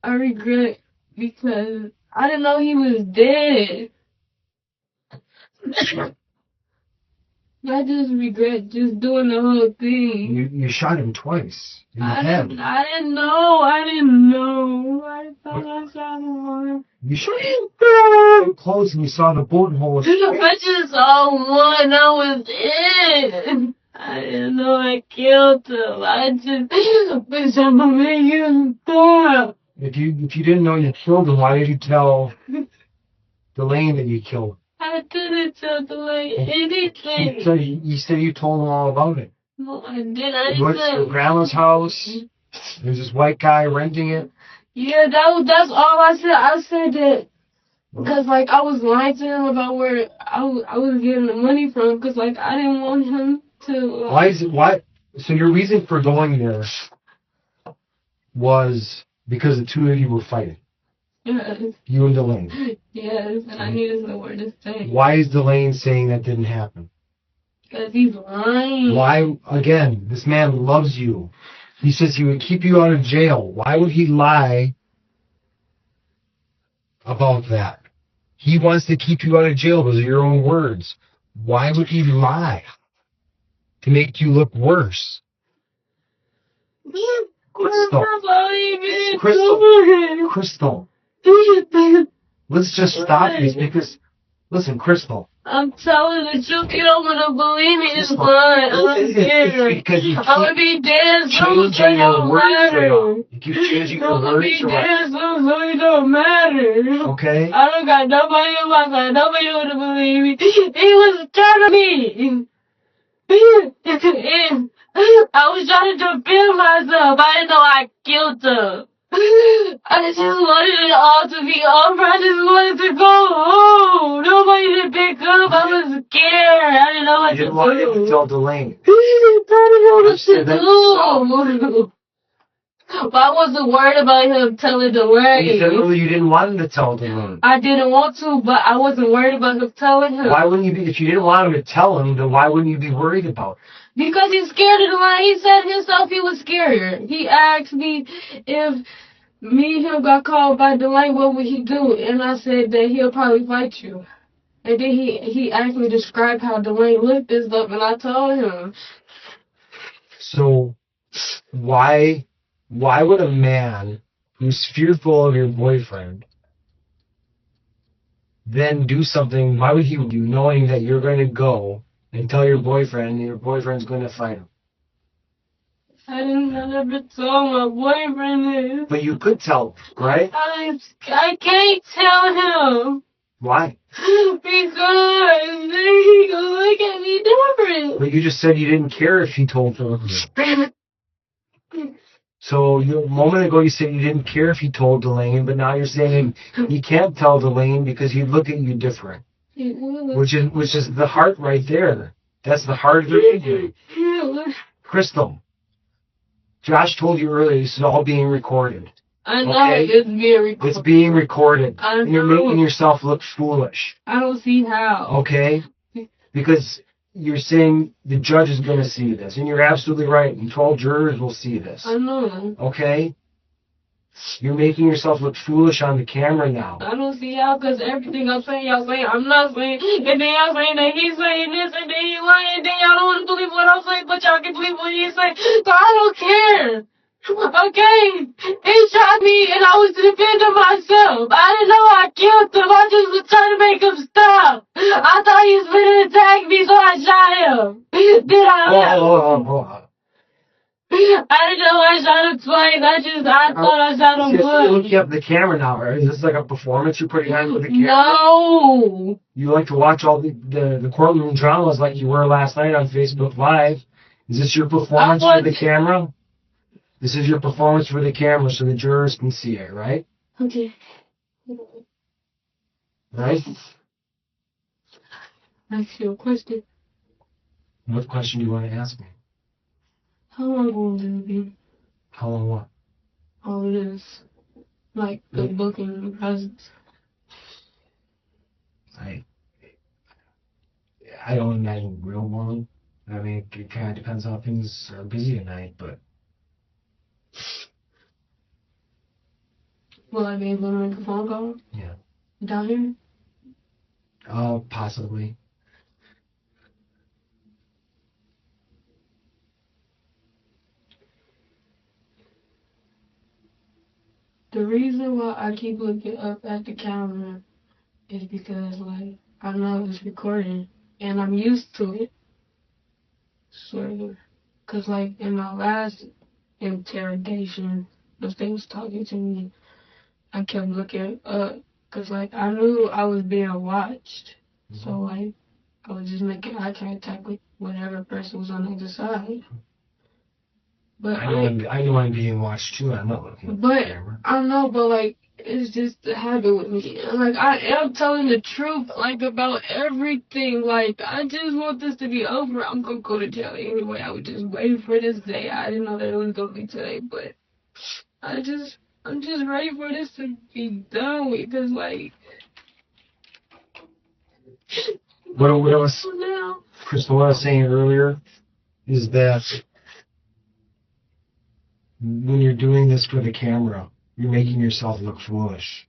I regret because I didn't know he was dead. I just regret just doing the whole thing. You shot him twice. I didn't know. I thought I shot him once. You shot him close and you saw the bullet hole. I just saw one. That was it. I didn't know I killed him. I just wish I'm gonna make him stop. If you didn't know you killed him, why did you tell Delane that you killed him? I didn't tell Delane anything. So you said you told him all about it. No, I didn't. You went to your grandma's house. There's this white guy renting it. Yeah, that's all I said. I said that because, like, I was lying to him about where I was getting the money from because, like, I didn't want him to... Why? So your reason for going there was because the two of you were fighting? Yes. You and Delane? Yes, and I needed somewhere to stay. Why is Delane saying that didn't happen? Because he's lying. Why? Again, this man loves you. He says he would keep you out of jail. Why would he lie about that? He wants to keep you out of jail. Those are your own words. Why would he lie? To make you look worse. Chrystul. Let's just stop this because, listen, Chrystul. I'm telling the truth. You don't want to believe me. It's fine. I'm scared. I'm going to be dead soon, so it don't matter. You keep changing your words. I'm going to be dead soon, so it don't matter. Okay. I don't got nobody in my side. Nobody want to believe me. He was trying to me. I was trying to defend myself. I didn't know I killed him. I just wanted it all to be over. I just wanted to go home. Nobody to pick up. I was scared. I didn't know what to do. You didn't want to tell Delane. I didn't know what to do. But I wasn't worried about him telling Delane. You said earlier you didn't want him to tell Delane. I didn't want to, but I wasn't worried about him telling him. Why wouldn't you be? If you didn't want him to tell him, then why wouldn't you be worried about it? Because he's scared of Delane. He said himself he was scared. He asked me if me and him got called by Delane, what would he do? And I said that he'll probably fight you. And then he asked me to describe how Delane looked and stuff, and I told him. So, why would a man who's fearful of your boyfriend then do something? Why would he do, knowing that you're going to go and tell your boyfriend and your boyfriend's going to fight him? I never told my boyfriend this. But you could tell, right? I can't tell him. Why? Because then he gonna look at me different. But you just said you didn't care if he told him. So a moment ago you said you didn't care if he told Delane, but now you're saying you can't tell Delane because he'd look at you different. Which is the heart right there. That's the heart of the issue. Chrystul, Josh told you earlier this is all being recorded. I know it's being recorded. It's being recorded. I know. And you're making yourself look foolish. I don't see how. Okay? Because you're saying the judge is going to see this. And you're absolutely right. And 12 jurors will see this. I know. Okay? You're making yourself look foolish on the camera now. I don't see y'all because everything I'm saying, y'all saying I'm not saying, and then y'all saying that he's saying this, and then he lying, and then y'all don't want to believe what I'm saying, but y'all can believe what he's saying. So I don't care. Okay? He shot me, and I was defending myself. I didn't know I killed him. I just was trying to make him stop. I thought he was going to attack me, so I shot him. Did I? Hold on. I didn't know I shot him twice. I thought I shot him You're once. looking up the camera now, right? Is this like a performance you're putting on for the camera? No. You like to watch all the courtroom dramas like you were last night on Facebook Live. Is this your performance for the camera? This is your performance for the camera so the jurors can see it, right? Okay. Right? Ask you a question. What question do you want to ask me? How long will it be? How long what? All of this. Like the booking the presents. I don't imagine real long. I mean, it kind of depends how things are busy tonight, but Will I be able to make a phone call? yeah. Down here? Possibly. The reason why I keep looking up at the camera is because, like, I know it's recording and I'm used to it. Sort of. Because, like, in my last interrogation, if they was talking to me, I kept looking up. Because, like, I knew I was being watched. So, like, I was just making eye contact with whatever person was on the other side. But I know I'm being watched too. I'm not looking at the camera. I know, but like it's just a habit with me. Like I am telling the truth, like about everything. Like I just want this to be over. I'm gonna go to jail anyway. I was just waiting for this day. I didn't know that it was gonna be today, but I'm just ready for this to be done with. Cause like, What I was, now. Chrystul, what I was saying earlier is that when you're doing this for the camera, you're making yourself look foolish.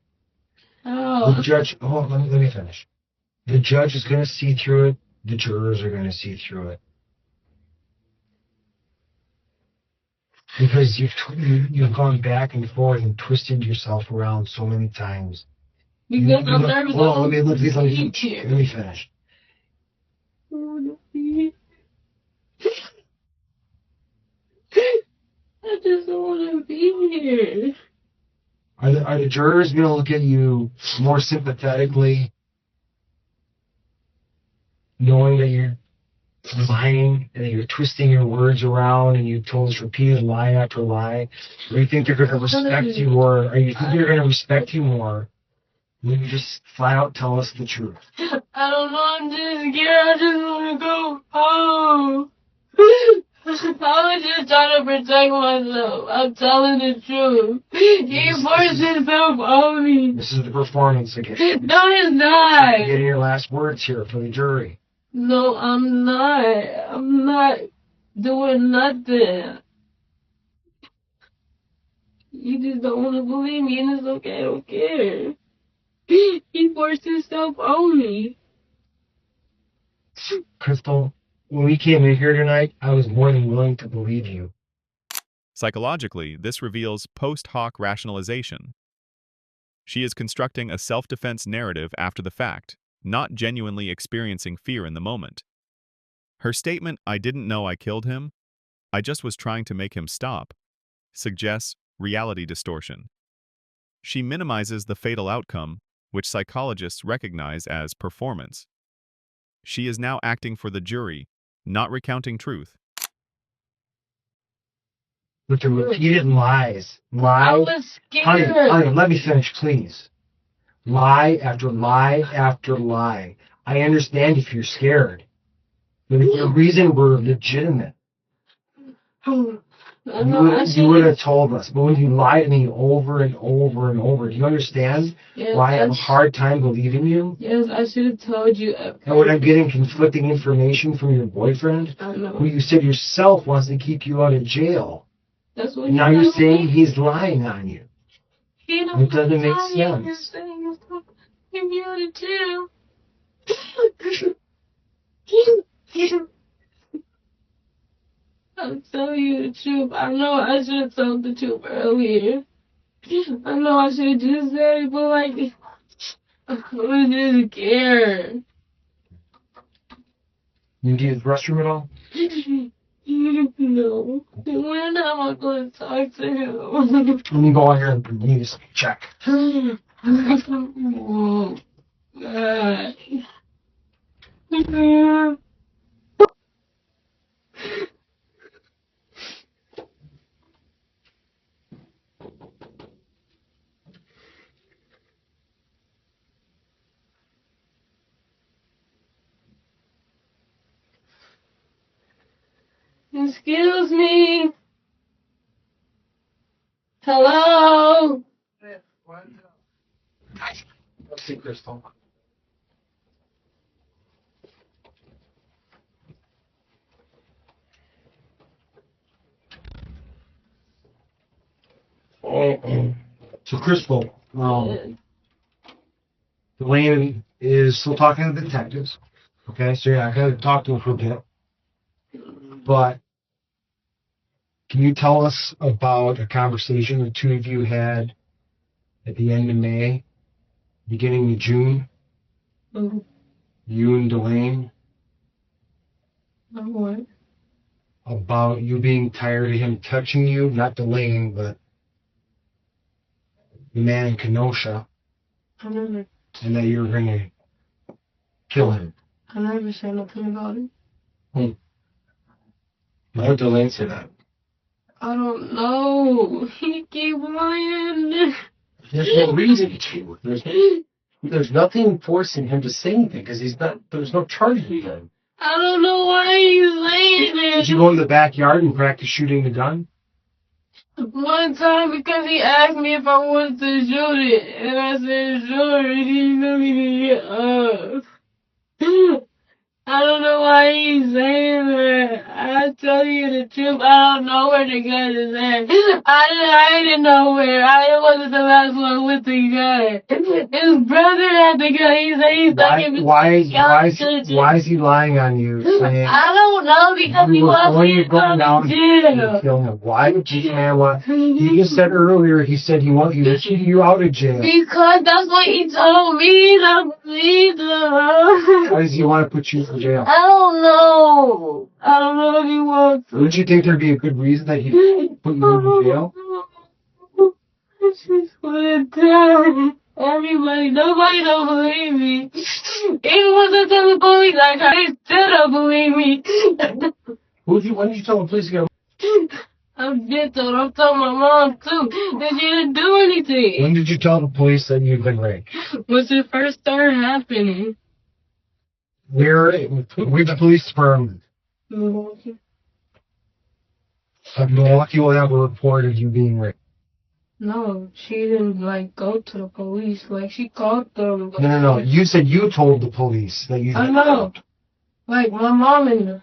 Oh. The judge, let me finish. The judge is going to see through it. The jurors are going to see through it. Because you've gone back and forth and twisted yourself around so many times. Because I'm nervous. Hold on, let me finish. I just don't want to be here. Are the jurors going to look at you more sympathetically, knowing that you're lying and that you're twisting your words around and you told us repeated lie after lie? Or do you think they're going to respect you more? Or you think they're going to respect you more when you just flat out tell us the truth? I don't know. I'm just scared. I just want to go home. I was just trying to protect myself. I'm telling the truth. He forced himself on me. This is the performance again. No, it's not. You're getting your last words here for the jury. No, I'm not. I'm not doing nothing. You just don't want to believe me, and it's okay. I don't care. He forced himself on me. Chrystul, when we came in here tonight, I was more than willing to believe you. Psychologically, this reveals post hoc rationalization. She is constructing a self-defense narrative after the fact, not genuinely experiencing fear in the moment. Her statement, "I didn't know I killed him, I just was trying to make him stop," suggests reality distortion. She minimizes the fatal outcome, which psychologists recognize as performance. She is now acting for the jury, not recounting truth. With the repeated lies. Lie. I was scared. Honey, let me finish, please. Lie after lie after lie. I understand if you're scared. But if the reason were legitimate, you would have told us. But when you lie to me over and over and over, do you understand why I have a hard time believing you? Yes, I should have told you. And when I'm getting conflicting information from your boyfriend, I know. who you said yourself wants to keep you out of jail. That's what And now you're saying he's lying on you. It doesn't make sense. Give me out of jail. I'm telling you the truth. I know I should have told the truth earlier. I know I should have just said it, but like, I just care. You need to use the restroom at all? No. When am I going to talk to him? Let me go on here and need to check. Oh, God. Excuse me. Hello. Let's see, Chrystul. So, Chrystul, Delaney is still talking to the detectives. Okay, so yeah, I gotta talk to him for a bit. But can you tell us about a conversation the two of you had at the end of May, beginning of June? You and Delane, What? about you being tired of him touching you, not Delane, but the man in Kenosha, I never and that you were going to kill him. said nothing about it. Why would Delane say that? I don't know. He keep lying. There's no reason to. There's nothing forcing him to say anything because there's no charge against him. I don't know why he's saying Did it. you go in the backyard and practice shooting the gun? One time because he asked me if I wanted to shoot it, and I said sure, and he knew me to get up. I don't know why he's saying that. I tell you the truth, I don't know where the gun is at. I didn't know where. I wasn't the last one with the gun. His brother had the gun. He said he's stuck in Why is he lying on you? Saying I don't know because he wants me to go to jail. Kill him. Why would this man want? He just said earlier. He said he to keep you out of jail. Because that's what he told me to believe. Why does he want to put you in jail? I don't know. I don't know if he wants to. Would you think there'd be a good reason that he'd put you in jail? I just want to tell nobody don't believe me. Even once I tell the police, they still don't believe me. When did you tell the police to go? I'm told my mom too that she didn't do anything. When did you tell the police that you'd been raped? When it first started happening. Which police department Milwaukee. of Milwaukee will have reported you being raped? No, she didn't go to the police. She called them. No. You said you told the police that you. I know. My mom and them.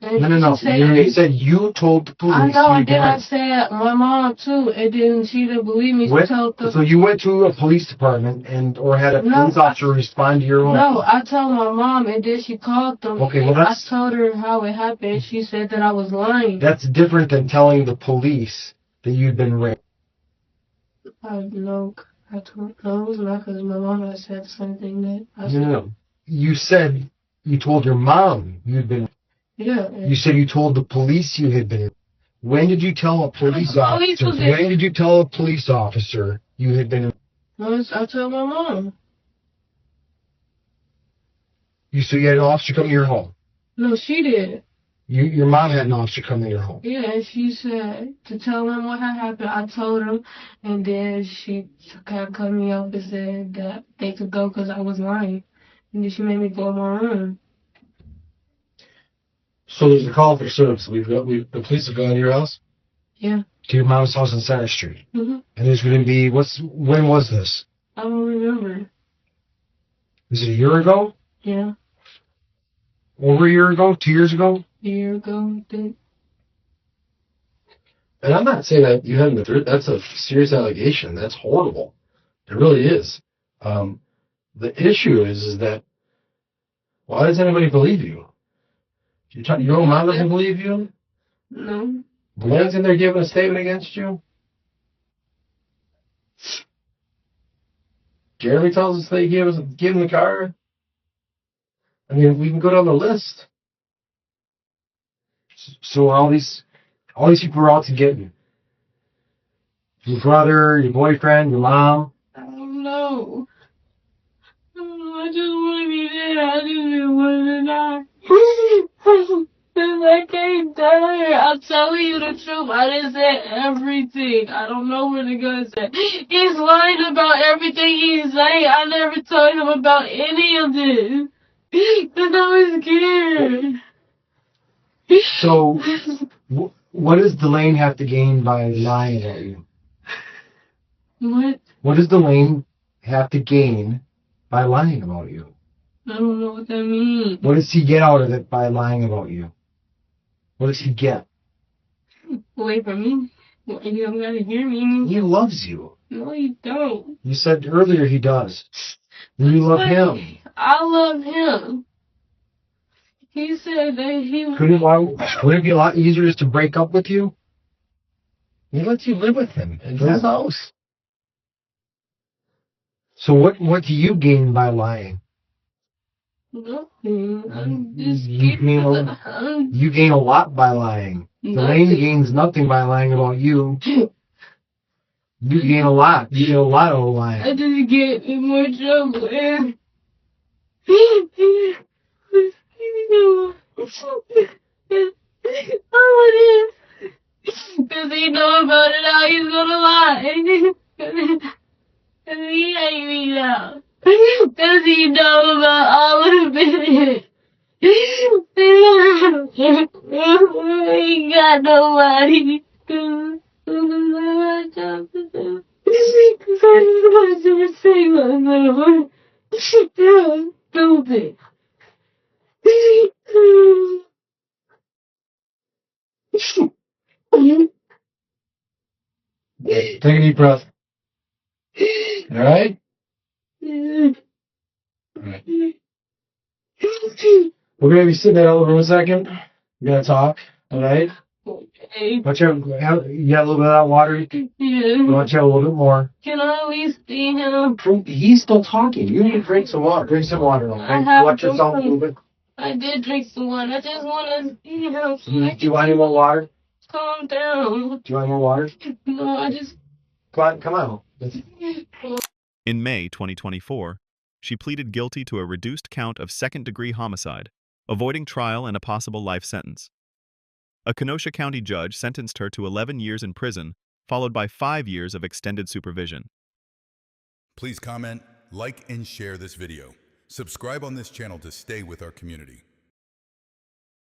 No. You said you told the police. I know, and then I said my mom too, and then she didn't believe me. So you went to a police department or had a police officer respond to your own? No, I told my mom, and then she called them. Okay, well I told her how it happened. She said that I was lying. That's different than telling the police that you'd been raped. I know. I don't know. It was not because my mom had said the same thing that I said. No. You said you told your mom you'd been. Yeah. You said you told the police you had been. When did you tell a police officer? When did you tell a police officer you had been? I told my mom. So you had an officer come to your home? No, she did. Your mom had an officer come to your home? Yeah, and she said to tell him what had happened. I told him, and then she kind of cut me off and said that they could go because I was lying. And then she made me go in my room. So there's a call for service. The police have gone to your house? Yeah. To your mom's house on Center Street? Mm-hmm. And there's going to be, when was this? I don't remember. Is it a year ago? Yeah. Over a year ago? 2 years ago? A year ago, I think. And I'm not saying that you haven't been through it. That's a serious allegation. That's horrible. It really is. The issue is that why does anybody believe you? Your own mom doesn't believe you? No. Blaine's in there giving a statement against you? Jeremy tells us they gave him the car. I mean, we can go down the list. So all these people are out to get you. Your brother, your boyfriend, your mom. I don't know. I just want to be there. I just want to die. I can't die. I'm telling you the truth. I didn't say everything. I don't know what the guy said. He's lying about everything he's saying. I never told him about any of this. Because I was scared. So, what does Delane have to gain by lying about you? What? What does Delane have to gain by lying about you? I don't know what that means. What does he get out of it by lying about you? What does he get? Away from me. Well, you don't gotta hear me. He loves you. No, you don't. You said earlier he does. And you love him. I love him. He said that he... Wouldn't it be a lot easier just to break up with you? He lets you live with him in his house. So what do you gain by lying? Nothing. I'm just You gain a lot by lying. Delane gains nothing by lying about you. You gain a lot. You get a lot of lying. I just get in more trouble. Does he know about it now? He's gonna lie. Cause he hate me now. Does he know about all of it? He got nobody. Stupid. Take a deep breath. All right? All right. We're going to be sitting there over a second. We're going to talk. All right? Okay. Watch out. You got a little bit of that water? Yeah. Watch out a little bit more. Can I at least see him? He's still talking. You need to drink some water. Drink some water. Okay? I have Watch yourself a little bit. I did drink some water. I just want to see him. So Do you want any more water? calm down. Do you want more water? No, I just... Come on. In May 2024, she pleaded guilty to a reduced count of second-degree homicide, avoiding trial and a possible life sentence. A Kenosha County judge sentenced her to 11 years in prison, followed by 5 years of extended supervision. Please comment, like, and share this video. Subscribe on this channel to stay with our community.